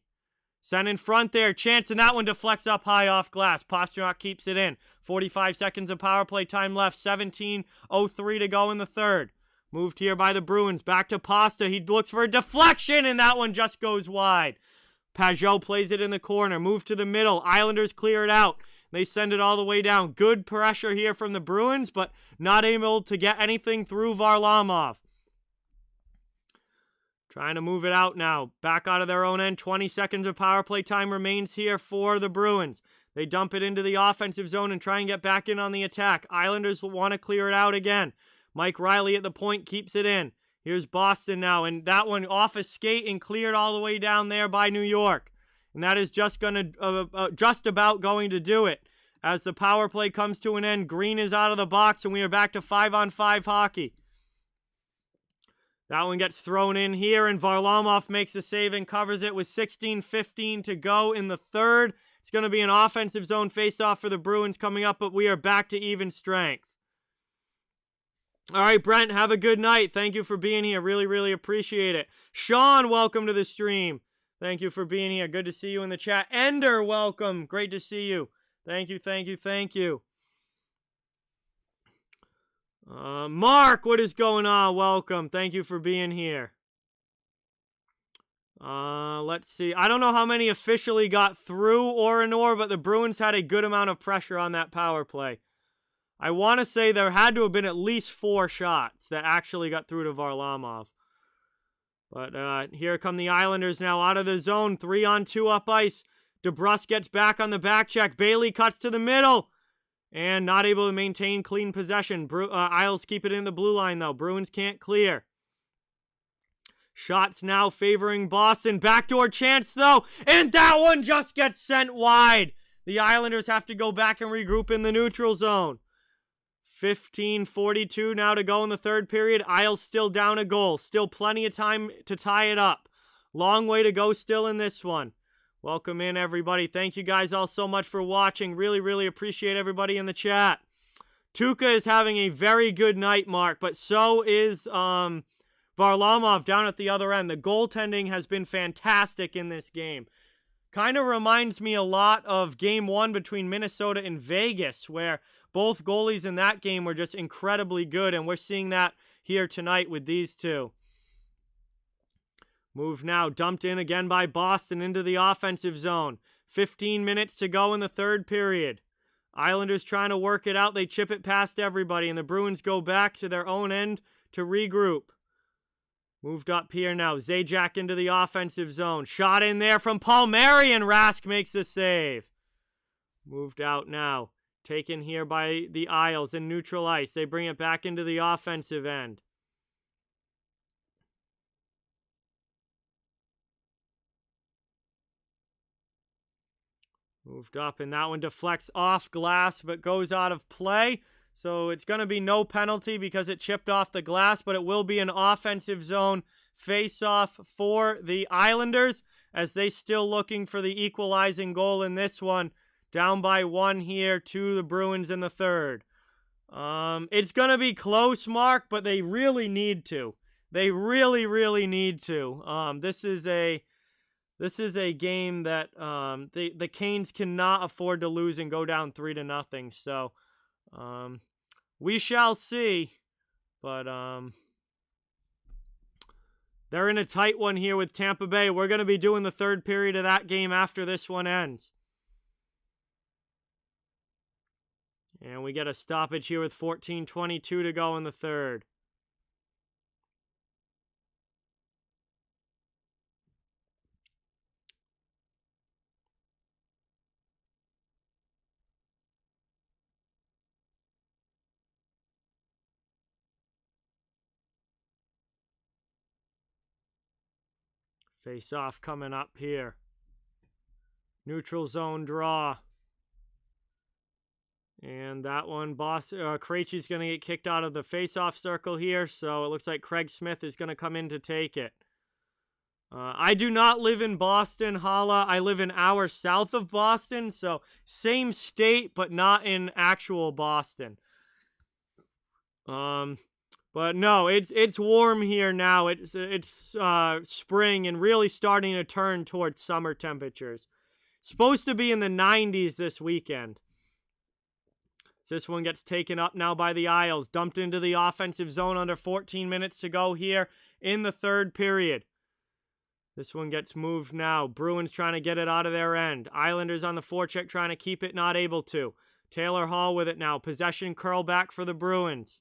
Sent in front there. Chance, and that one deflects up high off glass. Pastrnak keeps it in. 45 seconds of power play time left. 17:03 to go in the third. Moved here by the Bruins. Back to Pasta. He looks for a deflection, and that one just goes wide. Pajot plays it in the corner. Move to the middle. Islanders clear it out. They send it all the way down. Good pressure here from the Bruins, but not able to get anything through Varlamov. Trying to move it out now. Back out of their own end. 20 seconds of power play time remains here for the Bruins. They dump it into the offensive zone and try and get back in on the attack. Islanders want to clear it out again. Mike Riley at the point keeps it in. Here's Boston now, and that one off a skate and cleared all the way down there by New York. And that is just about going to do it. As the power play comes to an end, Green is out of the box, and we are back to 5-on-5 hockey. That one gets thrown in here, and Varlamov makes a save and covers it with 16:15 to go in the third. It's going to be an offensive zone faceoff for the Bruins coming up, but we are back to even strength. All right, Brent, have a good night. Thank you for being here. Really, really appreciate it. Sean, welcome to the stream. Thank you for being here. Good to see you in the chat. Ender, welcome. Great to see you. Thank you, thank you, thank you. Mark, what is going on? Welcome. Thank you for being here. Let's see. I don't know how many officially got through Orinor, but the Bruins had a good amount of pressure on that power play. I want to say there had to have been at least 4 shots that actually got through to Varlamov. But here come the Islanders now out of the zone. 3-on-2 up ice. DeBrusk gets back on the back check. Bailey cuts to the middle. And not able to maintain clean possession. Isles keep it in the blue line, though. Bruins can't clear. Shots now favoring Boston. Backdoor chance, though. And that one just gets sent wide. The Islanders have to go back and regroup in the neutral zone. 15:42 now to go in the third period. Isles still down a goal. Still plenty of time to tie it up. Long way to go still in this one. Welcome in, everybody. Thank you guys all so much for watching. Really, really appreciate everybody in the chat. Tuukka is having a very good night, Mark, but so is Varlamov down at the other end. The goaltending has been fantastic in this game. Kind of reminds me a lot of Game 1 between Minnesota and Vegas, where both goalies in that game were just incredibly good, and we're seeing that here tonight with these two. Move now, dumped in again by Boston into the offensive zone. 15 minutes to go in the third period. Islanders trying to work it out. They chip it past everybody, and the Bruins go back to their own end to regroup. Moved up here now. Zajac into the offensive zone. Shot in there from Palmieri, and Rask makes the save. Moved out now. Taken here by the Isles in neutral ice. They bring it back into the offensive end. Moved up, and that one deflects off glass, but goes out of play. So it's going to be no penalty because it chipped off the glass, but it will be an offensive zone face-off for the Islanders as they still looking for the equalizing goal in this one. Down by 1 here to the Bruins in the third. It's going to be close, Mark, but they really need to. They really, really need to. This is a game that the Canes cannot afford to lose and go down 3-0. So we shall see. But they're in a tight one here with Tampa Bay. We're going to be doing the third period of that game after this one ends. And we get a stoppage here with 14:22 to go in the third. Face off coming up here. Neutral zone draw. And that one, Krejci's going to get kicked out of the face-off circle here, so it looks like Craig Smith is going to come in to take it. I do not live in Boston, Hala. I live an hour south of Boston, so same state, but not in actual Boston. But no, it's warm here now. It's spring and really starting to turn towards summer temperatures. Supposed to be in the 90s this weekend. This one gets taken up now by the Isles. Dumped into the offensive zone under 14 minutes to go here in the third period. This one gets moved now. Bruins trying to get it out of their end. Islanders on the forecheck trying to keep it, not able to. Taylor Hall with it now. Possession curl back for the Bruins.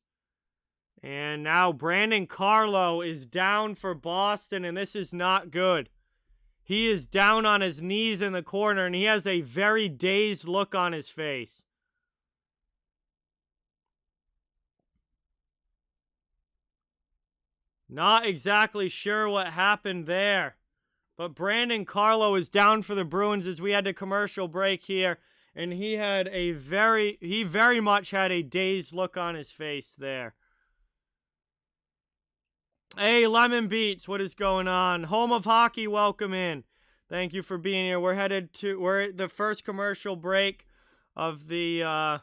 And now Brandon Carlo is down for Boston, and this is not good. He is down on his knees in the corner, and he has a very dazed look on his face. Not exactly sure what happened there. But Brandon Carlo is down for the Bruins as we had a commercial break here. And he very much had a dazed look on his face there. Hey, Lemon Beats, what is going on? Home of Hockey, welcome in. Thank you for being here. We're at the first commercial break of the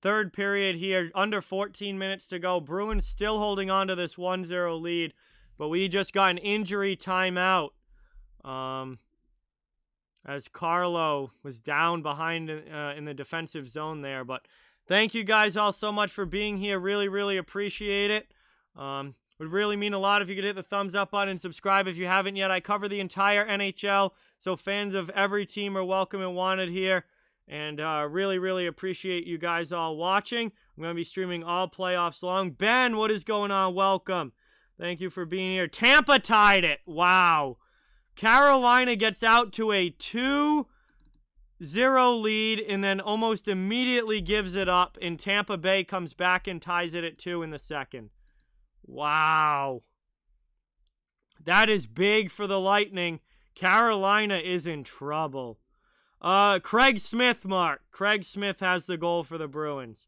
Third period here, under 14 minutes to go. Bruins still holding on to this 1-0 lead, but we just got an injury timeout. As Carlo was down behind in the defensive zone there. But thank you guys all so much for being here. Really, really appreciate it. Would really mean a lot if you could hit the thumbs up button and subscribe if you haven't yet. I cover the entire NHL, so fans of every team are welcome and wanted here. And really, really appreciate you guys all watching. I'm going to be streaming all playoffs long. Ben, what is going on? Welcome. Thank you for being here. Tampa tied it. Wow. Carolina gets out to a 2-0 lead and then almost immediately gives it up. And Tampa Bay comes back and ties it at 2 in the second. Wow. That is big for the Lightning. Carolina is in trouble. Craig Smith, Mark. Craig Smith has the goal for the Bruins.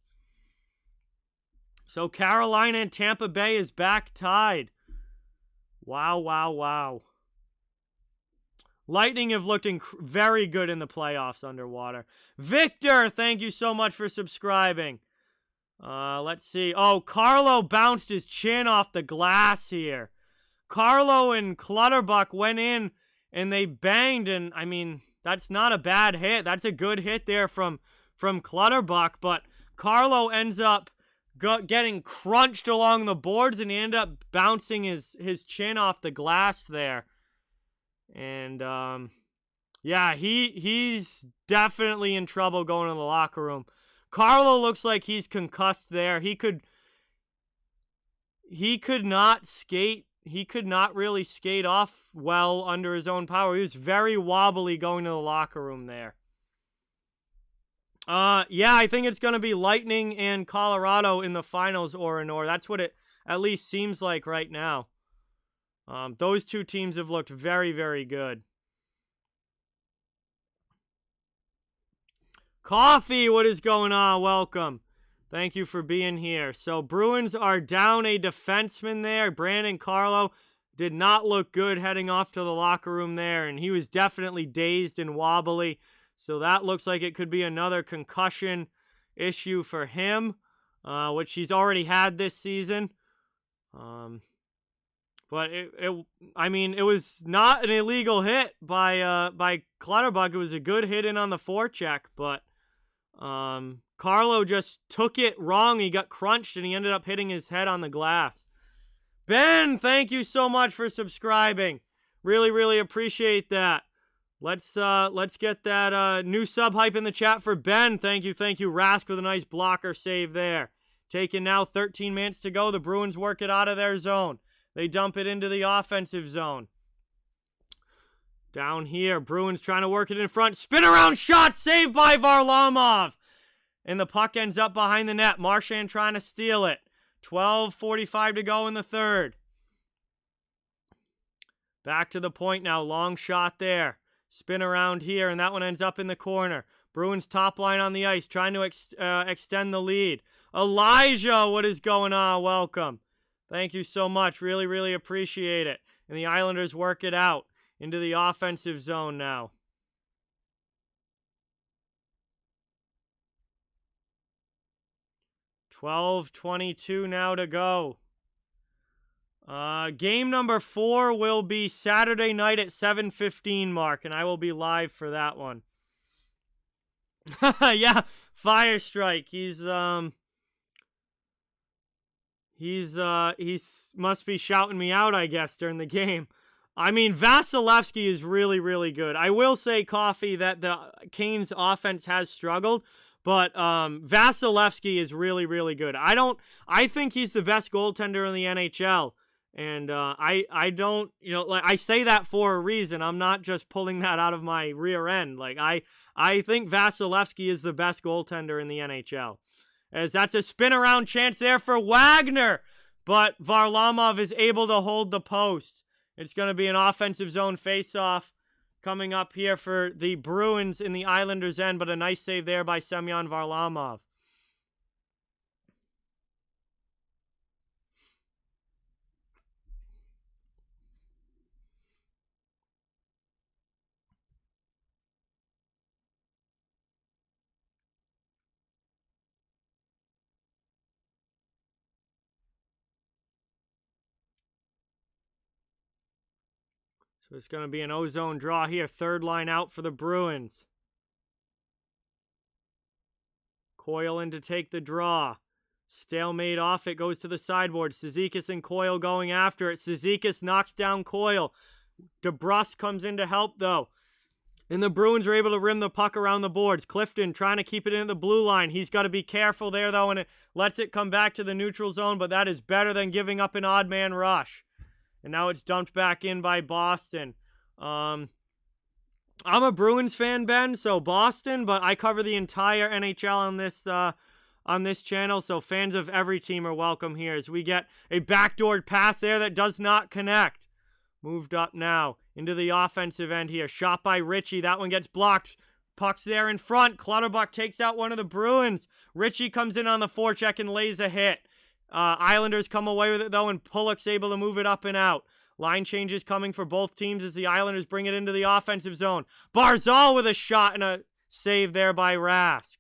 So Carolina and Tampa Bay is back tied. Wow, wow, wow. Lightning have looked very good in the playoffs underwater. Victor, thank you so much for subscribing. Let's see. Oh, Carlo bounced his chin off the glass here. Carlo and Clutterbuck went in and they banged, and I mean, that's not a bad hit. That's a good hit there from Clutterbuck, but Carlo ends up getting crunched along the boards, and he ended up bouncing his chin off the glass there. And, yeah, he's definitely in trouble going to the locker room. Carlo looks like he's concussed there. He could not skate. He could not really skate off well under his own power. He was very wobbly going to the locker room there. Yeah, I think it's going to be Lightning and Colorado in the finals, or. That's what it at least seems like right now. Those two teams have looked very, very good. Coffee, what is going on? Welcome. Thank you for being here. So, Bruins are down a defenseman there. Brandon Carlo did not look good heading off to the locker room there, and he was definitely dazed and wobbly. So, that looks like it could be another concussion issue for him, which he's already had this season. But I mean, it was not an illegal hit by Clutterbuck. It was a good hit in on the forecheck, but Carlo just took it wrong. He got crunched, and he ended up hitting his head on the glass. Ben, thank you so much for subscribing. Really, really appreciate that. Let's get that new sub hype in the chat for Ben. Thank you. Rask with a nice blocker save there. Taking now 13 minutes to go. The Bruins work it out of their zone. They dump it into the offensive zone. Down here, Bruins trying to work it in front. Spin around shot saved by Varlamov. And the puck ends up behind the net. Marchand trying to steal it. 12:45 to go in the third. Back to the point now. Long shot there. Spin around here, and that one ends up in the corner. Bruins top line on the ice, trying to extend the lead. Elijah, what is going on? Welcome. Thank you so much. Really, really appreciate it. And the Islanders work it out into the offensive zone now. 12:22 now to go. Game number 4 will be Saturday night at 7:15, Mark, and I will be live for that one. Yeah, Fire Strike. He's must be shouting me out, I guess, during the game. I mean, Vasilevsky is really, really good. I will say, Coffee, that the Canes offense has struggled, but Vasilevsky is really, really good. I think he's the best goaltender in the NHL. And I don't, like, I say that for a reason. I'm not just pulling that out of my rear end. Like, I think Vasilevsky is the best goaltender in the NHL. As that's a spin around chance there for Wagner. But Varlamov is able to hold the post. It's going to be an offensive zone faceoff coming up here for the Bruins in the Islanders' end. But a nice save there by Semyon Varlamov. So it's going to be an ozone draw here. Third line out for the Bruins. Coyle in to take the draw. Stalemate off. It goes to the sideboard. Cizikas and Coyle going after it. Cizikas knocks down Coyle. DeBrusque comes in to help, though. And the Bruins are able to rim the puck around the boards. Clifton trying to keep it in the blue line. He's got to be careful there, though, and it lets it come back to the neutral zone, but that is better than giving up an odd man rush. And now it's dumped back in by Boston. I'm a Bruins fan, Ben, so Boston, but I cover the entire NHL on this channel, so fans of every team are welcome here as we get a backdoor pass there that does not connect. Moved up now into the offensive end here. Shot by Ritchie. That one gets blocked. Puck's there in front. Clutterbuck takes out one of the Bruins. Ritchie comes in on the forecheck and lays a hit. Islanders come away with it, though, and Pullock's able to move it up and out. Line changes coming for both teams as the Islanders bring it into the offensive zone. Barzal with a shot and a save there by Rask.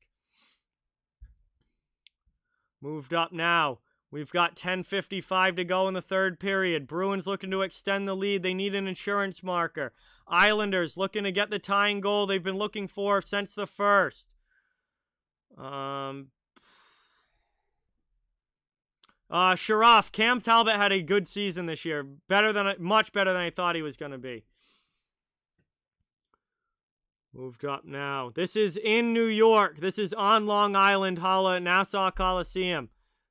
Moved up now. We've got 10:55 to go in the third period. Bruins looking to extend the lead. They need an insurance marker. Islanders looking to get the tying goal they've been looking for since the first. Sharaf. Cam Talbot had a good season this year. Much better than I thought he was going to be. Moved up now. This is in New York. This is on Long Island, Nassau Coliseum.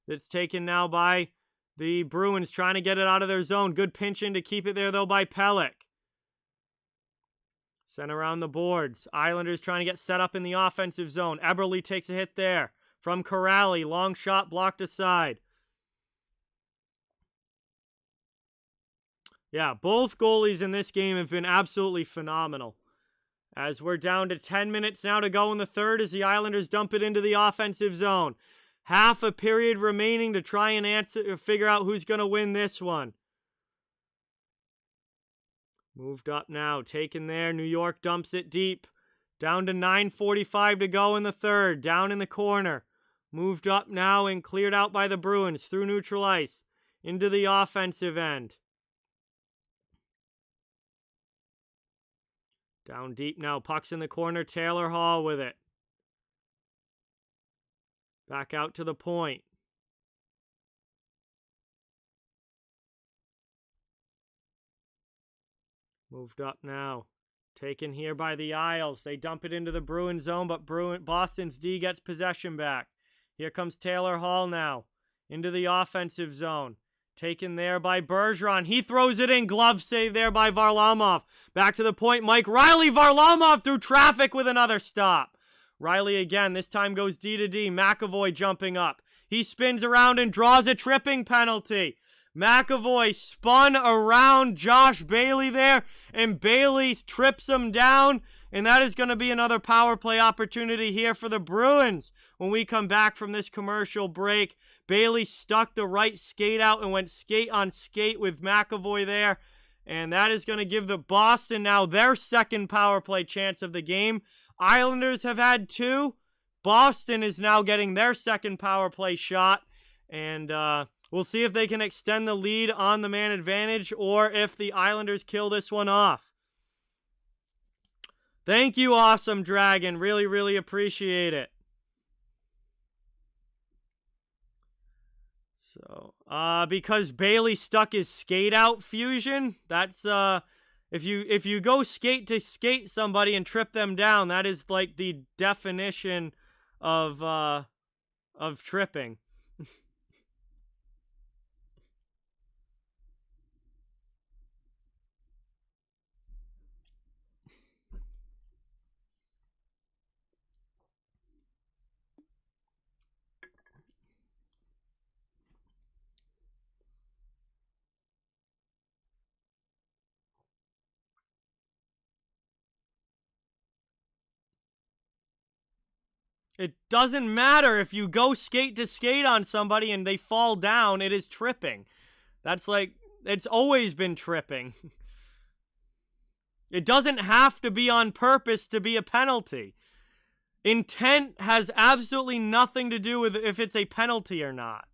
It's taken now by the Bruins trying to get it out of their zone. Good pinch in to keep it there, though, by Pelech. Sent around the boards. Islanders trying to get set up in the offensive zone. Eberle takes a hit there. From Corrali. Long shot blocked aside. Yeah, both goalies in this game have been absolutely phenomenal. As we're down to 10 minutes now to go in the third as the Islanders dump it into the offensive zone. Half a period remaining to try and figure out who's going to win this one. Moved up now. Taken there. New York dumps it deep. Down to 9:45 to go in the third. Down in the corner. Moved up now and cleared out by the Bruins through neutral ice. Into the offensive end. Down deep now. Puck's in the corner. Taylor Hall with it. Back out to the point. Moved up now. Taken here by the Isles. They dump it into the Bruin zone, but Boston's D gets possession back. Here comes Taylor Hall now. Into the offensive zone. Taken there by Bergeron. He throws it in. Glove save there by Varlamov. Back to the point. Mike Riley. Varlamov through traffic with another stop. Riley again. This time goes D to D. McAvoy jumping up. He spins around and draws a tripping penalty. McAvoy spun around Josh Bailey there, and Bailey trips him down. And that is going to be another power play opportunity here for the Bruins. When we come back from this commercial break, Bailey stuck the right skate out and went skate on skate with McAvoy there. And that is going to give the Boston now their second power play chance of the game. Islanders have had two. Boston is now getting their second power play shot. And we'll see if they can extend the lead on the man advantage or if the Islanders kill this one off. Thank you, Awesome Dragon. Really, really appreciate it. So, because Bailey stuck his skate out fusion, that's, if you go skate to skate somebody and trip them down, that is like the definition of tripping. It doesn't matter if you go skate to skate on somebody and they fall down, it is tripping. That's like, it's always been tripping. It doesn't have to be on purpose to be a penalty. Intent has absolutely nothing to do with if it's a penalty or not.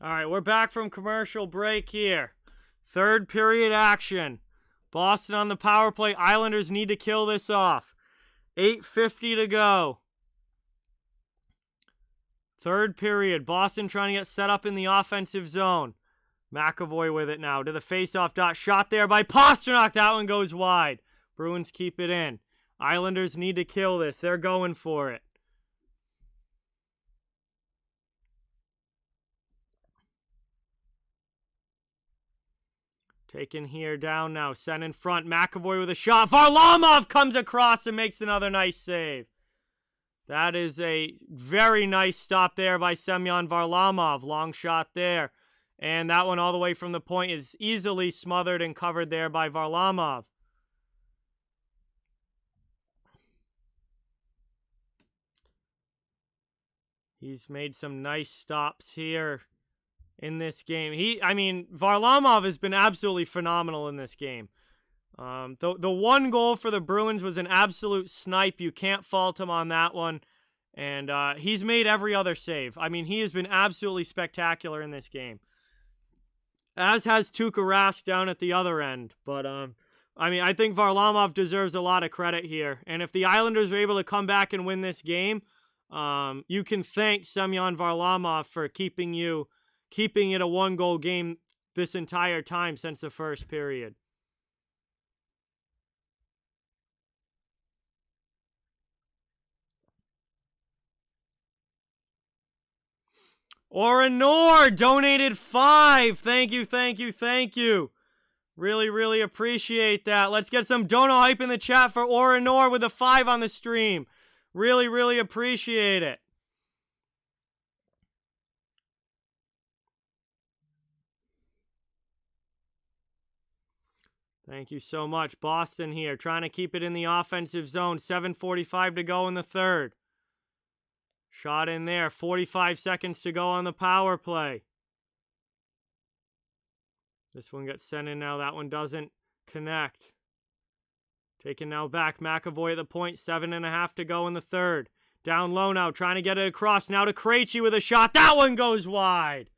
All right, we're back from commercial break here. Third period action. Boston on the power play. Islanders need to kill this off. 8:50 to go. Third period. Boston trying to get set up in the offensive zone. McAvoy with it now to the faceoff dot. Shot there by Pastrnak. That one goes wide. Bruins keep it in. Islanders need to kill this. They're going for it. Taken here down now. Sent in front. McAvoy with a shot. Varlamov comes across and makes another nice save. That is a very nice stop there by Semyon Varlamov. Long shot there. And that one all the way from the point is easily smothered and covered there by Varlamov. He's made some nice stops here in this game. Varlamov has been absolutely phenomenal in this game. The one goal for the Bruins was an absolute snipe. You can't fault him on that one. And he's made every other save. I mean, he has been absolutely spectacular in this game. As has Tuukka Rask down at the other end. But, I think Varlamov deserves a lot of credit here. And if the Islanders are able to come back and win this game, you can thank Semyon Varlamov for keeping it a one-goal game this entire time since the first period. Orenor donated 5. Thank you. Really, really appreciate that. Let's get some dono hype in the chat for Orenor with a 5 on the stream. Really, really appreciate it. Thank you so much. Boston here, trying to keep it in the offensive zone. 7:45 to go in the third. Shot in there. 45 seconds to go on the power play. This one gets sent in now. That one doesn't connect. Taken now back. McAvoy at the point. 7.5 to go in the third. Down low now. Trying to get it across. Now to Krejci with a shot. That one goes wide.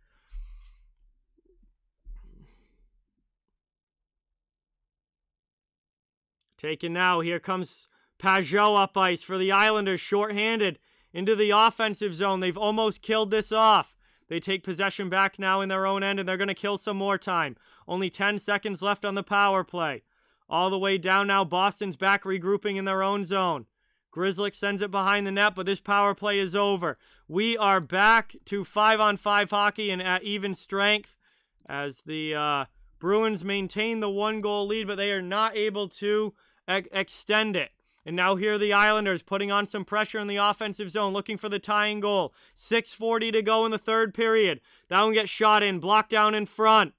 Taken now. Here comes Pajot up ice for the Islanders. Shorthanded into the offensive zone. They've almost killed this off. They take possession back now in their own end, and they're going to kill some more time. Only 10 seconds left on the power play. All the way down now. Boston's back regrouping in their own zone. Grzelcyk sends it behind the net, but this power play is over. We are back to 5-on-5 hockey and at even strength as the Bruins maintain the one-goal lead, but they are not able to extend it. And now here are the Islanders putting on some pressure in the offensive zone, looking for the tying goal. 6:40 to go in the third period. That one gets shot in, blocked down in front.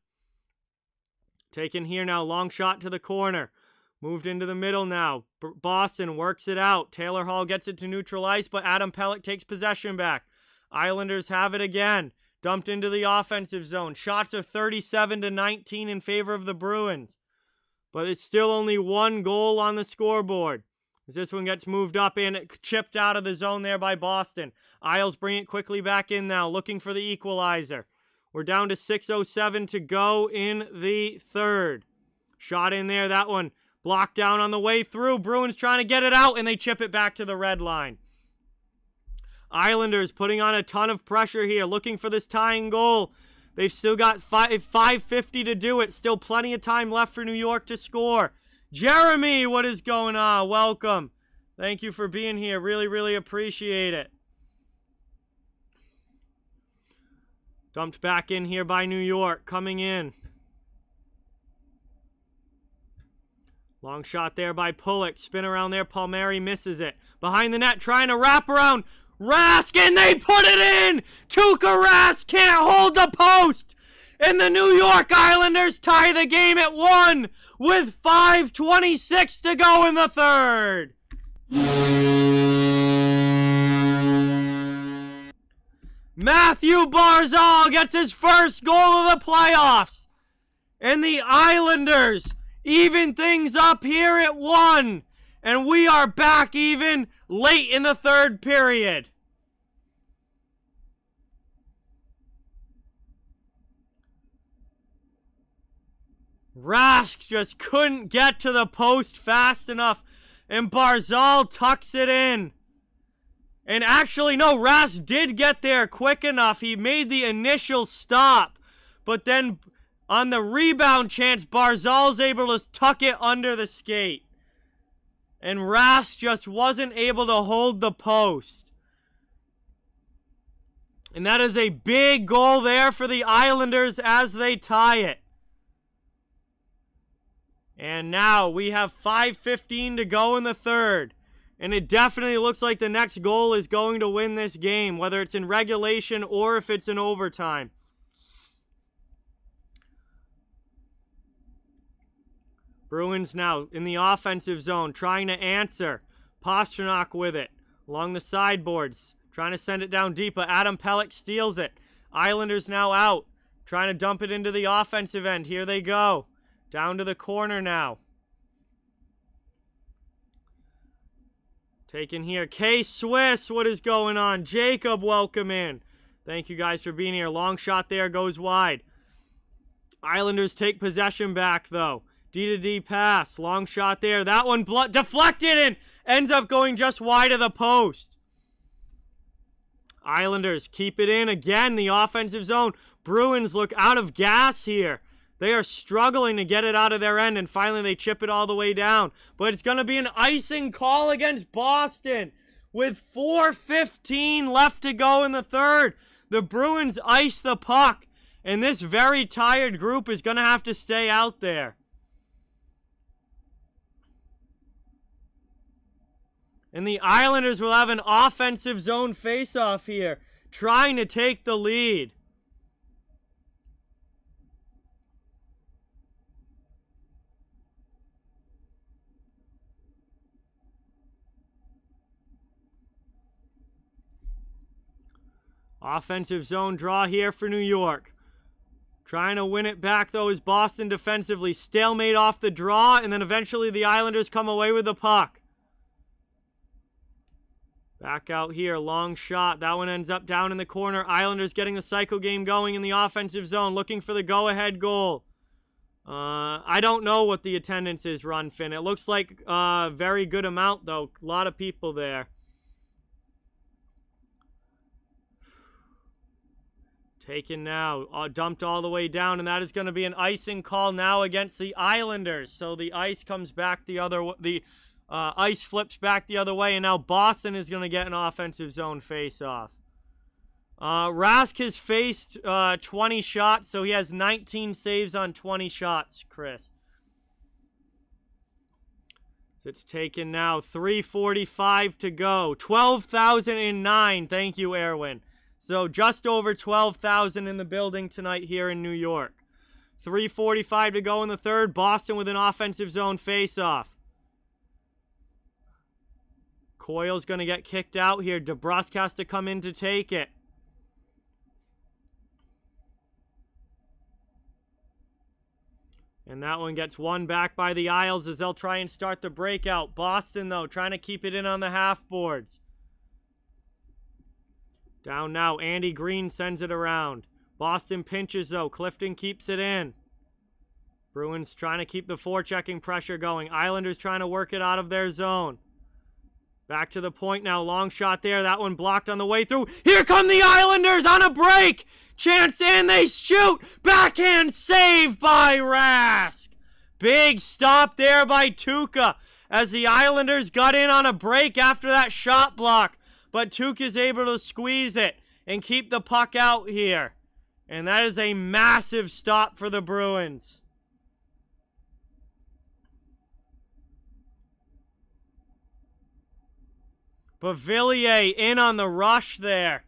Taken here now, long shot to the corner. Moved into the middle now. Boston works it out. Taylor Hall gets it to neutral ice, but Adam Pelech takes possession back. Islanders have it again. Dumped into the offensive zone. Shots are 37-19 in favor of the Bruins. But it's still only one goal on the scoreboard. As this one gets moved up and chipped out of the zone there by Boston. Isles bring it quickly back in now, looking for the equalizer. We're down to 6:07 to go in the third. Shot in there, that one blocked down on the way through. Bruins trying to get it out, and they chip it back to the red line. Islanders putting on a ton of pressure here, looking for this tying goal. They've still got 5:50 to do it. Still plenty of time left for New York to score. Jeremy, what is going on? Welcome. Thank you for being here. Really, really appreciate it. Dumped back in here by New York. Coming in. Long shot there by Pulock. Spin around there. Palmieri misses it. Behind the net, trying to wrap around Rask, and they put it in! Tuukka Rask can't hold the post! And the New York Islanders tie the game at 1 with 5:26 to go in the third. Matthew Barzal gets his first goal of the playoffs. And the Islanders even things up here at 1. And we are back even late in the third period. Rask just couldn't get to the post fast enough, and Barzal tucks it in. And actually, no, Rask did get there quick enough. He made the initial stop, but then on the rebound chance, Barzal's able to tuck it under the skate. And Rask just wasn't able to hold the post. And that is a big goal there for the Islanders as they tie it. And now we have 5:15 to go in the third. And it definitely looks like the next goal is going to win this game, whether it's in regulation or if it's in overtime. Bruins now in the offensive zone, trying to answer. Pastrnak with it along the sideboards, trying to send it down deep, but Adam Pelech steals it. Islanders now out, trying to dump it into the offensive end. Here they go. Down to the corner now. Taken here. K-Swiss, what is going on? Jacob, welcome in. Thank you guys for being here. Long shot there, goes wide. Islanders take possession back, though. D-to-D pass. Long shot there. That one deflected and ends up going just wide of the post. Islanders keep it in again. The offensive zone. Bruins look out of gas here. They are struggling to get it out of their end, and finally they chip it all the way down. But it's going to be an icing call against Boston with 4:15 left to go in the third. The Bruins ice the puck, and this very tired group is going to have to stay out there. And the Islanders will have an offensive zone face-off here, trying to take the lead. Offensive zone draw here for New York. Trying to win it back, though, is Boston defensively. Stalemate off the draw, and then eventually the Islanders come away with the puck. Back out here, long shot. That one ends up down in the corner. Islanders getting the cycle game going in the offensive zone, looking for the go-ahead goal. I don't know what the attendance is, Runfin. It looks like a very good amount, though. A lot of people there. Taken now, dumped all the way down, and that is going to be an icing call now against the Islanders. So the ice comes back the other way. The ice flips back the other way, and now Boston is going to get an offensive zone face-off. Rask has faced 20 shots, so he has 19 saves on 20 shots, Chris. So it's taken now, 3:45 to go. 12,009, thank you, Erwin. So just over 12,000 in the building tonight here in New York. 3:45 to go in the third. Boston with an offensive zone face-off. Coyle's going to get kicked out here. DeBrusk has to come in to take it. And that one gets won back by the Isles as they'll try and start the breakout. Boston, though, trying to keep it in on the half boards. Down now, Andy Green sends it around. Boston pinches, though. Clifton keeps it in. Bruins trying to keep the forechecking pressure going. Islanders trying to work it out of their zone. Back to the point now. Long shot there. That one blocked on the way through. Here come the Islanders on a break. Chance, and they shoot. Backhand save by Rask. Big stop there by Tuukka as the Islanders got in on a break after that shot block. But Tuukka is able to squeeze it and keep the puck out here. And that is a massive stop for the Bruins. Bavillier in on the rush there.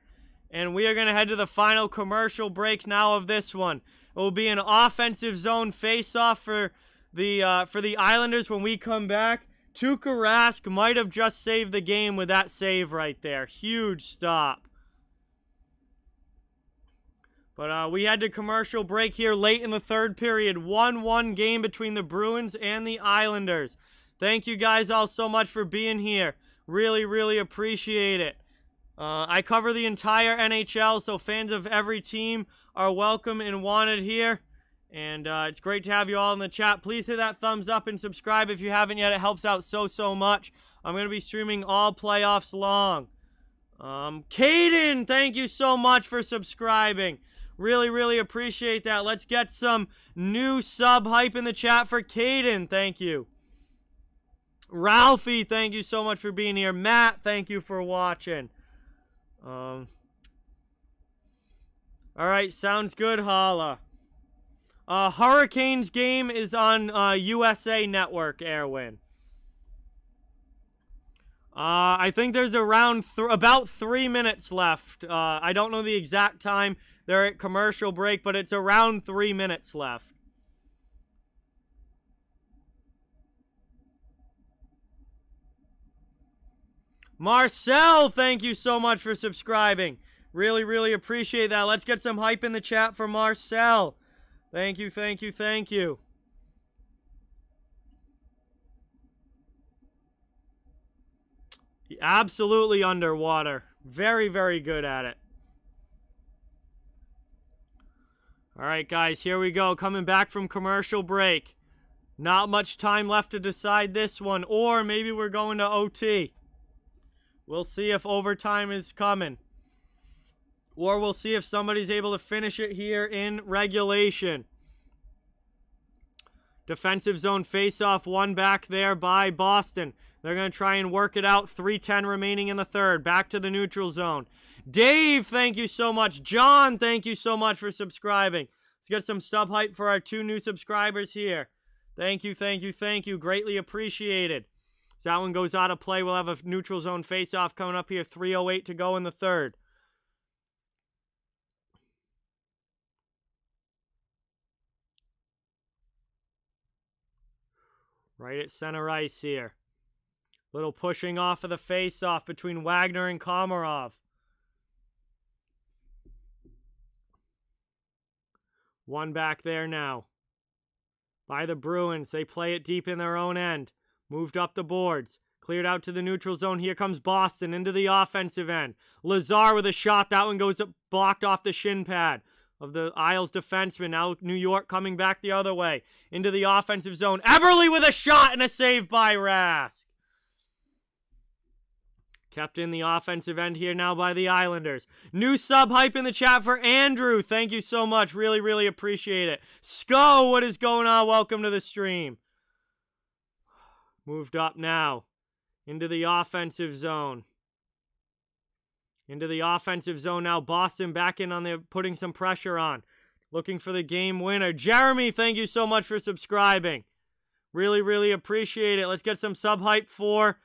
And we are going to head to the final commercial break now of this one. It will be an offensive zone face-off for the Islanders when we come back. Tuukka Rask might have just saved the game with that save right there. Huge stop. But we had to commercial break here late in the third period. 1-1 game between the Bruins and the Islanders. Thank you guys all so much for being here. Really, really appreciate it. I cover the entire NHL, so fans of every team are welcome and wanted here. And it's great to have you all in the chat. Please hit that thumbs up and subscribe if you haven't yet. It helps out so much. I'm going to be streaming all playoffs long. Caden, thank you so much for subscribing. Really appreciate that. Let's get some new sub hype in the chat for Caden. Thank you. Ralphie, thank you so much for being here. Matt, thank you for watching. All right, sounds good, Holla. Hurricanes game is on USA Network, Airwin. I think there's around about 3 minutes left. I don't know the exact time. They're at commercial break, but it's around 3 minutes left. Marcel, thank you so much for subscribing. Really appreciate that. Let's get some hype in the chat for Marcel. Thank you. Absolutely underwater. Very good at it. All right, guys, here we go. Coming back from commercial break. Not much time left to decide this one, or maybe we're going to OT. We'll see if overtime is coming. Or we'll see if somebody's able to finish it here in regulation. Defensive zone faceoff, one back there by Boston. They're going to try and work it out. 3:10 remaining in the third. Back to the neutral zone. Dave, thank you so much. John, thank you so much for subscribing. Let's get some sub hype for our 2 new subscribers here. Thank you. Greatly appreciated. So that one goes out of play. We'll have a neutral zone faceoff coming up here. 3:08 to go in the third. Right at center ice here. Little pushing off of the face-off between Wagner and Komarov. One back there now. By the Bruins. They play it deep in their own end. Moved up the boards. Cleared out to the neutral zone. Here comes Boston into the offensive end. Lazar with a shot. That one goes up, blocked off the shin pad of the Isles defenseman. Now New York coming back the other way. Into the offensive zone. Eberle with a shot and a save by Rask. Kept in the offensive end here now by the Islanders. New sub hype in the chat for Andrew. Thank you so much. Really appreciate it. Sco, what is going on? Welcome to the stream. Moved up now. Into the offensive zone. Into the offensive zone now. Boston back in on the putting some pressure on. Looking for the game winner. Jeremy, thank you so much for subscribing. Really appreciate it. Let's get some sub hype for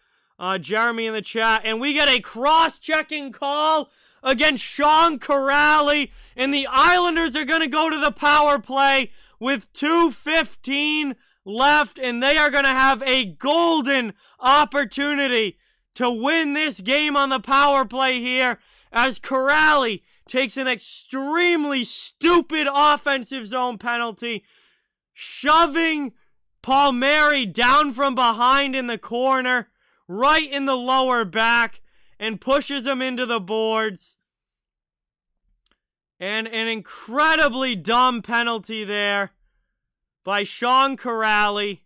Jeremy in the chat. And we get a cross-checking call against Sean Corrali. And the Islanders are going to go to the power play with 2:15 left. And they are going to have a golden opportunity to win this game on the power play here, as Corrali takes an extremely stupid offensive zone penalty, shoving Palmieri down from behind in the corner, right in the lower back, and pushes him into the boards. And an incredibly dumb penalty there by Sean Corrali.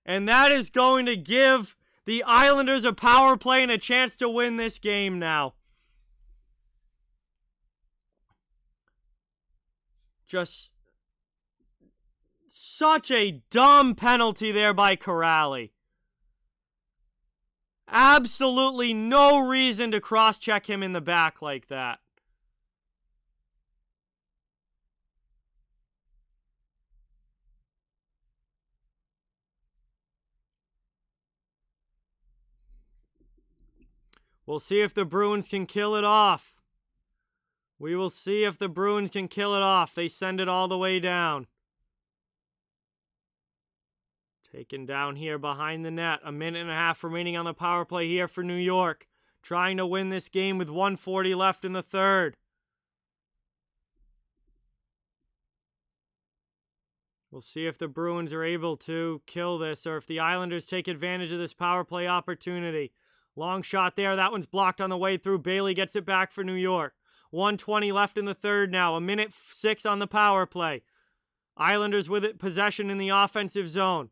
And that is going to give the Islanders a power play and a chance to win this game now. Just such a dumb penalty there by Corrali. Absolutely no reason to cross-check him in the back like that. We'll see if the Bruins can kill it off. We will see if the Bruins can kill it off. They send it all the way down. Taken down here behind the net. 1.5 minutes remaining on the power play here for New York. Trying to win this game with 1:40 left in the third. We'll see if the Bruins are able to kill this, or if the Islanders take advantage of this power play opportunity. Long shot there. That one's blocked on the way through. Bailey gets it back for New York. 1:20 left in the third now. 1:06 on the power play. Islanders with it, possession in the offensive zone.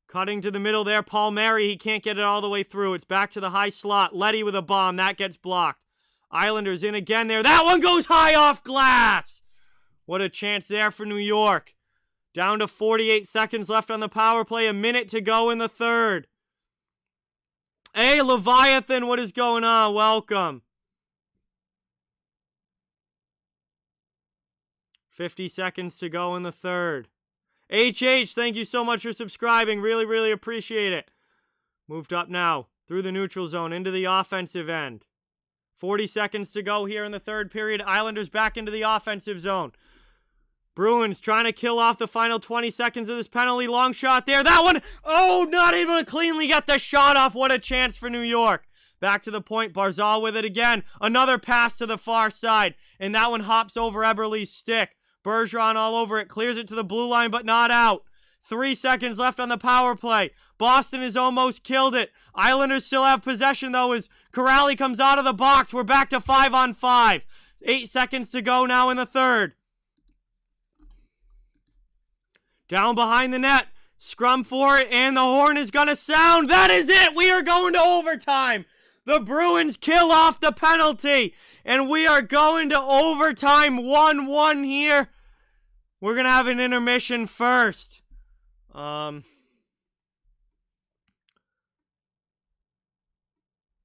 Cutting to the middle there, Palmieri, he can't get it all the way through. It's back to the high slot. Leddy with a bomb, that gets blocked. Islanders in again there. That one goes high off glass. What a chance there for New York. Down to 48 seconds left on the power play. A minute to go in the third. Hey, Leviathan, what is going on? Welcome. 50 seconds to go in the third. HH, thank you so much for subscribing. Really, really appreciate it. Moved up now through the neutral zone into the offensive end. 40 seconds to go here in the third period. Islanders back into the offensive zone. Bruins trying to kill off the final 20 seconds of this penalty. Long shot there. That one, oh, not able to cleanly get the shot off. What a chance for New York. Back to the point. Barzal with it again. Another pass to the far side. And that one hops over Eberle's stick. Bergeron all over it. Clears it to the blue line, but not out. 3 seconds left on the power play. Boston has almost killed it. Islanders still have possession, though, as Corrali comes out of the box. We're back to 5-on-5. 8 seconds to go now in the third. Down behind the net. Scrum for it, and the horn is going to sound. That is it. We are going to overtime. The Bruins kill off the penalty, and we are going to overtime. 1-1 here. We're going to have an intermission first. We're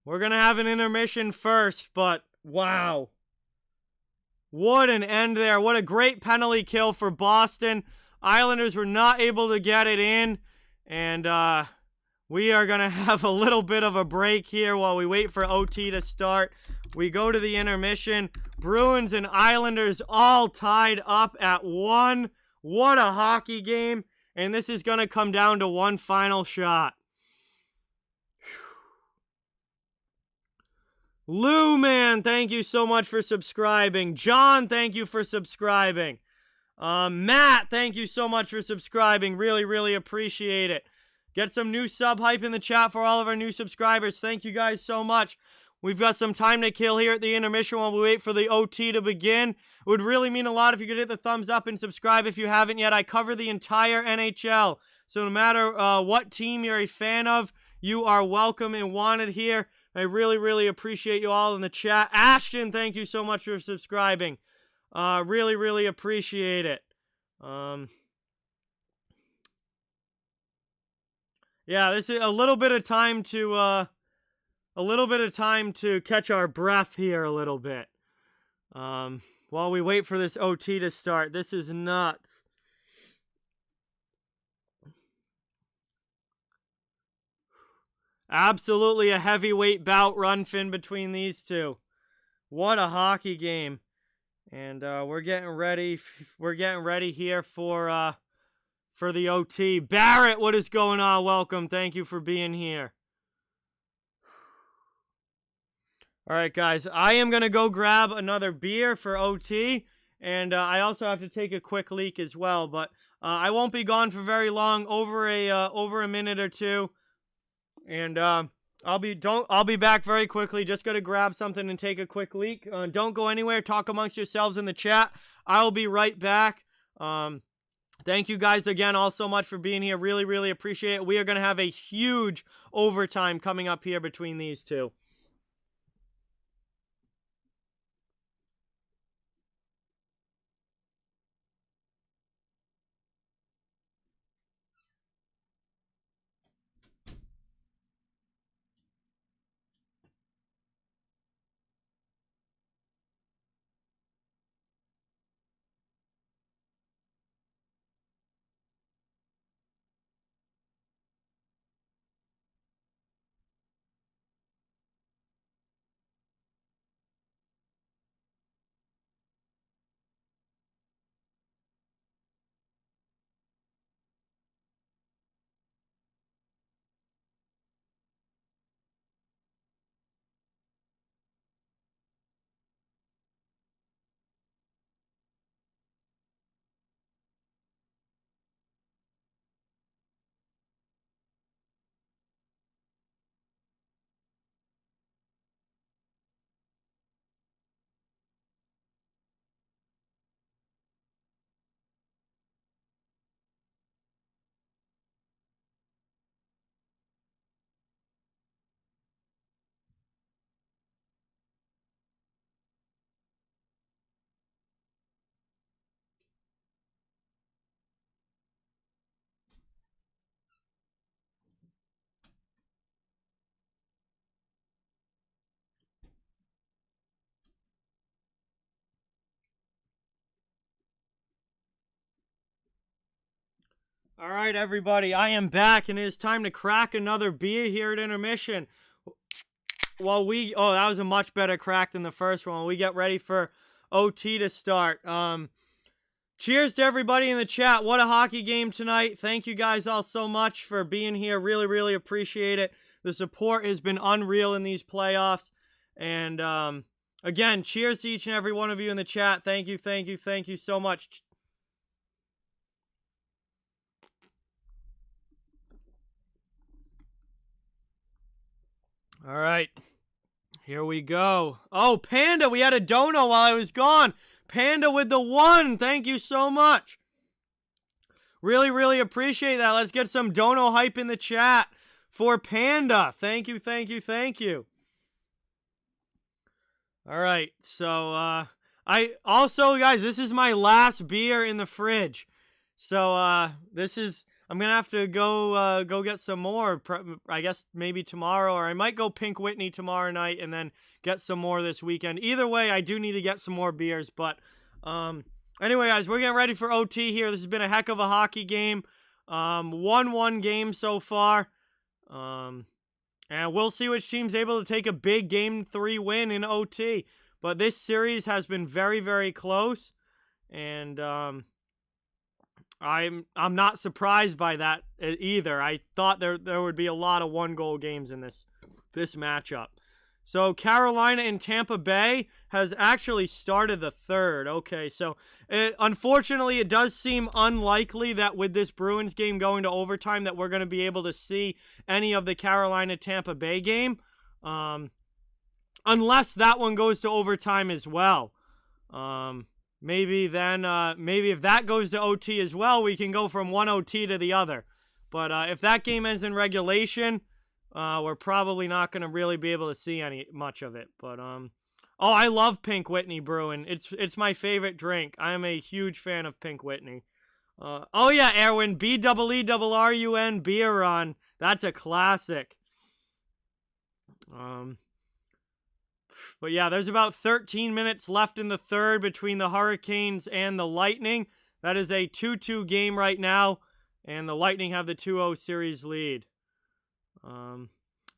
going to have an intermission first, but wow. What an end there. What a great penalty kill for Boston. Islanders were not able to get it in, and we are going to have a little bit of a break here while we wait for OT to start. We go to the intermission. Bruins and Islanders all tied up at 1. What a hockey game, and this is going to come down to one final shot. Lou, man, thank you so much for subscribing. John, thank you for subscribing. Matt, thank you so much for subscribing. Really, really appreciate it. Get some new sub hype in the chat for all of our new subscribers. Thank you guys so much. We've got some time to kill here at the intermission while we wait for the OT to begin. It would really mean a lot if you could hit the thumbs up and subscribe if you haven't yet. I cover the entire NHL. So no matter what team you're a fan of, you are welcome and wanted here. I really, really appreciate you all in the chat. Ashton, thank you so much for subscribing. Really, really appreciate it. Yeah, this is a little bit of time to catch our breath here a little bit. While we wait for this OT to start. This is nuts. Absolutely a heavyweight bout run fin between these two. What a hockey game. And we're getting ready. We're getting ready here for the OT. Barrett, what is going on? Welcome. Thank you for being here. All right, guys. I am going to go grab another beer for OT. And I also have to take a quick leak as well. But I won't be gone for very long. Over a minute or two. And I'll be back very quickly. Just gotta grab something and take a quick leak. Don't go anywhere. Talk amongst yourselves in the chat. I'll be right back. Thank you guys again all so much for being here. Really, really appreciate it. We are gonna have a huge overtime coming up here between these two. All right, everybody, I am back, and it is time to crack another beer here at Intermission. Well, that was a much better crack than the first one. We get ready for OT to start. Cheers to everybody in the chat. What a hockey game tonight. Thank you guys all so much for being here. Really, really appreciate it. The support has been unreal in these playoffs. And, again, cheers to each and every one of you in the chat. Thank you, thank you, thank you so much. All right, here we go. Oh, Panda, we had a dono while I was gone. Panda with the 1. Thank you so much. Really, really appreciate that. Let's get some dono hype in the chat for Panda. Thank you, thank you, thank you. All right, so guys, this is my last beer in the fridge. So I'm going to have to go get some more, I guess maybe tomorrow, or I might go Pink Whitney tomorrow night and then get some more this weekend. Either way, I do need to get some more beers, but anyway, guys, we're getting ready for OT here. This has been a heck of a hockey game. 1-1 game so far, and we'll see which team's able to take a big Game 3 win in OT, but this series has been very, very close, and I'm not surprised by that either. I thought there would be a lot of 1-goal games in this matchup. So Carolina and Tampa Bay has actually started the third. Okay, so unfortunately it does seem unlikely that with this Bruins game going to overtime that we're going to be able to see any of the Carolina-Tampa Bay game, unless that one goes to overtime as well. Maybe if that goes to OT as well, we can go from one OT to the other. But if that game ends in regulation, we're probably not going to really be able to see much of it. But I love Pink Whitney Brewing. It's my favorite drink. I am a huge fan of Pink Whitney. Oh yeah, Erwin, BEERRUN beer on. That's a classic. But yeah, there's about 13 minutes left in the third between the Hurricanes and the Lightning. That is a 2-2 game right now, and the Lightning have the 2-0 series lead.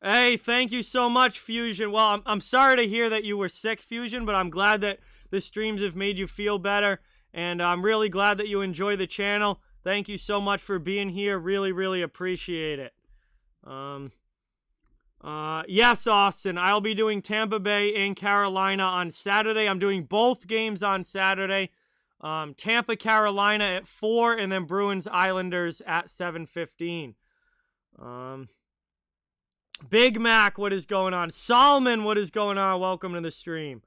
Hey, thank you so much, Fusion. Well, I'm sorry to hear that you were sick, Fusion, but I'm glad that the streams have made you feel better, and I'm really glad that you enjoy the channel. Thank you so much for being here. Really, really appreciate it. Yes, Austin, I'll be doing Tampa Bay and Carolina on Saturday. I'm doing both games on Saturday. Tampa, Carolina at 4, and then Bruins, Islanders at 7:15. Big Mac, what is going on? Solomon, what is going on? Welcome to the stream.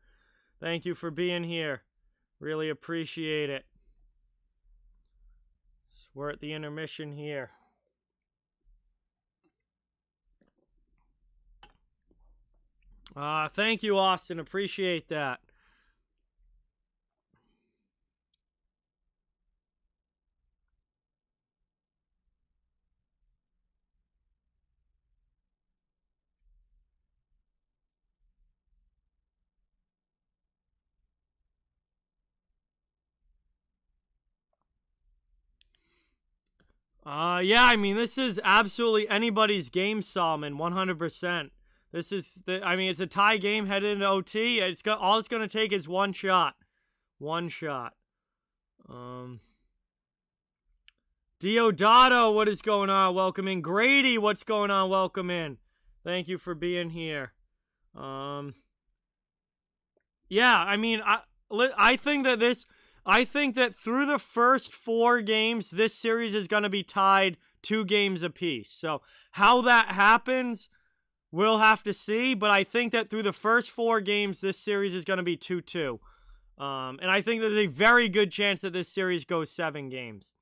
Thank you for being here. Really appreciate it. We're at the intermission here. Thank you, Austin. Appreciate that. Yeah, I mean, this is absolutely anybody's game, Solomon, 100%. This is, it's a tie game headed into OT. All it's going to take is one shot. One shot. Diodato, what is going on? Welcome in. Grady, what's going on? Welcome in. Thank you for being here. Yeah, I mean, I think that through the first 4 games, this series is going to be tied 2 games apiece. So how that happens, we'll have to see. But I think that through the first 4 games, this series is going to be 2-2. And I think there's a very good chance that this series goes 7 games.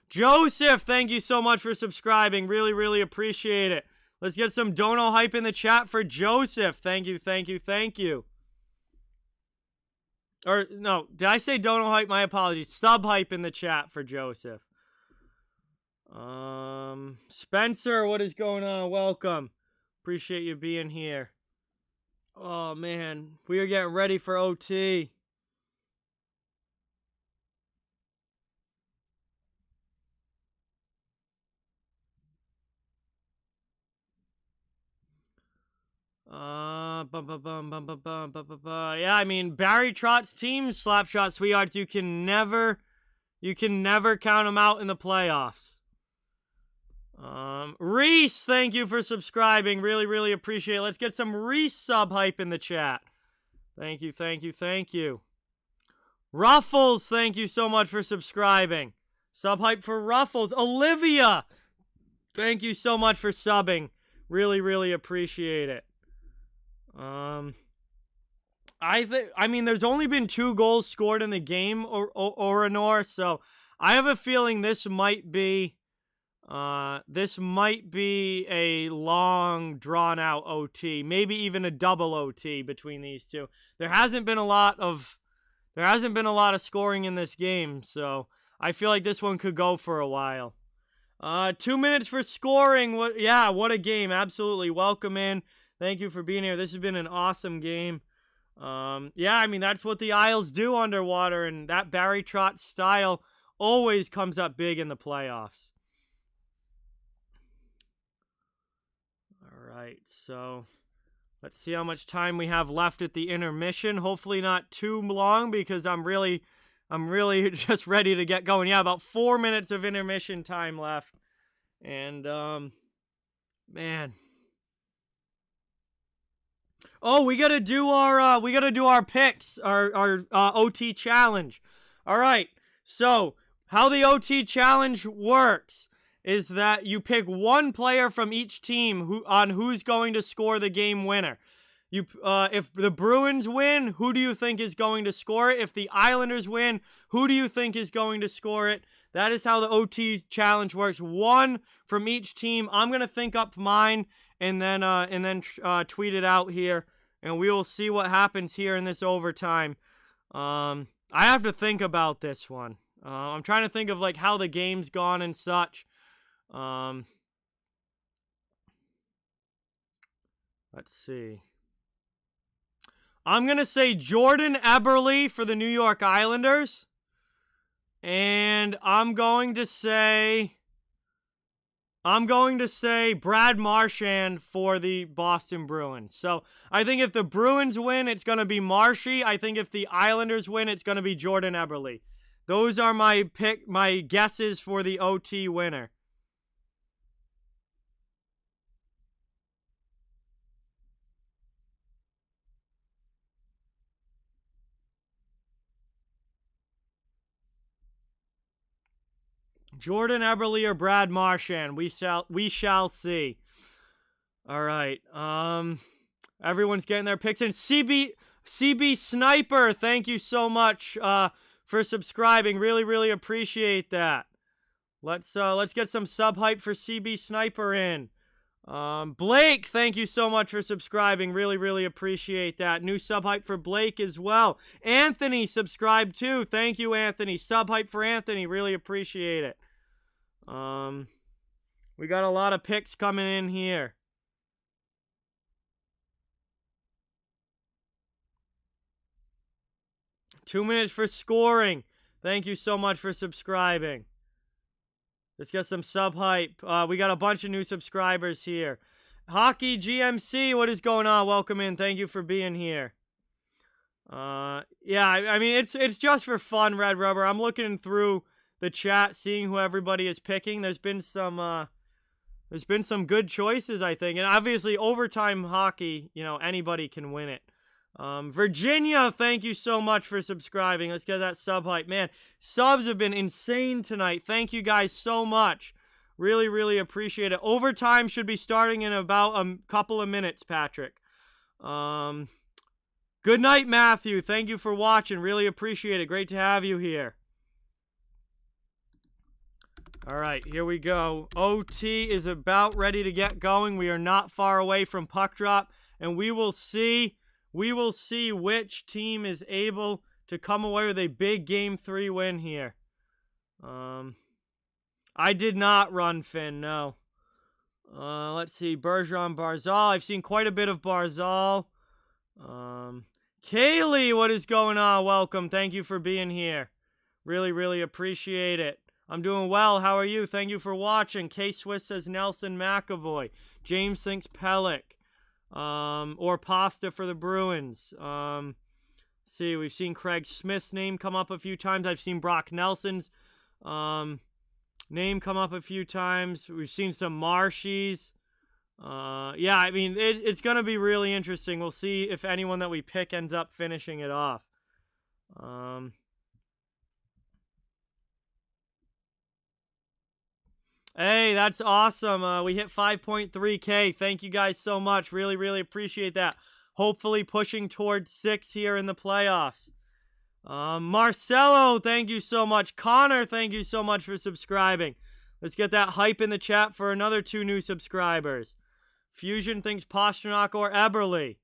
Joseph, thank you so much for subscribing. Really, really appreciate it. Let's get some dono hype in the chat for Joseph. Thank you, thank you, thank you. Or, no, did I say dono hype? My apologies. Sub hype in the chat for Joseph. Spencer, what is going on? Welcome. Appreciate you being here. Oh, man. We are getting ready for OT. Yeah, I mean, Barry Trotz's team, Slapshot Sweethearts, you can never count them out in the playoffs. Reese, thank you for subscribing. Really appreciate it. Let's get some Reese sub hype in the chat. Thank you. Ruffles, thank you so much for subscribing. Sub hype for Ruffles. Olivia, thank you so much for subbing. Really appreciate it. I mean, there's only been 2 goals scored in the game, or more, so I have a feeling this might be a long, drawn-out OT, maybe even a double OT between these two. There hasn't been a lot of scoring in this game, so I feel like this one could go for a while. 2 minutes for scoring. What a game. Absolutely. Welcome in. Thank you for being here. This has been an awesome game. I mean, that's what the Isles do underwater, and that Barry Trotz style always comes up big in the playoffs. All right, so let's see how much time we have left at the intermission. Hopefully not too long, because I'm really just ready to get going. Yeah, about 4 minutes of intermission time left. And, man. Oh, we gotta do our picks, our OT challenge. All right, so how the OT challenge works is that you pick one player from each team who's going to score the game winner. If the Bruins win, who do you think is going to score it? If the Islanders win, who do you think is going to score it? That is how the OT challenge works. One from each team. I'm gonna think up mine and then tweet it out here, and we will see what happens here in this overtime. I have to think about this one. I'm trying to think of like how the game's gone and such. Let's see. I'm going to say Jordan Eberle for the New York Islanders. And I'm going to say Brad Marchand for the Boston Bruins. So I think if the Bruins win, it's going to be Marshy. I think if the Islanders win, it's going to be Jordan Eberle. Those are my guesses for the OT winner. Jordan Eberle or Brad Marchand. We shall see. All right. Everyone's getting their picks in. CB Sniper, thank you so much for subscribing. Really appreciate that. Let's get some sub hype for CB Sniper in. Blake, thank you so much for subscribing. Really appreciate that. New sub hype for Blake as well. Anthony subscribed too. Thank you, Anthony. Sub hype for Anthony. Really appreciate it. We got a lot of picks coming in here. Two minutes for scoring. Thank you so much for subscribing. Let's get some sub hype. We got a bunch of new subscribers here. Hockey GMC, what is going on? Welcome in. Thank you for being here. I mean, it's just for fun, Red Rubber. I'm looking through the chat, seeing who everybody is picking. There's been some good choices, I think. And obviously, overtime hockey, anybody can win it. Virginia, thank you so much for subscribing. Let's get that sub hype. Man, subs have been insane tonight. Thank you guys so much. Really appreciate it. Overtime should be starting in about a couple of minutes, Patrick. Good night, Matthew. Thank you for watching. Really appreciate it. Great to have you here. All right, here we go. OT is about ready to get going. We are not far away from puck drop, and we will see which team is able to come away with a big Game 3 win here. I did not run Finn, no. Let's see, Bergeron, Barzal. I've seen quite a bit of Barzal. Kaylee, what is going on? Welcome. Thank you for being here. Really appreciate it. I'm doing well. How are you? Thank you for watching. K-Swiss says Nelson McAvoy. James thinks Pellick. or Pasta for the Bruins. See, we've seen Craig Smith's name come up a few times. I've seen Brock Nelson's name come up a few times. We've seen some Marshies. Yeah, I mean, it's going to be really interesting. We'll see if anyone that we pick ends up finishing it off. Hey, that's awesome. We hit 5.3K. Thank you guys so much. Really, really appreciate that. Hopefully pushing towards 6 here in the playoffs. Marcelo, thank you so much. Connor, thank you so much for subscribing. Let's get that hype in the chat for another 2 new subscribers. Fusion thinks Pastrnak or Eberle.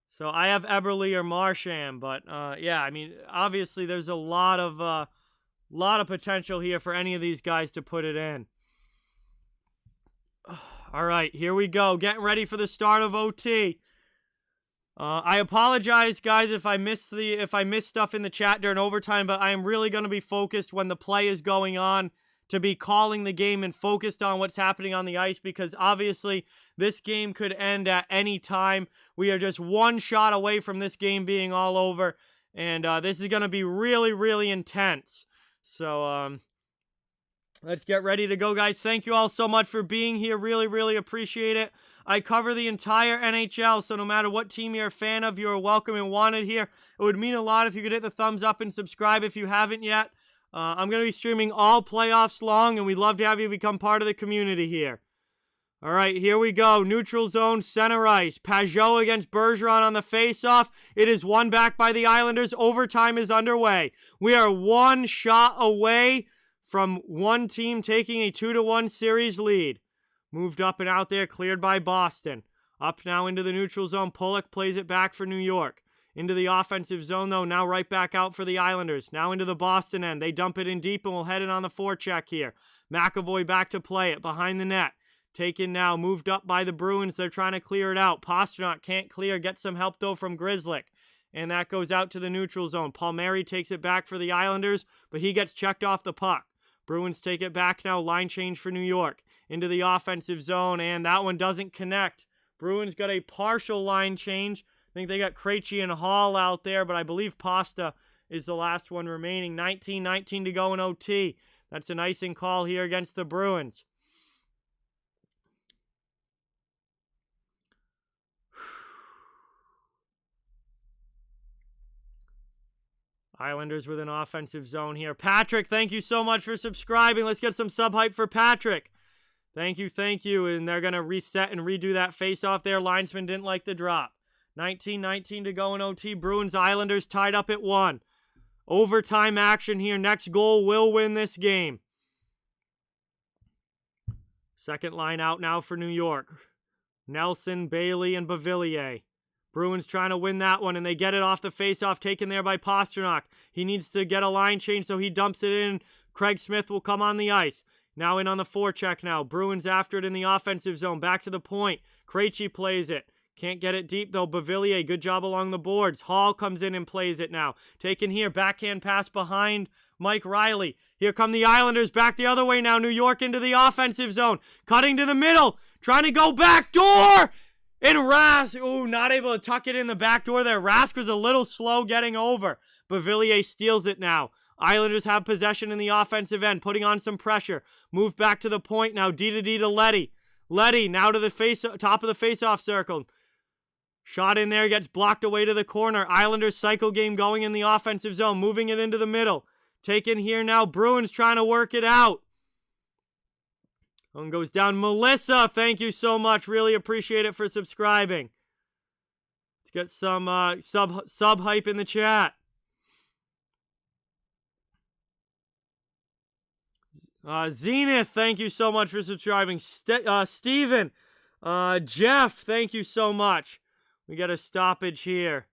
So I have Eberle or Marchand, but yeah, I mean, obviously there's a lot of potential here for any of these guys to put it in. All right, here we go. Getting ready for the start of OT. I apologize, guys, if I missed stuff in the chat during overtime, but I am really going to be focused when the play is going on to be calling the game and focused on what's happening on the ice, because obviously this game could end at any time. We are just one shot away from this game being all over, and this is going to be really, really intense. So, let's get ready to go, guys. Thank you all so much for being here. Really, really appreciate it. I cover the entire NHL, so no matter what team you're a fan of, you are welcome and wanted here. It would mean a lot if you could hit the thumbs up and subscribe if you haven't yet. I'm going to be streaming all playoffs long, and we'd love to have you become part of the community here. All right, here we go. Neutral zone, center ice. Pajot against Bergeron on the faceoff. It is won back by the Islanders. Overtime is underway. We are one shot away from one team taking a 2-1 series lead. Moved up and out there, cleared by Boston. Up now into the neutral zone. Pulock plays it back for New York. Into the offensive zone, though, now right back out for the Islanders. Now into the Boston end. They dump it in deep, and we'll head it on the forecheck here. McAvoy back to play it behind the net. Taken now, moved up by the Bruins. They're trying to clear it out. Pastrnak can't clear. Gets some help, though, from Grzelcyk. And that goes out to the neutral zone. Palmieri takes it back for the Islanders, but he gets checked off the puck. Bruins take it back now. Line change for New York. Into the offensive zone, and that one doesn't connect. Bruins got a partial line change. I think they got Krejci and Hall out there, but I believe Pasta is the last one remaining. 19-19 to go in OT. That's an icing call here against the Bruins. Islanders with an offensive zone here. Patrick, thank you so much for subscribing. Let's get some sub hype for Patrick. Thank you. And they're going to reset and redo that face-off there. Linesman didn't like the drop. 19-19 to go in OT. Bruins, Islanders tied up at 1. Overtime action here. Next goal will win this game. Second line out now for New York. Nelson, Bailey, and Beauvillier. Bruins trying to win that one, and they get it off the face-off, taken there by Pastrnak. He needs to get a line change, so he dumps it in. Craig Smith will come on the ice. Now in on the forecheck now. Bruins after it in the offensive zone. Back to the point. Krejci plays it. Can't get it deep, though. Beauvillier, good job along the boards. Hall comes in and plays it now. Taken here. Backhand pass behind Mike Riley. Here come the Islanders back the other way now. New York into the offensive zone. Cutting to the middle. Trying to go back door. And Rask, not able to tuck it in the back door there. Rask was a little slow getting over. Beauvillier steals it now. Islanders have possession in the offensive end, putting on some pressure. Move back to the point now. D to Letty. Letty now to the top of the face-off circle. Shot in there, gets blocked away to the corner. Islanders cycle game going in the offensive zone, moving it into the middle. Taken here now. Bruins trying to work it out. One goes down. Melissa, thank you so much. Really appreciate it for subscribing. Let's get some sub hype in the chat. Zenith, thank you so much for subscribing. Steven, Jeff, thank you so much. We got a stoppage here.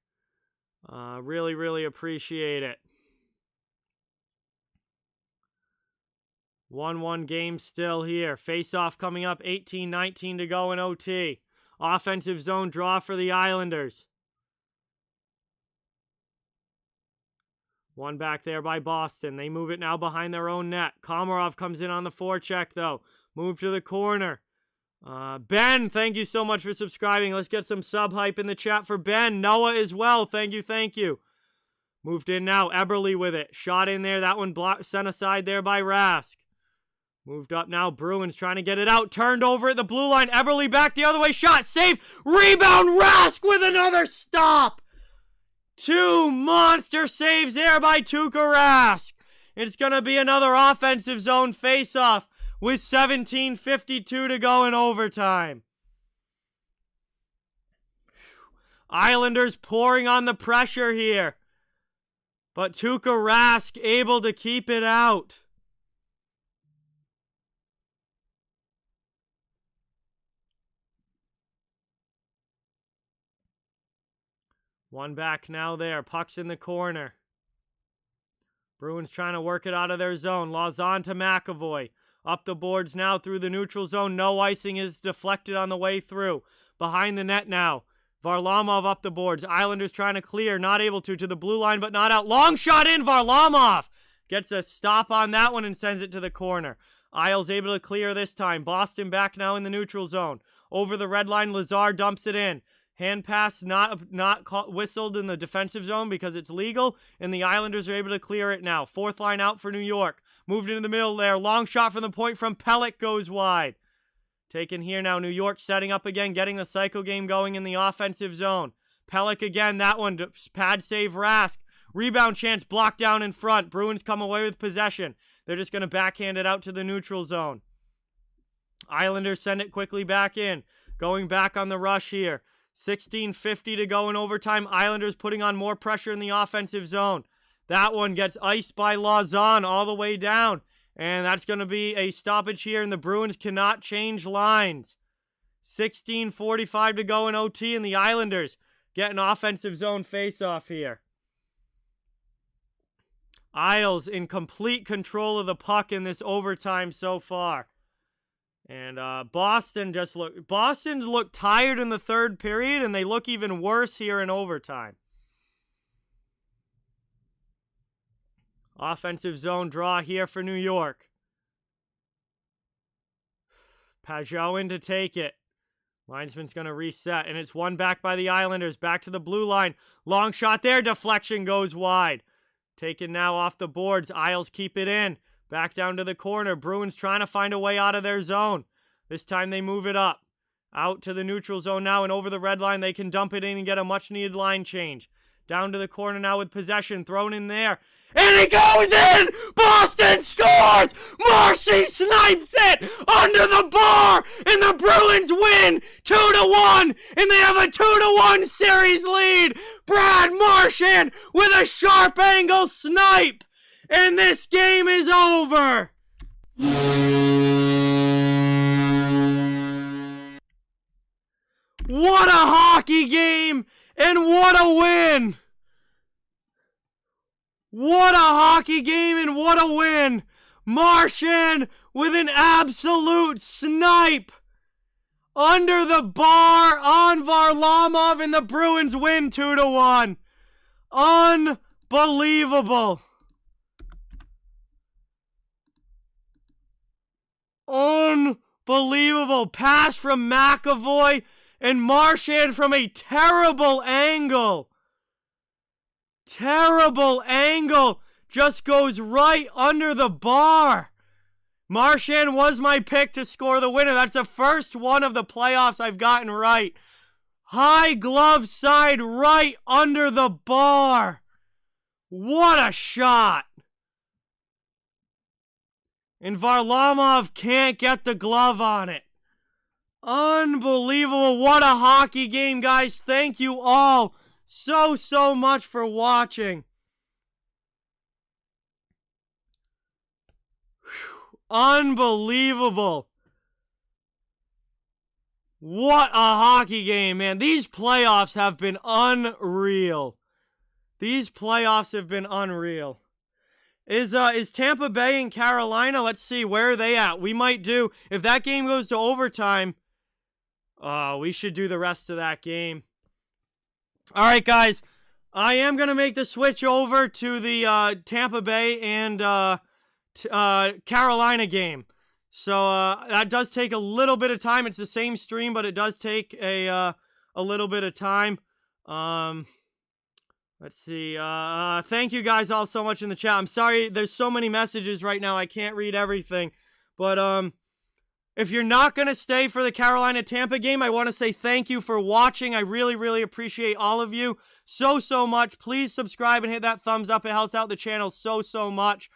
Really, really appreciate it. 1-1 game still here. Face-off coming up. 18-19 to go in OT. Offensive zone draw for the Islanders. One back there by Boston. They move it now behind their own net. Komarov comes in on the forecheck, though. Move to the corner. Ben, thank you so much for subscribing. Let's get some sub hype in the chat for Ben. Noah as well. Thank you, thank you. Moved in now. Eberle with it. Shot in there. That one sent aside there by Rask. Moved up now. Bruins trying to get it out. Turned over at the blue line. Eberle back the other way. Shot. Save. Rebound. Rask with another stop. 2 monster saves there by Tuukka Rask. It's going to be another offensive zone face-off with 17:52 to go in overtime. Islanders pouring on the pressure here. But Tuukka Rask able to keep it out. One back now there. Puck's in the corner. Bruins trying to work it out of their zone. Lauzon to McAvoy. Up the boards now through the neutral zone. No icing is deflected on the way through. Behind the net now. Varlamov up the boards. Islanders trying to clear. Not able to the blue line, but not out. Long shot in. Varlamov gets a stop on that one and sends it to the corner. Isles able to clear this time. Boston back now in the neutral zone. Over the red line, Lazar dumps it in. Hand pass not whistled in the defensive zone because it's legal, and the Islanders are able to clear it now. Fourth line out for New York. Moved into the middle there. Long shot from the point from Pelech goes wide. Taken here now. New York setting up again, getting the cycle game going in the offensive zone. Pelech again. That one. Pad save Rask. Rebound chance blocked down in front. Bruins come away with possession. They're just going to backhand it out to the neutral zone. Islanders send it quickly back in. Going back on the rush here. 16:50 to go in overtime. Islanders putting on more pressure in the offensive zone. That one gets iced by Lauzon all the way down. And that's going to be a stoppage here, and the Bruins cannot change lines. 16:45 to go in OT, and the Islanders get an offensive zone face-off here. Isles in complete control of the puck in this overtime so far. And Boston looked tired in the third period, and they look even worse here in overtime. Offensive zone draw here for New York. Pajot in to take it. Linesman's going to reset, and it's one back by the Islanders. Back to the blue line. Long shot there. Deflection goes wide. Taken now off the boards. Isles keep it in. Back down to the corner. Bruins trying to find a way out of their zone. This time they move it up. Out to the neutral zone now, and over the red line. They can dump it in and get a much-needed line change. Down to the corner now with possession. Thrown in there. And it goes in! Boston scores! Marshy snipes it under the bar! And the Bruins win 2-1! And they have a 2-1 series lead! Brad Marchand with a sharp angle snipe! And this game is over! What a hockey game! And what a win! What a hockey game and what a win! Marchand with an absolute snipe under the bar on Varlamov, and the Bruins win 2-1. Unbelievable. Unbelievable. Pass from McAvoy and Marchand from a terrible angle. Terrible angle. Just goes right under the bar. Marchand was my pick to score the winner. That's the first one of the playoffs I've gotten right. High glove side right under the bar. What a shot. And Varlamov can't get the glove on it. Unbelievable. What a hockey game, guys. Thank you all so much for watching. Whew. Unbelievable. What a hockey game, man. These playoffs have been unreal. These playoffs have been unreal. Is Tampa Bay and Carolina? Let's see, where are they at? We might do, if that game goes to overtime, we should do the rest of that game. All right, guys, I am going to make the switch over to the Tampa Bay and Carolina game. So that does take a little bit of time. It's the same stream, but it does take a little bit of time. Let's see. Thank you guys all so much in the chat. I'm sorry, there's so many messages right now. I can't read everything. But if you're not going to stay for the Carolina-Tampa game, I want to say thank you for watching. I really, really appreciate all of you so much. Please subscribe and hit that thumbs up. It helps out the channel so much.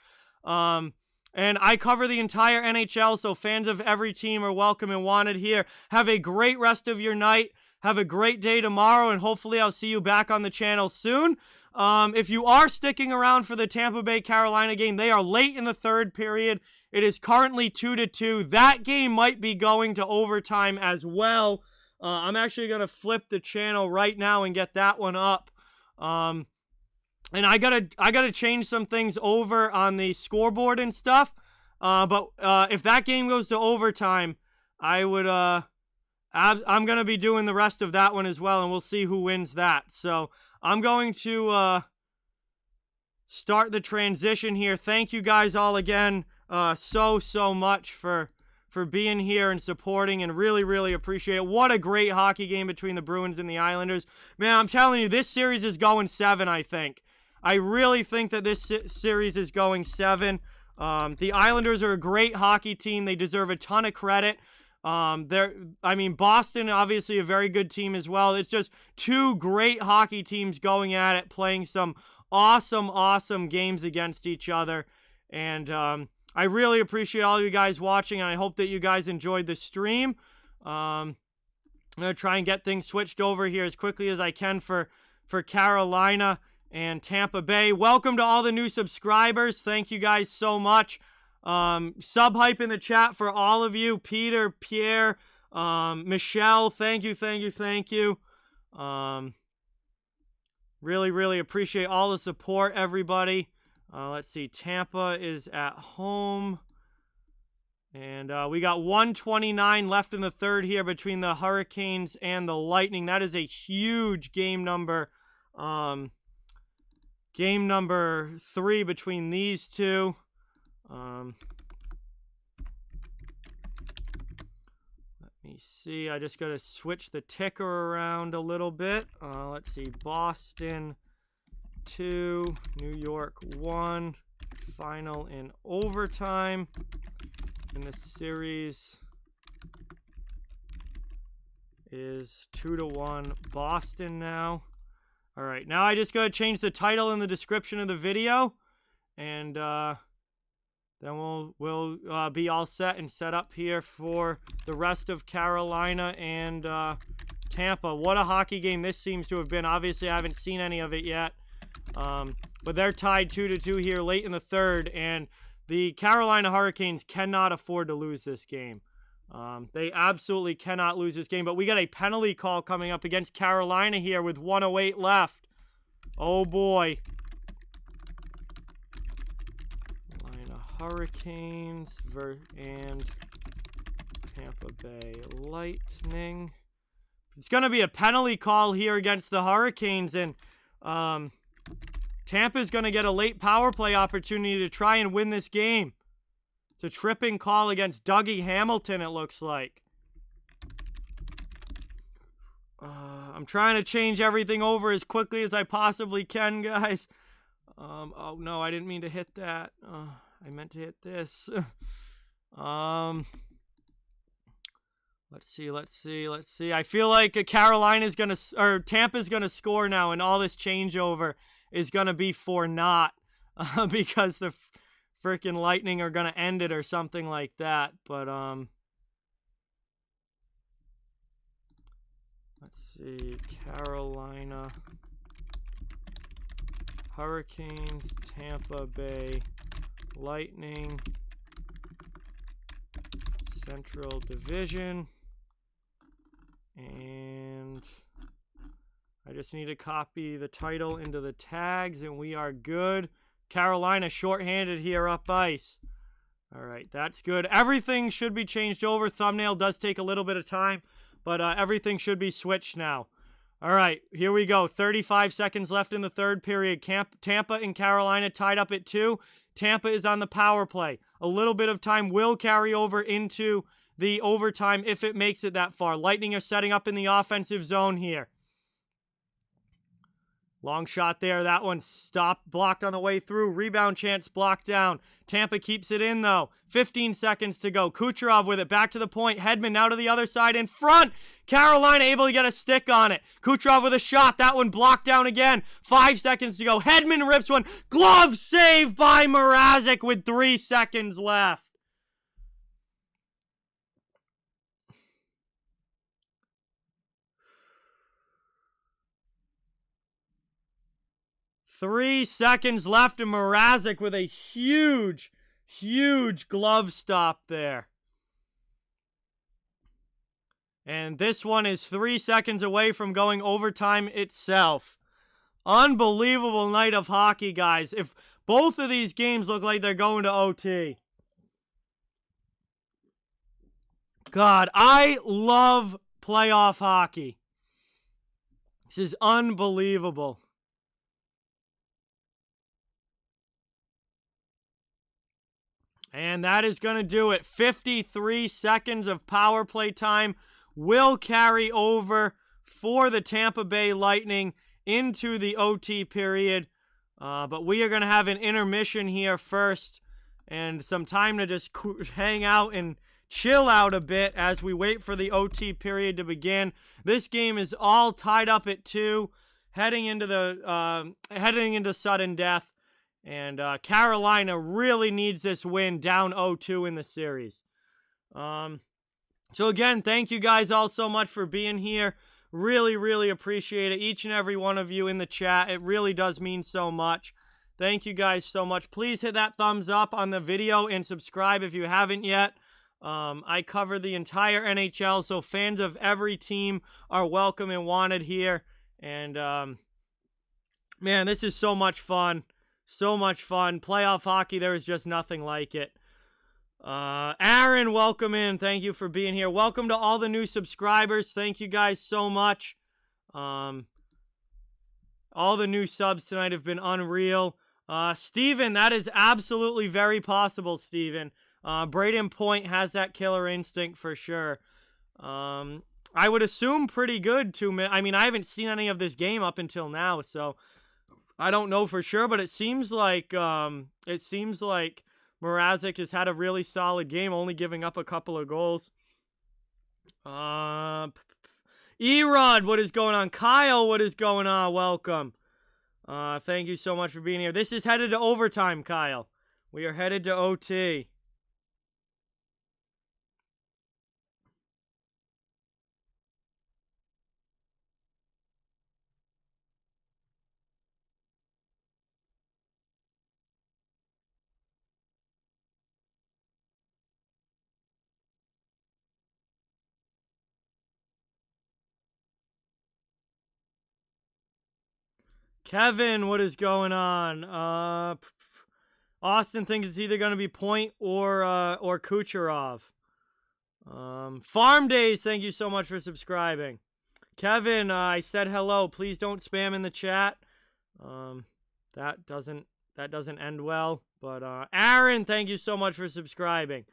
And I cover the entire NHL, so fans of every team are welcome and wanted here. Have a great rest of your night. Have a great day tomorrow, and hopefully I'll see you back on the channel soon. If you are sticking around for the Tampa Bay-Carolina game, they are late in the third period. It is currently 2-2. That game might be going to overtime as well. I'm actually going to flip the channel right now and get that one up. And I gotta change some things over on the scoreboard and stuff. But if that game goes to overtime, I'm gonna be doing the rest of that one as well, and we'll see who wins that. So I'm going to start the transition here. Thank you guys all again so much for being here and supporting, and really appreciate it. What a great hockey game between the Bruins and the Islanders. Man, I'm telling you, this series is going 7, I think. I really think that this series is going 7. The Islanders are a great hockey team. They deserve a ton of credit. Boston, obviously a very good team as well. It's just two great hockey teams going at it, playing some awesome games against each other. And I really appreciate all you guys watching, and I hope that you guys enjoyed the stream. I'm going to try and get things switched over here as quickly as I can for Carolina and Tampa Bay. Welcome to all the new subscribers. Thank you guys so much. Sub hype in the chat for all of you. Peter, Pierre, Michelle, thank you. Really appreciate all the support, everybody. Let's see. Tampa is at home. And we got 1:29 left in the third here between the Hurricanes and the Lightning. That is a huge game number. Game number 3 between these two. Let me see. I just got to switch the ticker around a little bit. Let's see. Boston 2, New York 1. Final in overtime. And the series is 2-1 Boston now. All right, now I just got to change the title and the description of the video, and then we'll be all set and set up here for the rest of Carolina and Tampa. What a hockey game this seems to have been. Obviously, I haven't seen any of it yet, but they're tied 2-2 here late in the third, and the Carolina Hurricanes cannot afford to lose this game. They absolutely cannot lose this game, but we got a penalty call coming up against Carolina here with 1:08 left. Oh boy. Carolina Hurricanes and Tampa Bay Lightning. It's going to be a penalty call here against the Hurricanes, and Tampa's going to get a late power play opportunity to try and win this game. It's a tripping call against Dougie Hamilton, it looks like. I'm trying to change everything over as quickly as I possibly can, guys. Oh, no, I didn't mean to hit that. I meant to hit this. Let's see. I feel like Carolina's going to, or Tampa's going to score now, and all this changeover is going to be for naught because the freaking Lightning are going to end it or something like that. But, let's see. Carolina Hurricanes, Tampa Bay Lightning, Central Division. And I just need to copy the title into the tags, and we are good. Carolina shorthanded here up ice. All right, that's good. Everything should be changed over. Thumbnail does take a little bit of time, but everything should be switched now. All right, here we go. 35 seconds left in the third period. Tampa and Carolina tied up at 2. Tampa is on the power play. A little bit of time will carry over into the overtime if it makes it that far. Lightning are setting up in the offensive zone here. Long shot there. That one stopped, blocked on the way through. Rebound chance blocked down. Tampa keeps it in, though. 15 seconds to go. Kucherov with it. Back to the point. Hedman now to the other side in front. Carolina able to get a stick on it. Kucherov with a shot. That one blocked down again. 5 seconds to go. Hedman rips one. Glove save by Mrazek with 3 seconds left. Three seconds left, and Mrazek with a huge, huge glove stop there. And this one is 3 seconds away from going overtime itself. Unbelievable night of hockey, guys. If both of these games look like they're going to OT. God, I love playoff hockey. This is unbelievable. And that is going to do it. 53 seconds of power play time will carry over for the Tampa Bay Lightning into the OT period. But we are going to have an intermission here first and some time to just hang out and chill out a bit as we wait for the OT period to begin. This game is all tied up at 2, heading into sudden death. And Carolina really needs this win down 0-2 in the series. So again, thank you guys all so much for being here. Really, really appreciate it. Each and every one of you in the chat. It really does mean so much. Thank you guys so much. Please hit that thumbs up on the video and subscribe if you haven't yet. I cover the entire NHL, so fans of every team are welcome and wanted here. And, man, this is so much fun. So much fun. Playoff hockey, there is just nothing like it. Aaron, welcome in. Thank you for being here. Welcome to all the new subscribers. Thank you guys so much. All the new subs tonight have been unreal. Steven, that is absolutely very possible, Steven. Braden Point has that killer instinct for sure. I would assume pretty good. I mean, I haven't seen any of this game up until now, so I don't know for sure, but it seems like Mrazek has had a really solid game, only giving up a couple of goals. Erod, what is going on? Kyle, what is going on? Welcome. Thank you so much for being here. This is headed to overtime, Kyle. We are headed to OT. Kevin, what is going on? Austin thinks it's either going to be Point or Kucherov. Farm Days, thank you so much for subscribing. Kevin, I said hello. Please don't spam in the chat. That doesn't end well. But Aaron, thank you so much for subscribing.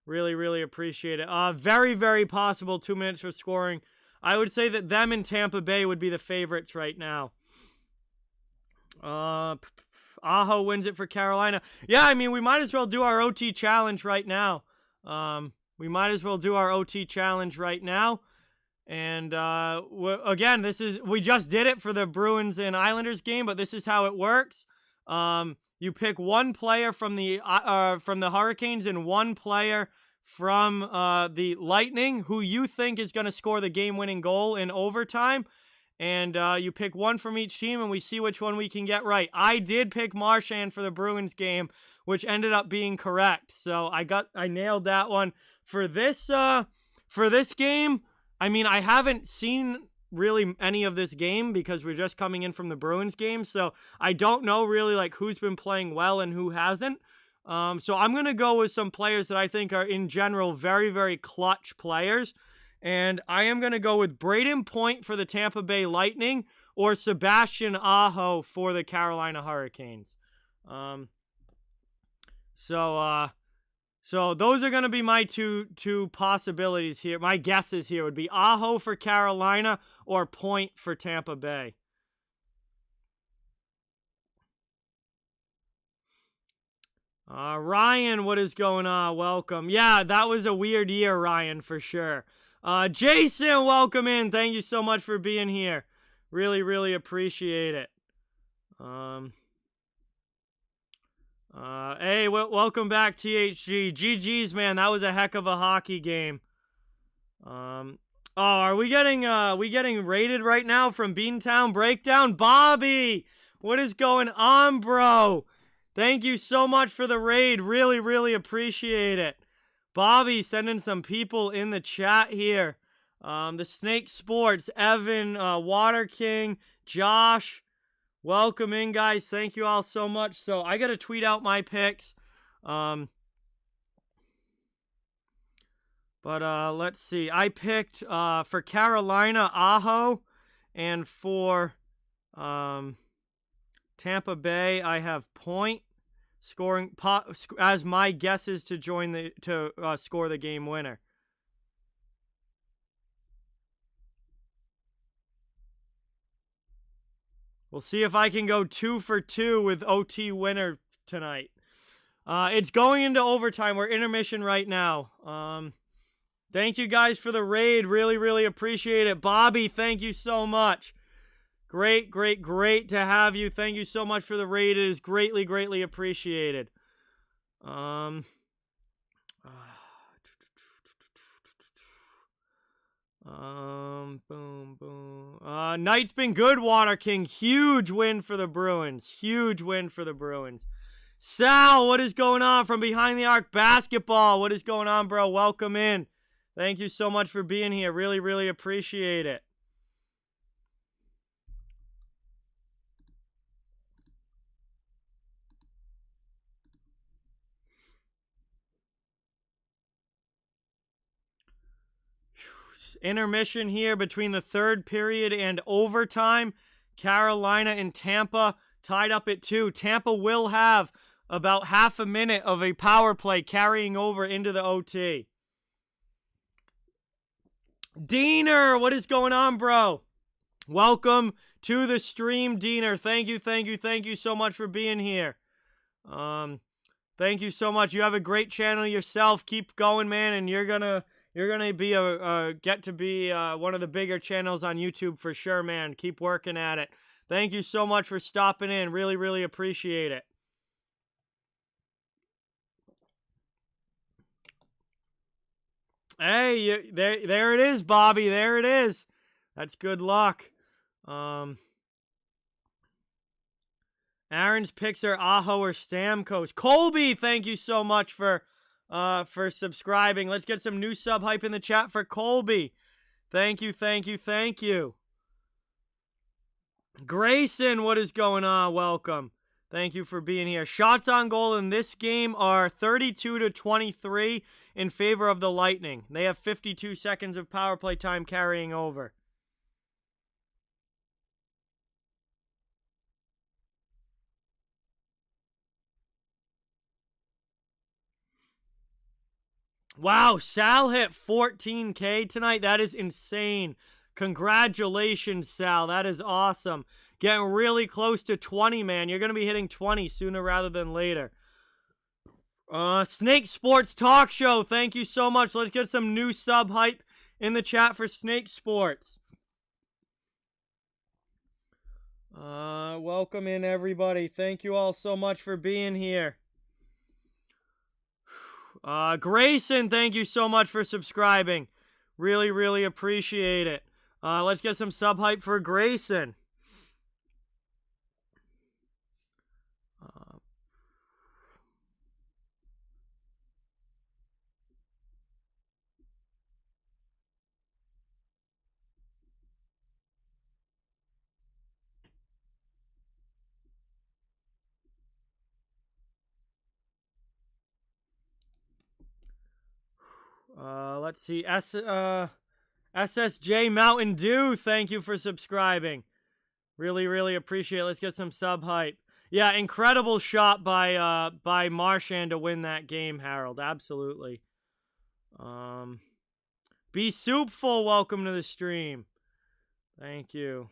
Really, really appreciate it. Very, very possible 2 minutes for scoring. I would say that them and Tampa Bay would be the favorites right now. Aho wins it for Carolina. Yeah, I mean, we might as well do our OT challenge right now. And again, we just did it for the Bruins and Islanders game, but this is how it works. You pick one player from the Hurricanes and one player from the Lightning who you think is going to score the game-winning goal in overtime. And you pick one from each team, and we see which one we can get right. I did pick Marchand for the Bruins game, which ended up being correct. So I nailed that one. For this game, I mean, I haven't seen really any of this game because we're just coming in from the Bruins game. So I don't know really like who's been playing well and who hasn't. So I'm going to go with some players that I think are in general very, very clutch players. And I am going to go with Braden Point for the Tampa Bay Lightning or Sebastian Aho for the Carolina Hurricanes. So those are going to be my two possibilities here. My guesses here would be Aho for Carolina or Point for Tampa Bay. Ryan, what is going on? Welcome. Yeah, that was a weird year, Ryan, for sure. Jason, welcome in. Thank you so much for being here. Really, really appreciate it. Hey, welcome back, THG. GG's, man. That was a heck of a hockey game. Are we getting rated right now from Beantown Breakdown? Bobby, what is going on, bro? Thank you so much for the raid. Really, really appreciate it. Bobby sending some people in the chat here. The Snake Sports, Evan, Water King, Josh. Welcome in, guys. Thank you all so much. So I got to tweet out my picks. But let's see. I picked for Carolina, Aho. And for Tampa Bay, I have Point scoring as my guesses to score the game winner. We'll see if I can go 2 for 2 with OT winner tonight. It's going into overtime. We're intermission right now. Thank you guys for the raid. Really, really appreciate it. Bobby, thank you so much. Great, great, great to have you. Thank you so much for the raid. It is greatly, greatly appreciated. Boom, boom. Night's been good, Water King. Huge win for the Bruins. Huge win for the Bruins. Sal, what is going on from Behind the Arc Basketball? What is going on, bro? Welcome in. Thank you so much for being here. Really, really appreciate it. Intermission here between the third period and overtime. Carolina and Tampa tied up at 2. Tampa will have about half a minute of a power play carrying over into the OT. Diener, what is going on, bro? Welcome to the stream, Diener. Thank you so much for being here. Thank you so much. You have a great channel yourself. Keep going, man, and you're gonna be get to be one of the bigger channels on YouTube for sure, man. Keep working at it. Thank you so much for stopping in. Really, really appreciate it. Hey, there it is, Bobby. There it is. That's good luck. Aaron's picks are Aho or Stamkos. Colby, thank you so much for subscribing. Let's get some new sub hype in the chat for Colby. Thank you. Grayson, what is going on? Welcome. Thank you for being here. Shots on goal in this game are 32-23 in favor of the Lightning. They have 52 seconds of power play time carrying over. Wow, Sal hit 14K tonight. That is insane. Congratulations, Sal. That is awesome. Getting really close to 20, man. You're going to be hitting 20 sooner rather than later. Snake Sports Talk Show. Thank you so much. Let's get some new sub hype in the chat for Snake Sports. Welcome in, everybody. Thank you all so much for being here. Grayson, thank you so much for subscribing. Really, really appreciate it. Let's get some sub hype for Grayson. Let's see. SSJ Mountain Dew, thank you for subscribing. Really, really appreciate it. Let's get some sub hype. Yeah, incredible shot by Marchand to win that game, Harold. Absolutely. Be Soupful, welcome to the stream. Thank you.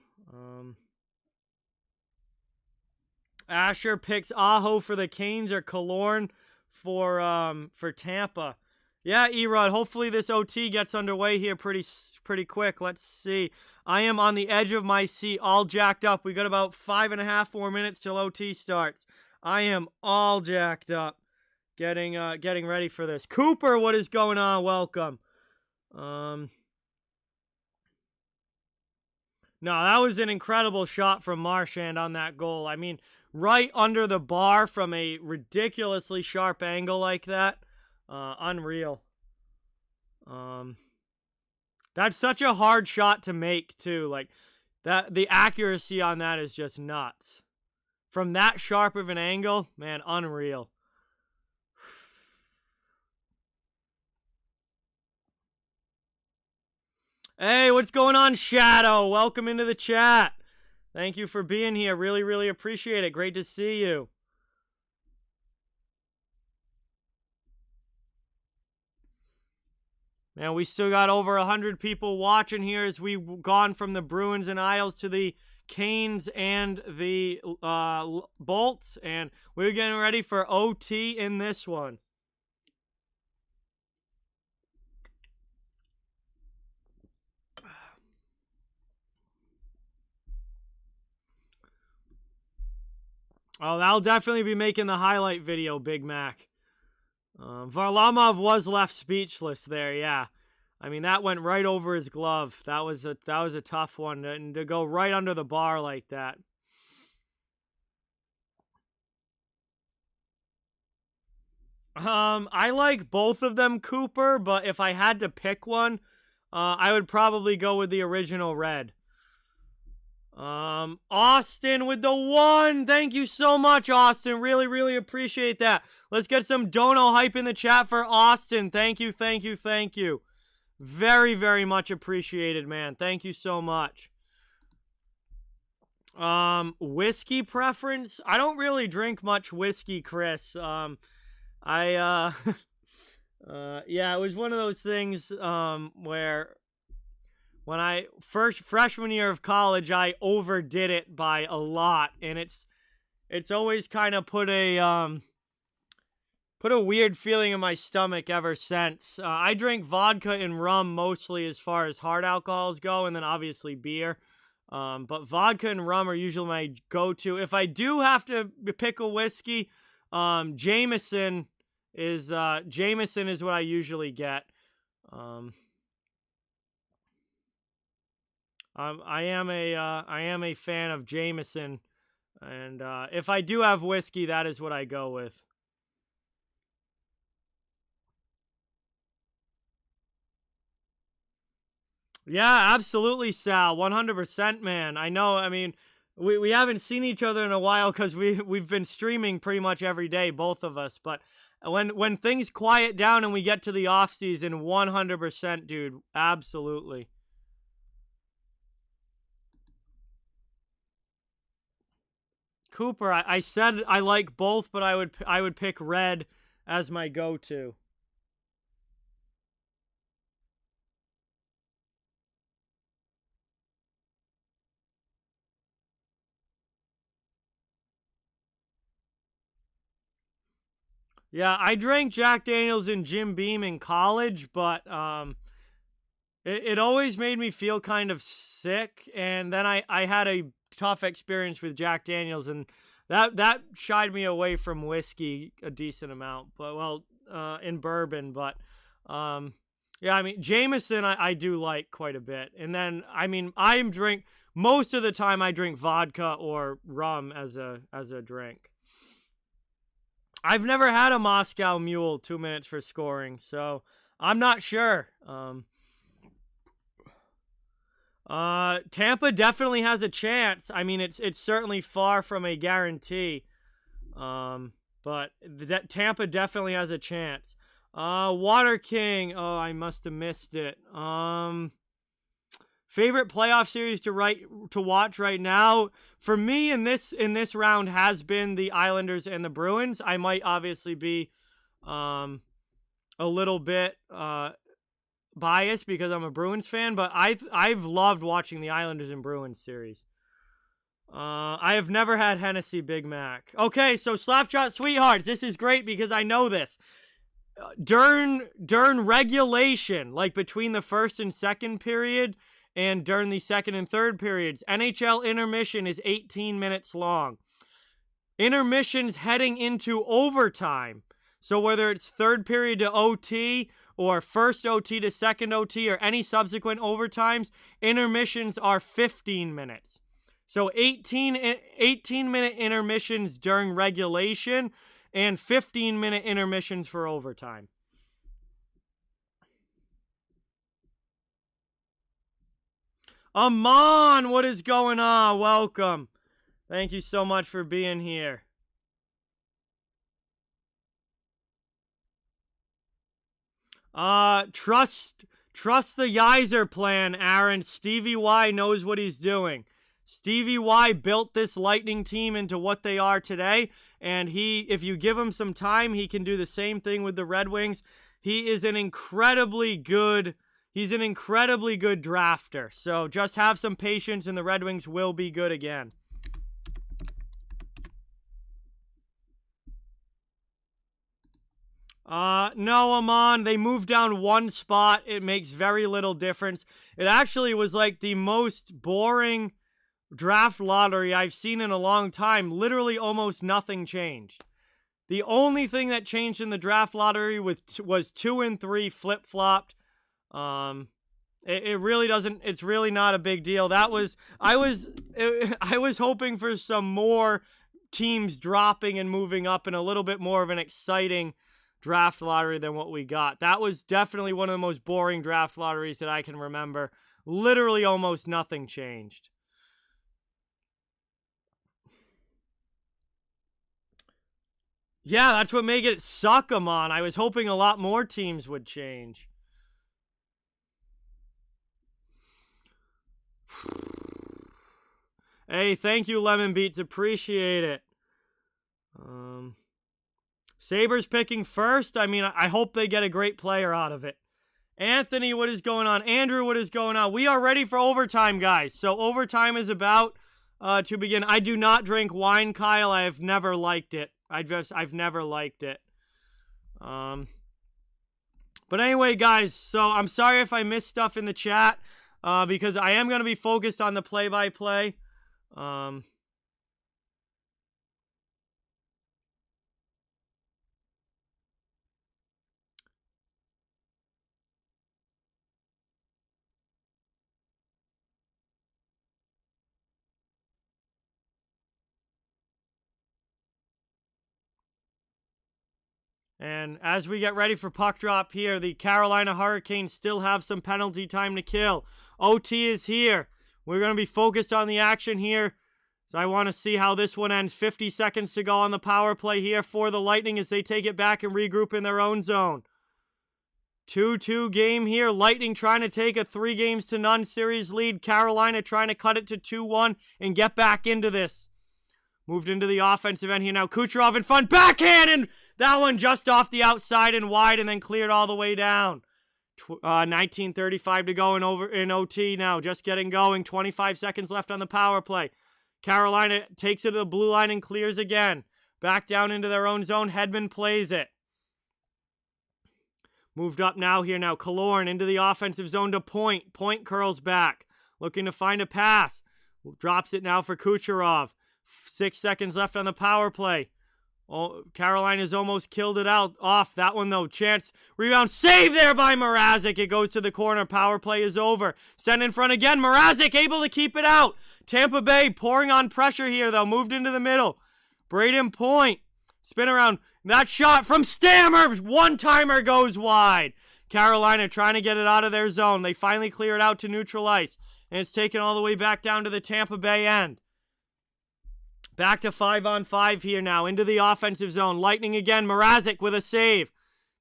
Asher picks Aho for the Canes or Killorn for Tampa. Yeah, Erod, hopefully this OT gets underway here pretty quick. Let's see. I am on the edge of my seat, all jacked up. We got about 5.5 more minutes till OT starts. I am all jacked up, getting ready for this. Cooper, what is going on? Welcome. No, that was an incredible shot from Marchand on that goal. I mean, right under the bar from a ridiculously sharp angle like that. Unreal. That's such a hard shot to make too. Like that, the accuracy on that is just nuts. From that sharp of an angle, man, unreal. Hey, what's going on, Shadow? Welcome into the chat. Thank you for being here. Really, really appreciate it. Great to see you. Man, we still got over 100 people watching here as we've gone from the Bruins and Isles to the Canes and the Bolts. And we're getting ready for OT in this one. Oh, that'll definitely be making the highlight video, Big Mac. Varlamov was left speechless there, yeah. I mean, that went right over his glove. That was a tough one, and to go right under the bar like that. I like both of them, Cooper, but if I had to pick one, I would probably go with the original red. Austin with the 1. Thank you so much, Austin. Really, really appreciate that. Let's get some dono hype in the chat for Austin. Thank you, thank you, thank you. Very, very much appreciated, man. Thank you so much. Whiskey preference? I don't really drink much whiskey, Chris. Yeah, it was one of those things, where when I freshman year of college, I overdid it by a lot, and it's always kind of put a weird feeling in my stomach ever since. I drink vodka and rum mostly as far as hard alcohols go, and then obviously beer. But vodka and rum are usually my go-to. If I do have to pick a whiskey, Jameson is what I usually get. I am a fan of Jameson, and if I do have whiskey, that is what I go with. Yeah, absolutely, Sal. 100%, man. I know. I mean, we haven't seen each other in a while because we've been streaming pretty much every day, both of us. But when things quiet down and we get to the off season, 100%, dude. Absolutely. Cooper, I said I like both, but I would pick red as my go-to. Yeah, I drank Jack Daniels and Jim Beam in college, but it always made me feel kind of sick, and then I had a tough experience with Jack Daniels, and that shied me away from whiskey a decent amount, but in bourbon, but yeah, I mean, Jameson I do like quite a bit, and then I mean most of the time I drink vodka or rum as a drink. I've never had a Moscow Mule 2 minutes for scoring, so I'm not sure. Tampa definitely has a chance. I mean, it's certainly far from a guarantee. But Tampa definitely has a chance. Water King. Oh, I must have missed it. Favorite playoff series to watch right now for me in this round has been the Islanders and the Bruins. I might obviously be a little bit biased because I'm a Bruins fan, but I've loved watching the Islanders and Bruins series. I have never had Hennessy Big Mac. Okay, so Slapshot Sweethearts, this is great because I know this. During regulation, like between the first and second period, and during the second and third periods, NHL intermission is 18 minutes long. Intermissions heading into overtime. So whether it's third period to OT or first OT to second OT or any subsequent overtimes, intermissions are 15 minutes. So 18-minute intermissions during regulation and 15-minute intermissions for overtime. Amon, what is going on? Welcome. Thank you so much for being here. Trust the Yeiser plan, Aaron. Stevie Y knows what he's doing. Stevie Y built this Lightning team into what they are today, and if you give him some time, he can do the same thing with the Red Wings. He's an incredibly good drafter. So just have some patience and the Red Wings will be good again. No, Amon, they moved down one spot. It makes very little difference. It actually was like the most boring draft lottery I've seen in a long time. Literally almost nothing changed. The only thing that changed in the draft lottery was 2 and 3 flip-flopped. It really doesn't, it's really not a big deal. I was hoping for some more teams dropping and moving up and a little bit more of an exciting draft lottery than what we got. That was definitely one of the most boring draft lotteries that I can remember. Literally almost nothing changed. Yeah, that's what made it suck, Amon. I was hoping a lot more teams would change. Hey, thank you, Lemon Beats. Appreciate it. Sabres picking first. I mean, I hope they get a great player out of it. Anthony, what is going on? Andrew, what is going on? We are ready for overtime, guys. So overtime is about to begin. I do not drink wine, Kyle. I have never liked it. I've never liked it. But anyway, guys, so I'm sorry if I missed stuff in the chat because I am going to be focused on the play-by-play. And as we get ready for puck drop here, the Carolina Hurricanes still have some penalty time to kill. OT is here. We're going to be focused on the action here. So I want to see how this one ends. 50 seconds to go on the power play here for the Lightning as they take it back and regroup in their own zone. 2-2 game here. Lightning trying to take a 3-0 series lead. Carolina trying to cut it to 2-1 and get back into this. Moved into the offensive end here now. Kucherov in front. Backhand! And that one just off the outside and wide and then cleared all the way down. 19:35 to go in OT now. Just getting going. 25 seconds left on the power play. Carolina takes it to the blue line and clears again. Back down into their own zone. Hedman plays it. Moved up now here now. Killorn into the offensive zone to Point. Point curls back. Looking to find a pass. Drops it now for Kucherov. 6 seconds left on the power play. Oh, Carolina's almost killed it out. Off that one though. Chance. Rebound. Save there by Mrazek. It goes to the corner. Power play is over. Sent in front again. Mrazek able to keep it out. Tampa Bay pouring on pressure here though. Moved into the middle. Braden Point. Spin around. That shot from Stammer. One-timer goes wide. Carolina trying to get it out of their zone. They finally clear it out to neutral ice. And it's taken all the way back down to the Tampa Bay end. Back to 5-on-5 here now. Into the offensive zone. Lightning again. Mrazek with a save.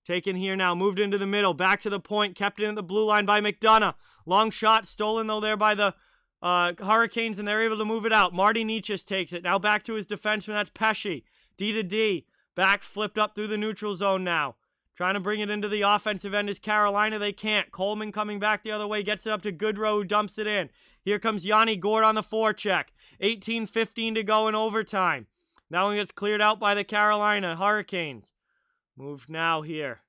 Taken here now, moved into the middle, back to the point, kept in at the blue line by McDonough. Long shot, stolen though there by the Hurricanes, and they're able to move it out. Marty Necas takes it. Now back to his defenseman, that's Pesce. D to D. Back flipped up through the neutral zone now. Trying to bring it into the offensive end is Carolina. They can't. Coleman coming back the other way. Gets it up to Goodrow, who dumps it in. Here comes Yanni Gourde on the forecheck. 18-15 to go in overtime. That one gets cleared out by the Carolina Hurricanes. Moved now here.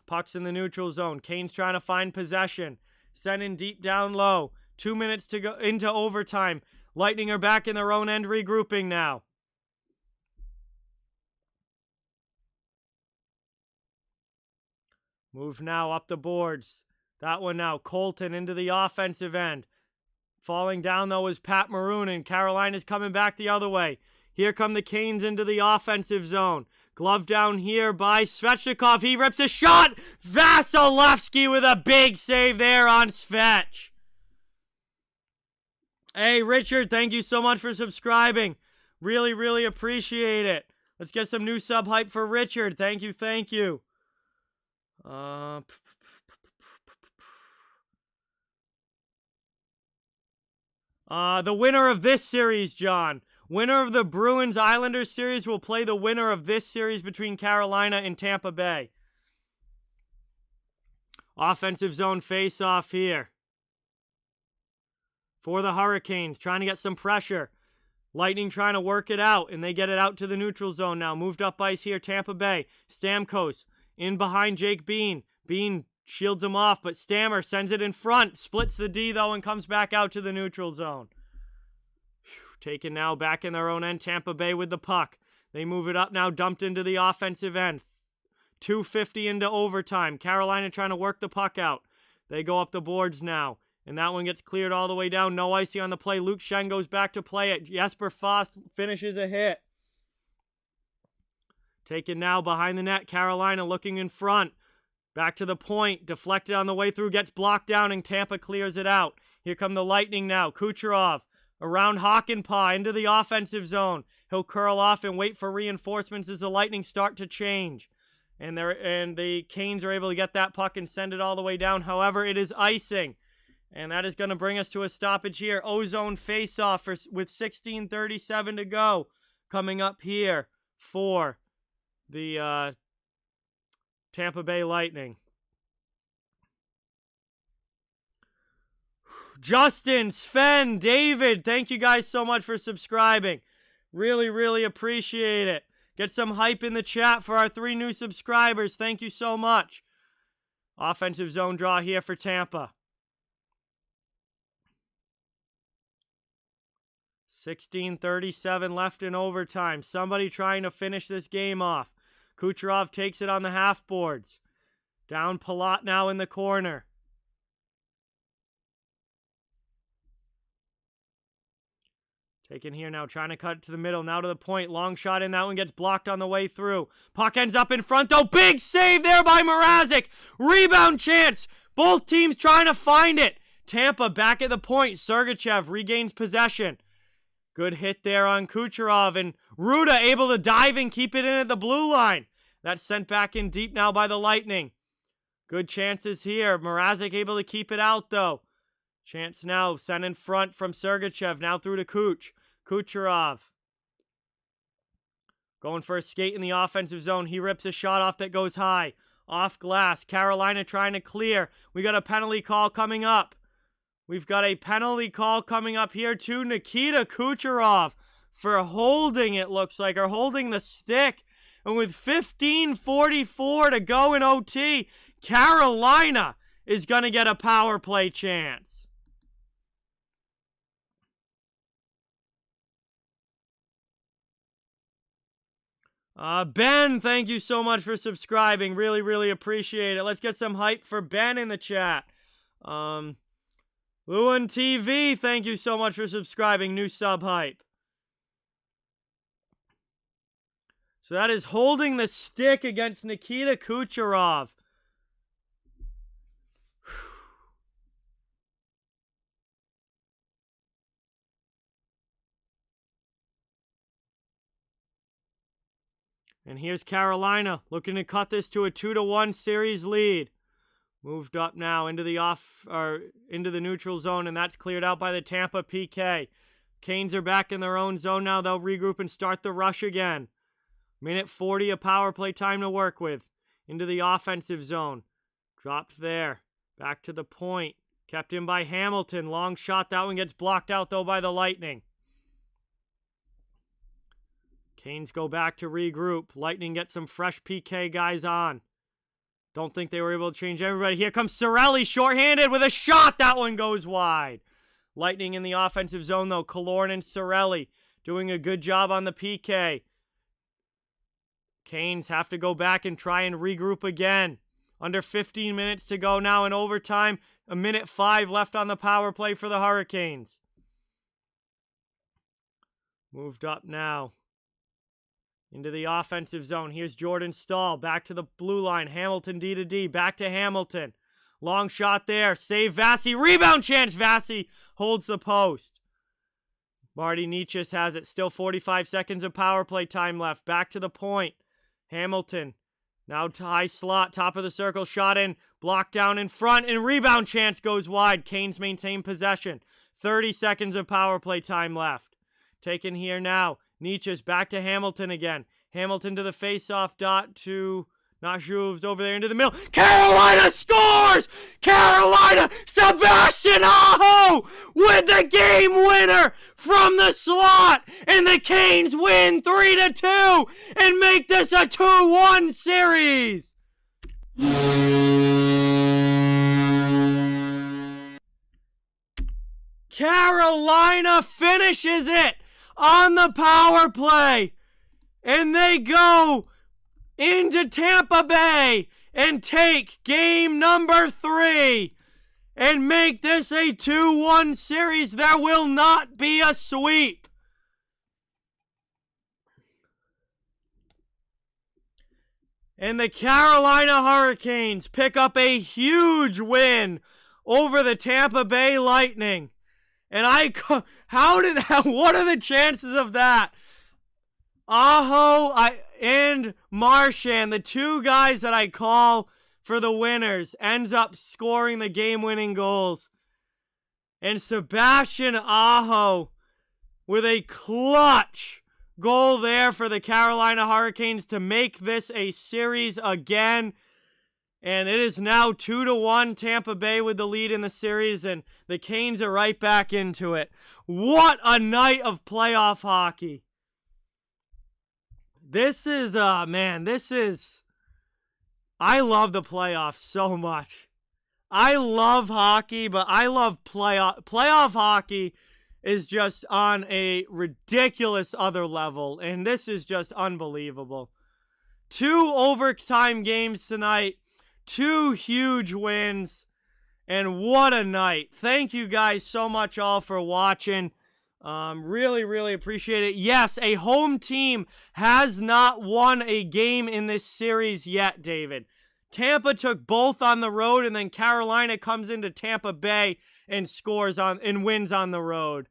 Puck's in the neutral zone. Canes trying to find possession. Sending deep down low. 2 minutes to go into overtime. Lightning are back in their own end, regrouping now. Move now up the boards. That one now. Colton into the offensive end. Falling down, though, is Pat Maroon, and Carolina's coming back the other way. Here come the Canes into the offensive zone. Glove down here by Svechnikov. He rips a shot. Vasilevsky with a big save there on Svech. Hey, Richard, thank you so much for subscribing. Really, really appreciate it. Let's get some new sub hype for Richard. Thank you, thank you. The winner of this series, John. Winner of the Bruins-Islanders series will play the winner of this series between Carolina and Tampa Bay. Offensive zone face-off here. For the Hurricanes, trying to get some pressure. Lightning trying to work it out, and they get it out to the neutral zone now. Moved up ice here, Tampa Bay. Stamkos in behind Jake Bean. Bean shields him off, but Stammer sends it in front. Splits the D, though, and comes back out to the neutral zone. Taken now back in their own end. Tampa Bay with the puck. They move it up now, dumped into the offensive end. 2:50 into overtime. Carolina trying to work the puck out. They go up the boards now. And that one gets cleared all the way down. No icy on the play. Luke Schenn goes back to play it. Jesper Fast finishes a hit. Taken now behind the net. Carolina looking in front. Back to the point. Deflected on the way through. Gets blocked down and Tampa clears it out. Here come the Lightning now. Kucherov around Hakanpää into the offensive zone. He'll curl off and wait for reinforcements as the Lightning start to change. And the Canes are able to get that puck and send it all the way down. However, it is icing. And that is going to bring us to a stoppage here. Ozone face-off with 16:37 to go. Coming up here for the Tampa Bay Lightning. Justin, Sven, David, thank you guys so much for subscribing. Really, really appreciate it. Get some hype in the chat for our 3 new subscribers. Thank you so much. Offensive zone draw here for Tampa. 16:37 left in overtime. Somebody trying to finish this game off. Kucherov takes it on the half boards. Down Palat now in the corner. Taken here now, trying to cut it to the middle. Now to the point. Long shot in. That one gets blocked on the way through. Puck ends up in front, though. Big save there by Mrazek. Rebound chance. Both teams trying to find it. Tampa back at the point. Sergachev regains possession. Good hit there on Kucherov, and Ruda able to dive and keep it in at the blue line. That's sent back in deep now by the Lightning. Good chances here. Mrazek able to keep it out, though. Chance now sent in front from Sergachev, now through to Kucherov. Going for a skate in the offensive zone. He rips a shot off that goes high. Off glass. Carolina trying to clear. We got a penalty call coming up. We've got a penalty call coming up here to Nikita Kucherov for holding, it looks like, or holding the stick. And with 15:44 to go in OT, Carolina is going to get a power play chance. Ben, thank you so much for subscribing. Really, really appreciate it. Let's get some hype for Ben in the chat. Luan TV, thank you so much for subscribing. New sub hype. So that is holding the stick against Nikita Kucherov. And here's Carolina looking to cut this to a 2-1 series lead. Moved up now into the neutral zone, and that's cleared out by the Tampa PK. Canes are back in their own zone now. They'll regroup and start the rush again. Minute 40 of power play time to work with. Into the offensive zone. Dropped there. Back to the point. Kept in by Hamilton. Long shot. That one gets blocked out, though, by the Lightning. Canes go back to regroup. Lightning get some fresh PK guys on. Don't think they were able to change everybody. Here comes Cirelli, shorthanded with a shot. That one goes wide. Lightning in the offensive zone, though. Killorn and Cirelli doing a good job on the PK. Canes have to go back and try and regroup again. Under 15 minutes to go now in overtime. 1:05 left on the power play for the Hurricanes. Moved up now. Into the offensive zone. Here's Jordan Staal. Back to the blue line. Hamilton D to D. Back to Hamilton. Long shot there. Save Vasi. Rebound chance. Vasi holds the post. Marty Necas has it. Still 45 seconds of power play time left. Back to the point. Hamilton. Now to high slot. Top of the circle. Shot in. Blocked down in front. And rebound chance goes wide. Canes maintain possession. 30 seconds of power play time left. Taken here now. Necas back to Hamilton again. Hamilton to the face-off dot to Najuve's over there into the middle. Carolina scores! Carolina! Sebastian Aho with the game winner from the slot! And the Canes win 3-2 and make this a 2-1 series! Carolina finishes it on the power play. And they go into Tampa Bay and take game number 3 and make this a 2-1 series. There will not be a sweep. And the Carolina Hurricanes pick up a huge win over the Tampa Bay Lightning. And what are the chances of that? Aho and Marchand, the two guys that I call for the winners, ends up scoring the game-winning goals. And Sebastian Aho with a clutch goal there for the Carolina Hurricanes to make this a series again. And it is now 2-1 Tampa Bay with the lead in the series, and the Canes are right back into it. What a night of playoff hockey. This is, I love the playoffs so much. I love hockey, but I love playoff hockey is just on a ridiculous other level, and this is just unbelievable. 2 overtime games tonight. 2 huge wins, and what a night. Thank you guys so much all for watching. Really, really appreciate it. Yes, a home team has not won a game in this series yet, David. Tampa took both on the road, and then Carolina comes into Tampa Bay and wins on the road.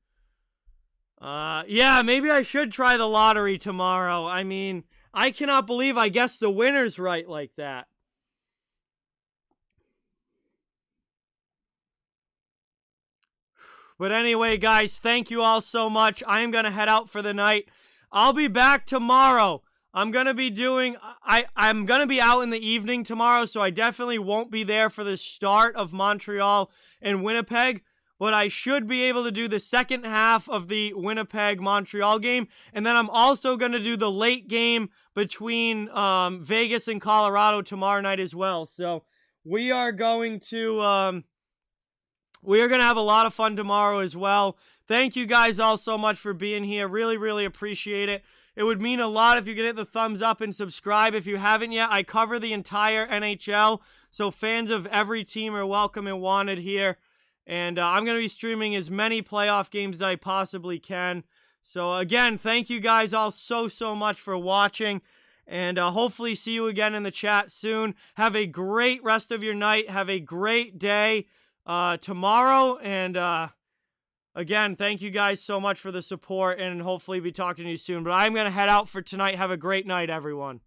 Yeah, maybe I should try the lottery tomorrow. I mean, I cannot believe I guessed the winners right like that. But anyway, guys, thank you all so much. I am going to head out for the night. I'll be back tomorrow. I'm going to be I'm going to be out in the evening tomorrow, so I definitely won't be there for the start of Montreal and Winnipeg. But I should be able to do the second half of the Winnipeg-Montreal game. And then I'm also going to do the late game between Vegas and Colorado tomorrow night as well. So we are going to have a lot of fun tomorrow as well. Thank you guys all so much for being here. Really, really appreciate it. It would mean a lot if you could hit the thumbs up and subscribe if you haven't yet. I cover the entire NHL, so fans of every team are welcome and wanted here. And I'm going to be streaming as many playoff games as I possibly can. So again, thank you guys all so much for watching. And hopefully see you again in the chat soon. Have a great rest of your night. Have a great day tomorrow. And Again, thank you guys so much for the support, and hopefully be talking to you soon. But I'm going to head out for tonight. Have a great night, everyone.